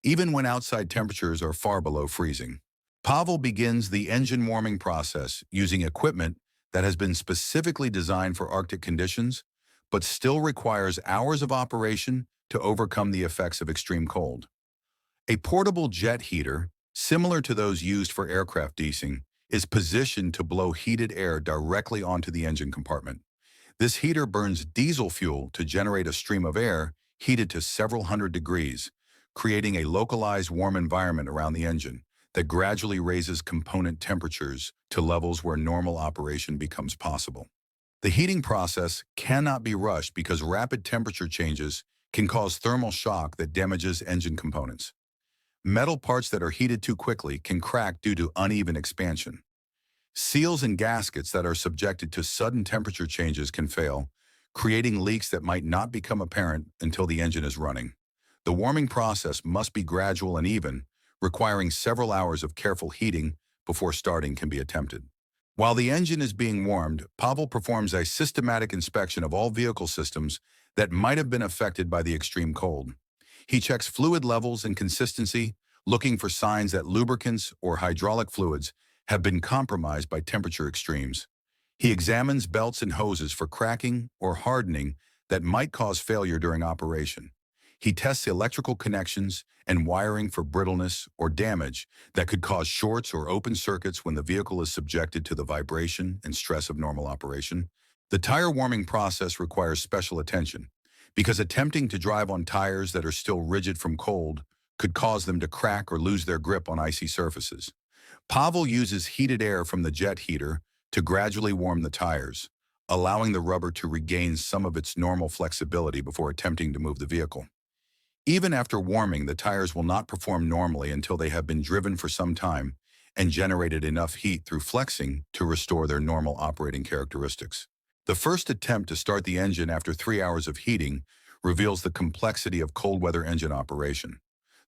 even when outside temperatures are far below freezing. Pavel begins the engine warming process using equipment that has been specifically designed for Arctic conditions, but still requires hours of operation to overcome the effects of extreme cold. A portable jet heater, similar to those used for aircraft deicing, is positioned to blow heated air directly onto the engine compartment. This heater burns diesel fuel to generate a stream of air heated to several hundred degrees, creating a localized warm environment around the engine that gradually raises component temperatures to levels where normal operation becomes possible. The heating process cannot be rushed because rapid temperature changes can cause thermal shock that damages engine components. Metal parts that are heated too quickly can crack due to uneven expansion. Seals and gaskets that are subjected to sudden temperature changes can fail, creating leaks that might not become apparent until the engine is running. The warming process must be gradual and even, requiring several hours of careful heating before starting can be attempted. While the engine is being warmed, Pavel performs a systematic inspection of all vehicle systems that might have been affected by the extreme cold. He checks fluid levels and consistency, looking for signs that lubricants or hydraulic fluids have been compromised by temperature extremes. He examines belts and hoses for cracking or hardening that might cause failure during operation. He tests electrical connections and wiring for brittleness or damage that could cause shorts or open circuits when the vehicle is subjected to the vibration and stress of normal operation. The tire warming process requires special attention because attempting to drive on tires that are still rigid from cold could cause them to crack or lose their grip on icy surfaces. Pavel uses heated air from the jet heater to gradually warm the tires, allowing the rubber to regain some of its normal flexibility before attempting to move the vehicle. Even after warming, the tires will not perform normally until they have been driven for some time and generated enough heat through flexing to restore their normal operating characteristics. The first attempt to start the engine after 3 hours of heating reveals the complexity of cold weather engine operation.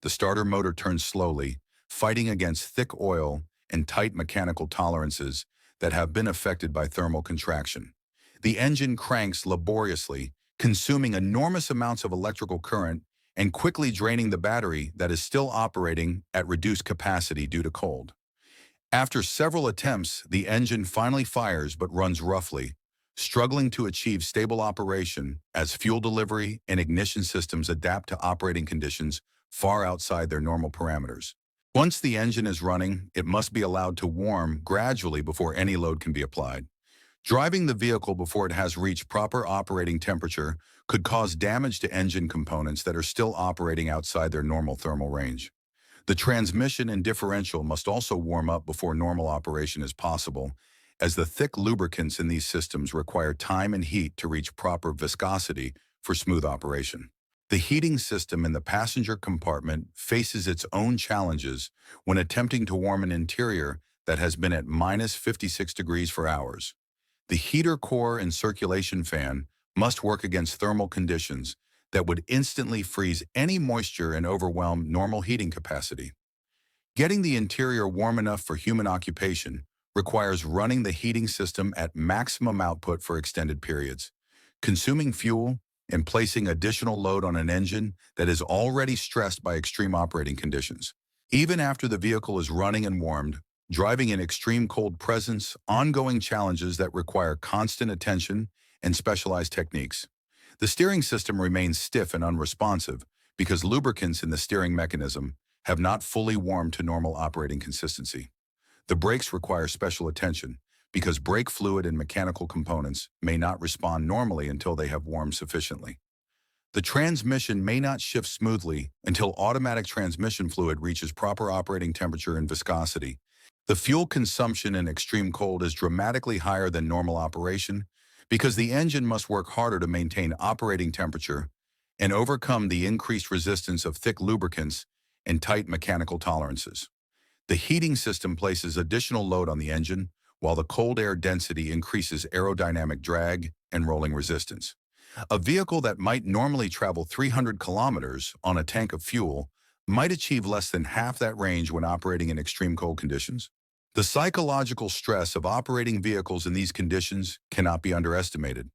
The starter motor turns slowly, fighting against thick oil and tight mechanical tolerances that have been affected by thermal contraction. The engine cranks laboriously, consuming enormous amounts of electrical current and quickly draining the battery that is still operating at reduced capacity due to cold. After several attempts, the engine finally fires but runs roughly, struggling to achieve stable operation as fuel delivery and ignition systems adapt to operating conditions far outside their normal parameters. Once the engine is running, it must be allowed to warm gradually before any load can be applied. Driving the vehicle before it has reached proper operating temperature could cause damage to engine components that are still operating outside their normal thermal range. The transmission and differential must also warm up before normal operation is possible, as the thick lubricants in these systems require time and heat to reach proper viscosity for smooth operation. The heating system in the passenger compartment faces its own challenges when attempting to warm an interior that has been at minus 56 degrees for hours. The heater core and circulation fan must work against thermal conditions that would instantly freeze any moisture and overwhelm normal heating capacity. Getting the interior warm enough for human occupation requires running the heating system at maximum output for extended periods, consuming fuel, and placing additional load on an engine that is already stressed by extreme operating conditions. Even after the vehicle is running and warmed, driving in extreme cold presents ongoing challenges that require constant attention and specialized techniques. The steering system remains stiff and unresponsive because lubricants in the steering mechanism have not fully warmed to normal operating consistency. The brakes require special attention because brake fluid and mechanical components may not respond normally until they have warmed sufficiently. The transmission may not shift smoothly until automatic transmission fluid reaches proper operating temperature and viscosity. The fuel consumption in extreme cold is dramatically higher than normal operation because the engine must work harder to maintain operating temperature and overcome the increased resistance of thick lubricants and tight mechanical tolerances. The heating system places additional load on the engine, while the cold air density increases aerodynamic drag and rolling resistance. A vehicle that might normally travel 300 kilometers on a tank of fuel might achieve less than half that range when operating in extreme cold conditions. The psychological stress of operating vehicles in these conditions cannot be underestimated.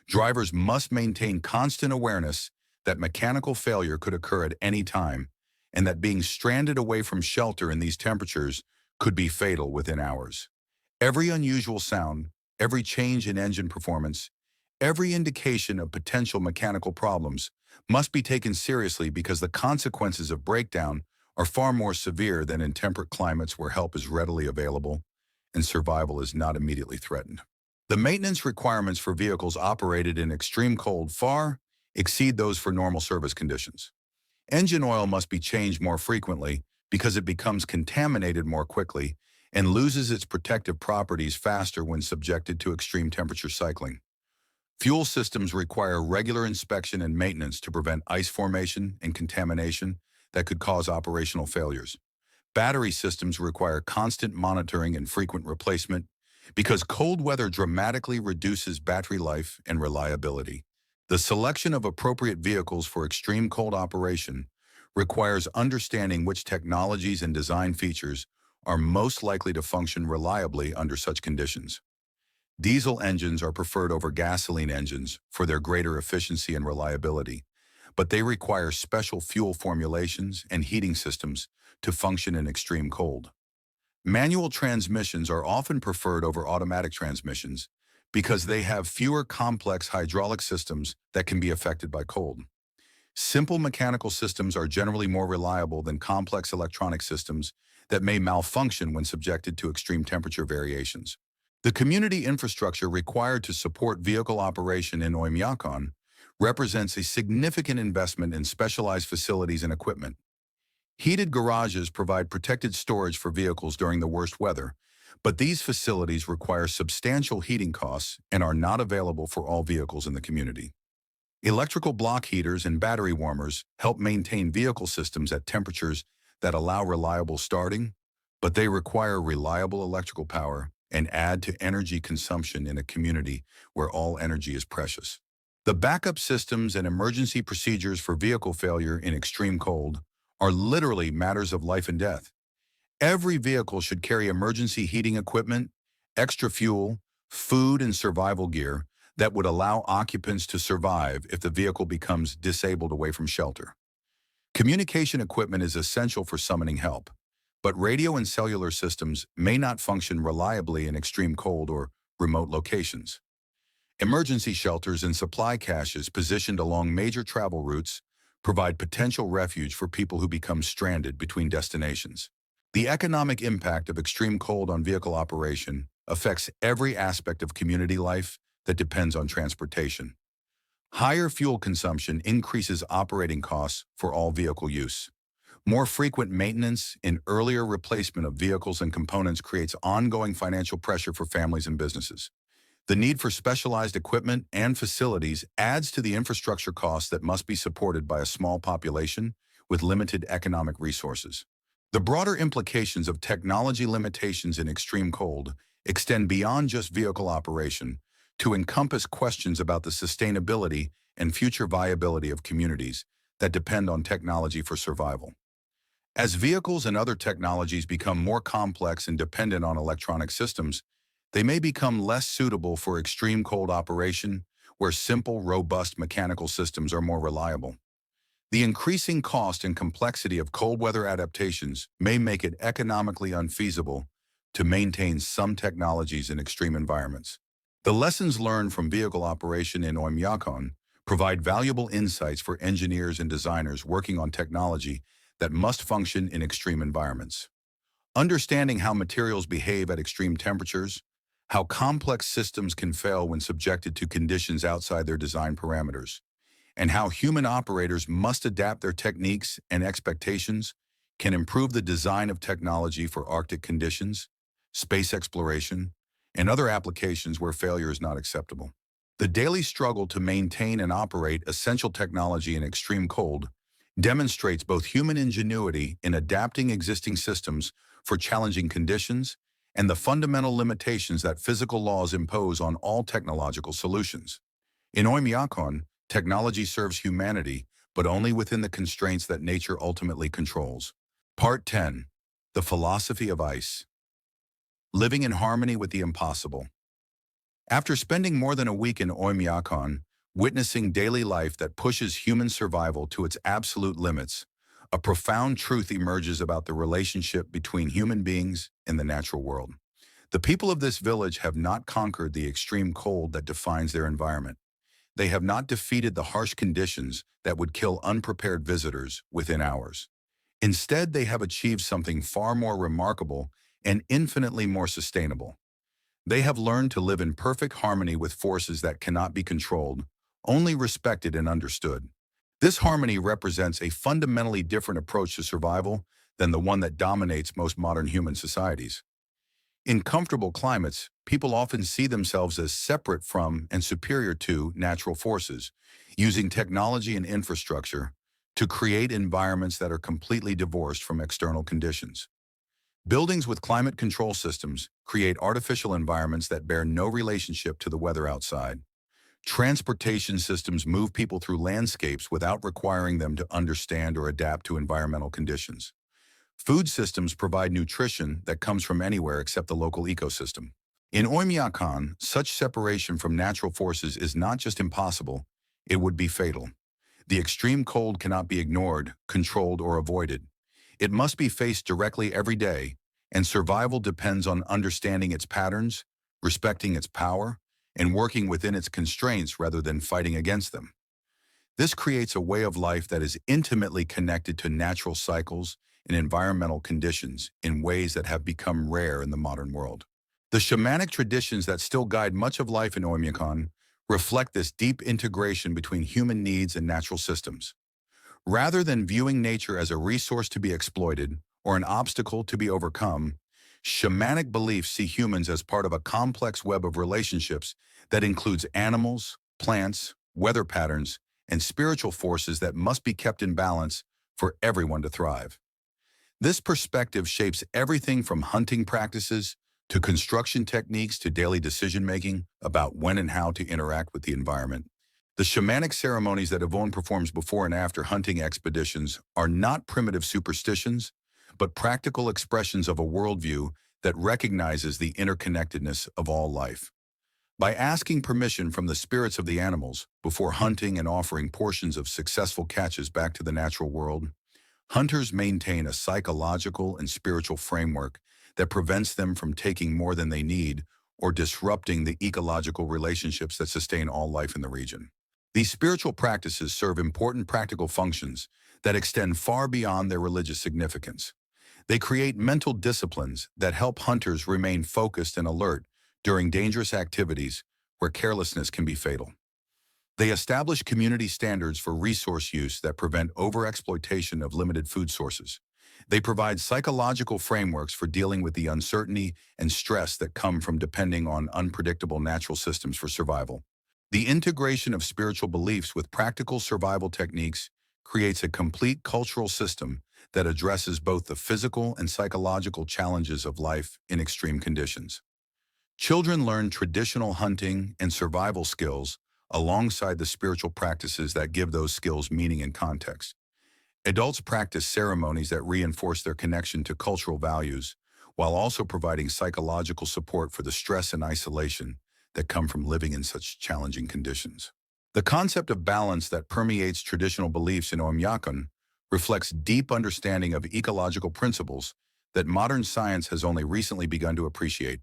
Drivers must maintain constant awareness that mechanical failure could occur at any time, and that being stranded away from shelter in these temperatures could be fatal within hours. Every unusual sound, every change in engine performance, every indication of potential mechanical problems must be taken seriously because the consequences of breakdown are far more severe than in temperate climates where help is readily available and survival is not immediately threatened. The maintenance requirements for vehicles operated in extreme cold far exceed those for normal service conditions. Engine oil must be changed more frequently because it becomes contaminated more quickly and loses its protective properties faster when subjected to extreme temperature cycling. Fuel systems require regular inspection and maintenance to prevent ice formation and contamination that could cause operational failures. Battery systems require constant monitoring and frequent replacement because cold weather dramatically reduces battery life and reliability. The selection of appropriate vehicles for extreme cold operation requires understanding which technologies and design features are most likely to function reliably under such conditions. Diesel engines are preferred over gasoline engines for their greater efficiency and reliability, but they require special fuel formulations and heating systems to function in extreme cold. Manual transmissions are often preferred over automatic transmissions because they have fewer complex hydraulic systems that can be affected by cold. Simple mechanical systems are generally more reliable than complex electronic systems that may malfunction when subjected to extreme temperature variations. The community infrastructure required to support vehicle operation in Oymyakon represents a significant investment in specialized facilities and equipment. Heated garages provide protected storage for vehicles during the worst weather, but these facilities require substantial heating costs and are not available for all vehicles in the community. Electrical block heaters and battery warmers help maintain vehicle systems at temperatures that allow reliable starting, but they require reliable electrical power and add to energy consumption in a community where all energy is precious. The backup systems and emergency procedures for vehicle failure in extreme cold are literally matters of life and death. Every vehicle should carry emergency heating equipment, extra fuel, food, and survival gear that would allow occupants to survive if the vehicle becomes disabled away from shelter. Communication equipment is essential for summoning help, but radio and cellular systems may not function reliably in extreme cold or remote locations. Emergency shelters and supply caches positioned along major travel routes provide potential refuge for people who become stranded between destinations. The economic impact of extreme cold on vehicle operation affects every aspect of community life that depends on transportation. Higher fuel consumption increases operating costs for all vehicle use. More frequent maintenance and earlier replacement of vehicles and components creates ongoing financial pressure for families and businesses. The need for specialized equipment and facilities adds to the infrastructure costs that must be supported by a small population with limited economic resources. The broader implications of technology limitations in extreme cold extend beyond just vehicle operation to encompass questions about the sustainability and future viability of communities that depend on technology for survival. As vehicles and other technologies become more complex and dependent on electronic systems, they may become less suitable for extreme cold operation, where simple, robust mechanical systems are more reliable. The increasing cost and complexity of cold weather adaptations may make it economically unfeasible to maintain some technologies in extreme environments. The lessons learned from vehicle operation in Oymyakon provide valuable insights for engineers and designers working on technology that must function in extreme environments. Understanding how materials behave at extreme temperatures, how complex systems can fail when subjected to conditions outside their design parameters, and how human operators must adapt their techniques and expectations can improve the design of technology for Arctic conditions, space exploration, and other applications where failure is not acceptable. The daily struggle to maintain and operate essential technology in extreme cold demonstrates both human ingenuity in adapting existing systems for challenging conditions and the fundamental limitations that physical laws impose on all technological solutions. In Oymyakon, technology serves humanity, but only within the constraints that nature ultimately controls. Part 10. The Philosophy of Ice. living in harmony with the impossible. After spending more than a week in Oymyakon, witnessing daily life that pushes human survival to its absolute limits, a profound truth emerges about the relationship between human beings and the natural world. The people of this village have not conquered the extreme cold that defines their environment. They have not defeated the harsh conditions that would kill unprepared visitors within hours. Instead, they have achieved something far more remarkable and infinitely more sustainable. They have learned to live in perfect harmony with forces that cannot be controlled, only respected and understood. This harmony represents a fundamentally different approach to survival than the one that dominates most modern human societies. In comfortable climates, people often see themselves as separate from and superior to natural forces, using technology and infrastructure to create environments that are completely divorced from external conditions. Buildings with climate control systems create artificial environments that bear no relationship to the weather outside. Transportation systems move people through landscapes without requiring them to understand or adapt to environmental conditions. Food systems provide nutrition that comes from anywhere except the local ecosystem. In Oymyakon, such separation from natural forces is not just impossible, it would be fatal. The extreme cold cannot be ignored, controlled, or avoided. It must be faced directly every day, and survival depends on understanding its patterns, respecting its power, and working within its constraints rather than fighting against them. This creates a way of life that is intimately connected to natural cycles and environmental conditions in ways that have become rare in the modern world. The shamanic traditions that still guide much of life in Oymyakon reflect this deep integration between human needs and natural systems. Rather than viewing nature as a resource to be exploited or an obstacle to be overcome, shamanic beliefs see humans as part of a complex web of relationships that includes animals, plants, weather patterns, and spiritual forces that must be kept in balance for everyone to thrive. This perspective shapes everything from hunting practices to construction techniques to daily decision-making about when and how to interact with the environment. The shamanic ceremonies that Yvonne performs before and after hunting expeditions are not primitive superstitions, but practical expressions of a worldview that recognizes the interconnectedness of all life. By asking permission from the spirits of the animals before hunting and offering portions of successful catches back to the natural world, hunters maintain a psychological and spiritual framework that prevents them from taking more than they need or disrupting the ecological relationships that sustain all life in the region. These spiritual practices serve important practical functions that extend far beyond their religious significance. They create mental disciplines that help hunters remain focused and alert during dangerous activities where carelessness can be fatal. They establish community standards for resource use that prevent overexploitation of limited food sources. They provide psychological frameworks for dealing with the uncertainty and stress that come from depending on unpredictable natural systems for survival. The integration of spiritual beliefs with practical survival techniques creates a complete cultural system that addresses both the physical and psychological challenges of life in extreme conditions. Children learn traditional hunting and survival skills alongside the spiritual practices that give those skills meaning and context. Adults practice ceremonies that reinforce their connection to cultural values, while also providing psychological support for the stress and isolation that come from living in such challenging conditions. The concept of balance that permeates traditional beliefs in Oymyakon reflects deep understanding of ecological principles that modern science has only recently begun to appreciate.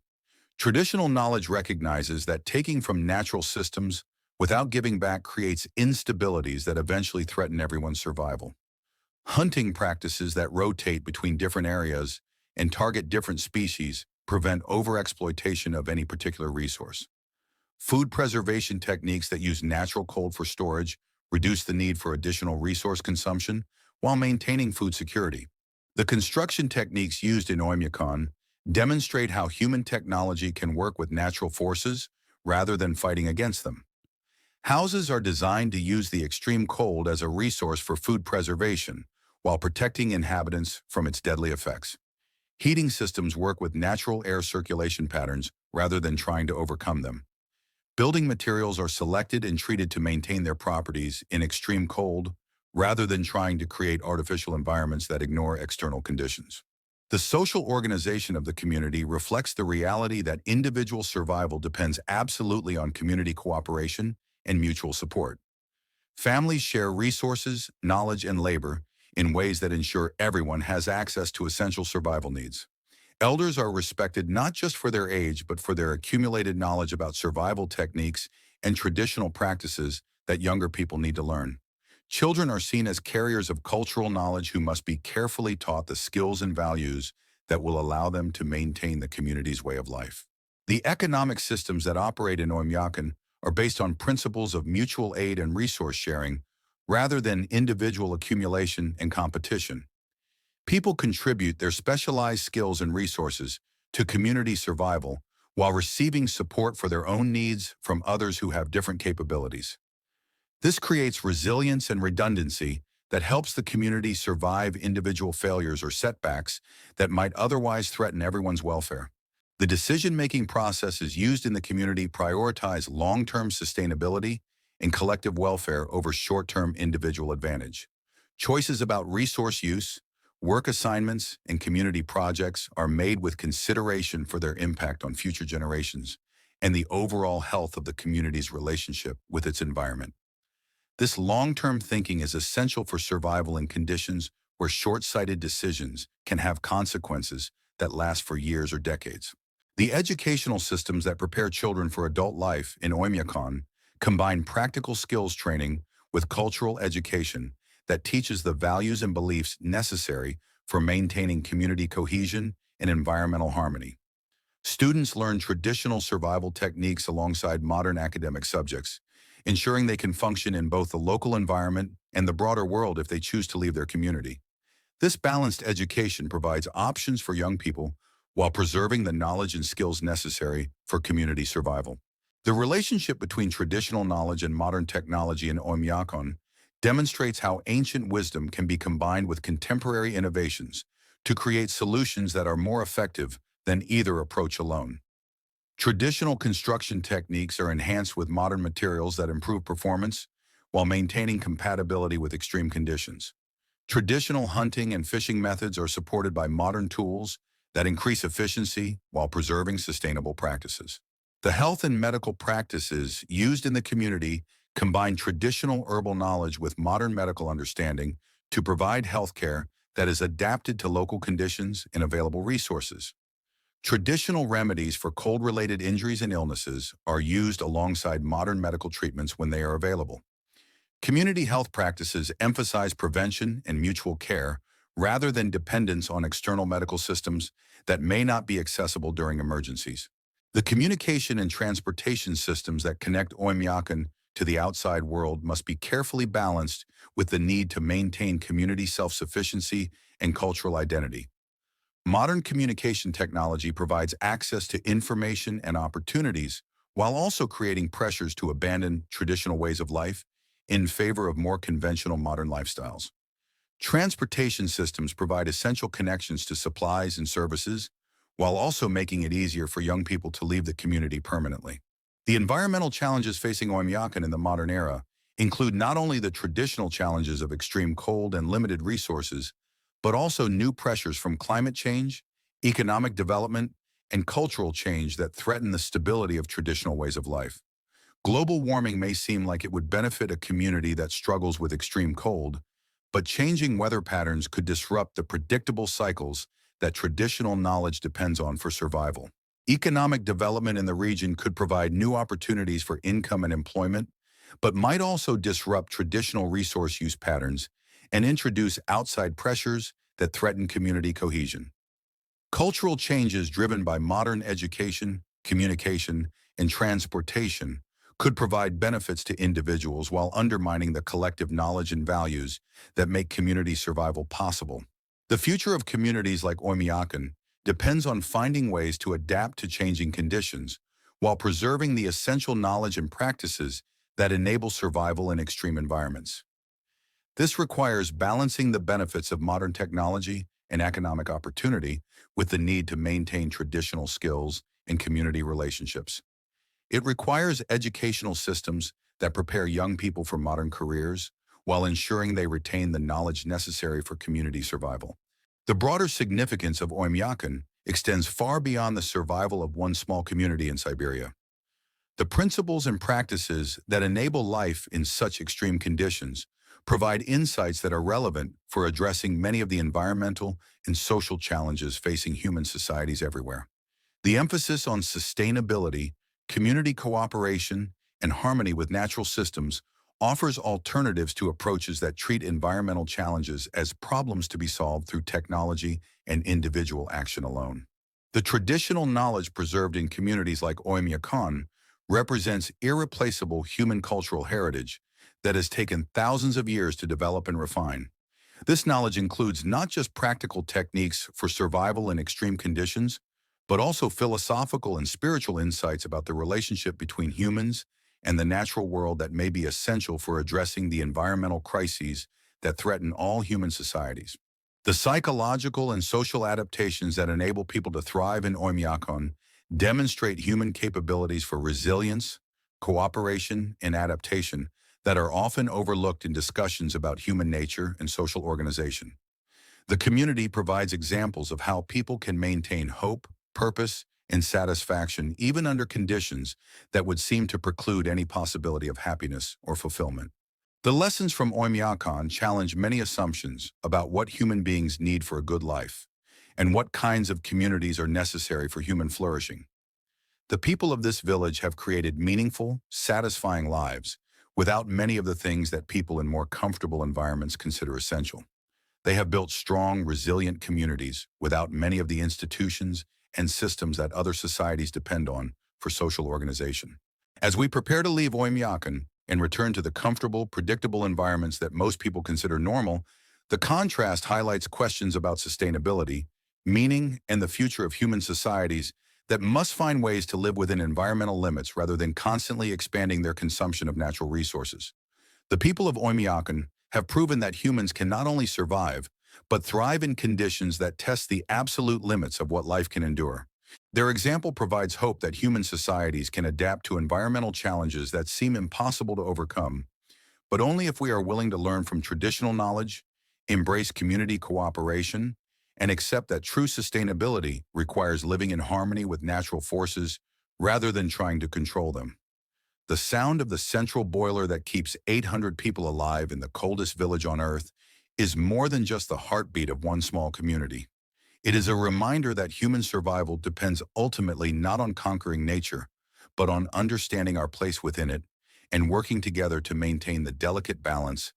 Traditional knowledge recognizes that taking from natural systems without giving back creates instabilities that eventually threaten everyone's survival. Hunting practices that rotate between different areas and target different species prevent overexploitation of any particular resource. Food preservation techniques that use natural cold for storage reduce the need for additional resource consumption while maintaining food security. The construction techniques used in Oymyakon demonstrate how human technology can work with natural forces rather than fighting against them. Houses are designed to use the extreme cold as a resource for food preservation while protecting inhabitants from its deadly effects. Heating systems work with natural air circulation patterns rather than trying to overcome them. Building materials are selected and treated to maintain their properties in extreme cold rather than trying to create artificial environments that ignore external conditions. The social organization of the community reflects the reality that individual survival depends absolutely on community cooperation and mutual support. Families share resources, knowledge, and labor in ways that ensure everyone has access to essential survival needs. Elders are respected not just for their age, but for their accumulated knowledge about survival techniques and traditional practices that younger people need to learn. Children are seen as carriers of cultural knowledge who must be carefully taught the skills and values that will allow them to maintain the community's way of life. The economic systems that operate in Oymyakon are based on principles of mutual aid and resource sharing rather than individual accumulation and competition. People contribute their specialized skills and resources to community survival while receiving support for their own needs from others who have different capabilities. This creates resilience and redundancy that helps the community survive individual failures or setbacks that might otherwise threaten everyone's welfare. The decision-making processes used in the community prioritize long-term sustainability and collective welfare over short-term individual advantage. Choices about resource use, work assignments, and community projects are made with consideration for their impact on future generations and the overall health of the community's relationship with its environment. This long-term thinking is essential for survival in conditions where short-sighted decisions can have consequences that last for years or decades. The educational systems that prepare children for adult life in Oymyakon combine practical skills training with cultural education that teaches the values and beliefs necessary for maintaining community cohesion and environmental harmony. Students learn traditional survival techniques alongside modern academic subjects, ensuring they can function in both the local environment and the broader world if they choose to leave their community. This balanced education provides options for young people while preserving the knowledge and skills necessary for community survival. The relationship between traditional knowledge and modern technology in Oymyakon demonstrates how ancient wisdom can be combined with contemporary innovations to create solutions that are more effective than either approach alone. Traditional construction techniques are enhanced with modern materials that improve performance while maintaining compatibility with extreme conditions. Traditional hunting and fishing methods are supported by modern tools that increase efficiency while preserving sustainable practices. The health and medical practices used in the community combine traditional herbal knowledge with modern medical understanding to provide healthcare that is adapted to local conditions and available resources. Traditional remedies for cold-related injuries and illnesses are used alongside modern medical treatments when they are available. Community health practices emphasize prevention and mutual care rather than dependence on external medical systems that may not be accessible during emergencies. The communication and transportation systems that connect Oymyakon to the outside world must be carefully balanced with the need to maintain community self-sufficiency and cultural identity. Modern communication technology provides access to information and opportunities while also creating pressures to abandon traditional ways of life in favor of more conventional modern lifestyles. Transportation systems provide essential connections to supplies and services while also making it easier for young people to leave the community permanently. The environmental challenges facing Oymyakon in the modern era include not only the traditional challenges of extreme cold and limited resources, but also new pressures from climate change, economic development, and cultural change that threaten the stability of traditional ways of life. Global warming may seem like it would benefit a community that struggles with extreme cold, but changing weather patterns could disrupt the predictable cycles that traditional knowledge depends on for survival. Economic development in the region could provide new opportunities for income and employment, but might also disrupt traditional resource use patterns and introduce outside pressures that threaten community cohesion. Cultural changes driven by modern education, communication, and transportation could provide benefits to individuals while undermining the collective knowledge and values that make community survival possible. The future of communities like Oymyakon depends on finding ways to adapt to changing conditions while preserving the essential knowledge and practices that enable survival in extreme environments. This requires balancing the benefits of modern technology and economic opportunity with the need to maintain traditional skills and community relationships. It requires educational systems that prepare young people for modern careers while ensuring they retain the knowledge necessary for community survival. The broader significance of Oymyakon extends far beyond the survival of one small community in Siberia. The principles and practices that enable life in such extreme conditions provide insights that are relevant for addressing many of the environmental and social challenges facing human societies everywhere. The emphasis on sustainability, community cooperation, and harmony with natural systems offers alternatives to approaches that treat environmental challenges as problems to be solved through technology and individual action alone. The traditional knowledge preserved in communities like Oymyakon represents irreplaceable human cultural heritage that has taken thousands of years to develop and refine. This knowledge includes not just practical techniques for survival in extreme conditions, but also philosophical and spiritual insights about the relationship between humans and the natural world that may be essential for addressing the environmental crises that threaten all human societies. The psychological and social adaptations that enable people to thrive in Oymyakon demonstrate human capabilities for resilience, cooperation, and adaptation that are often overlooked in discussions about human nature and social organization. The community provides examples of how people can maintain hope, purpose, and satisfaction even under conditions that would seem to preclude any possibility of happiness or fulfillment. The lessons from Oymyakon challenge many assumptions about what human beings need for a good life and what kinds of communities are necessary for human flourishing. The people of this village have created meaningful, satisfying lives without many of the things that people in more comfortable environments consider essential. They have built strong, resilient communities without many of the institutions and systems that other societies depend on for social organization. As we prepare to leave Oymyakon and return to the comfortable, predictable environments that most people consider normal, the contrast highlights questions about sustainability, meaning, and the future of human societies that must find ways to live within environmental limits rather than constantly expanding their consumption of natural resources. The people of Oymyakon have proven that humans can not only survive, but thrive in conditions that test the absolute limits of what life can endure. Their example provides hope that human societies can adapt to environmental challenges that seem impossible to overcome, but only if we are willing to learn from traditional knowledge, embrace community cooperation, and accept that true sustainability requires living in harmony with natural forces rather than trying to control them. The sound of the central boiler that keeps 800 people alive in the coldest village on Earth is more than just the heartbeat of one small community. It is a reminder that human survival depends ultimately not on conquering nature, but on understanding our place within it and working together to maintain the delicate balance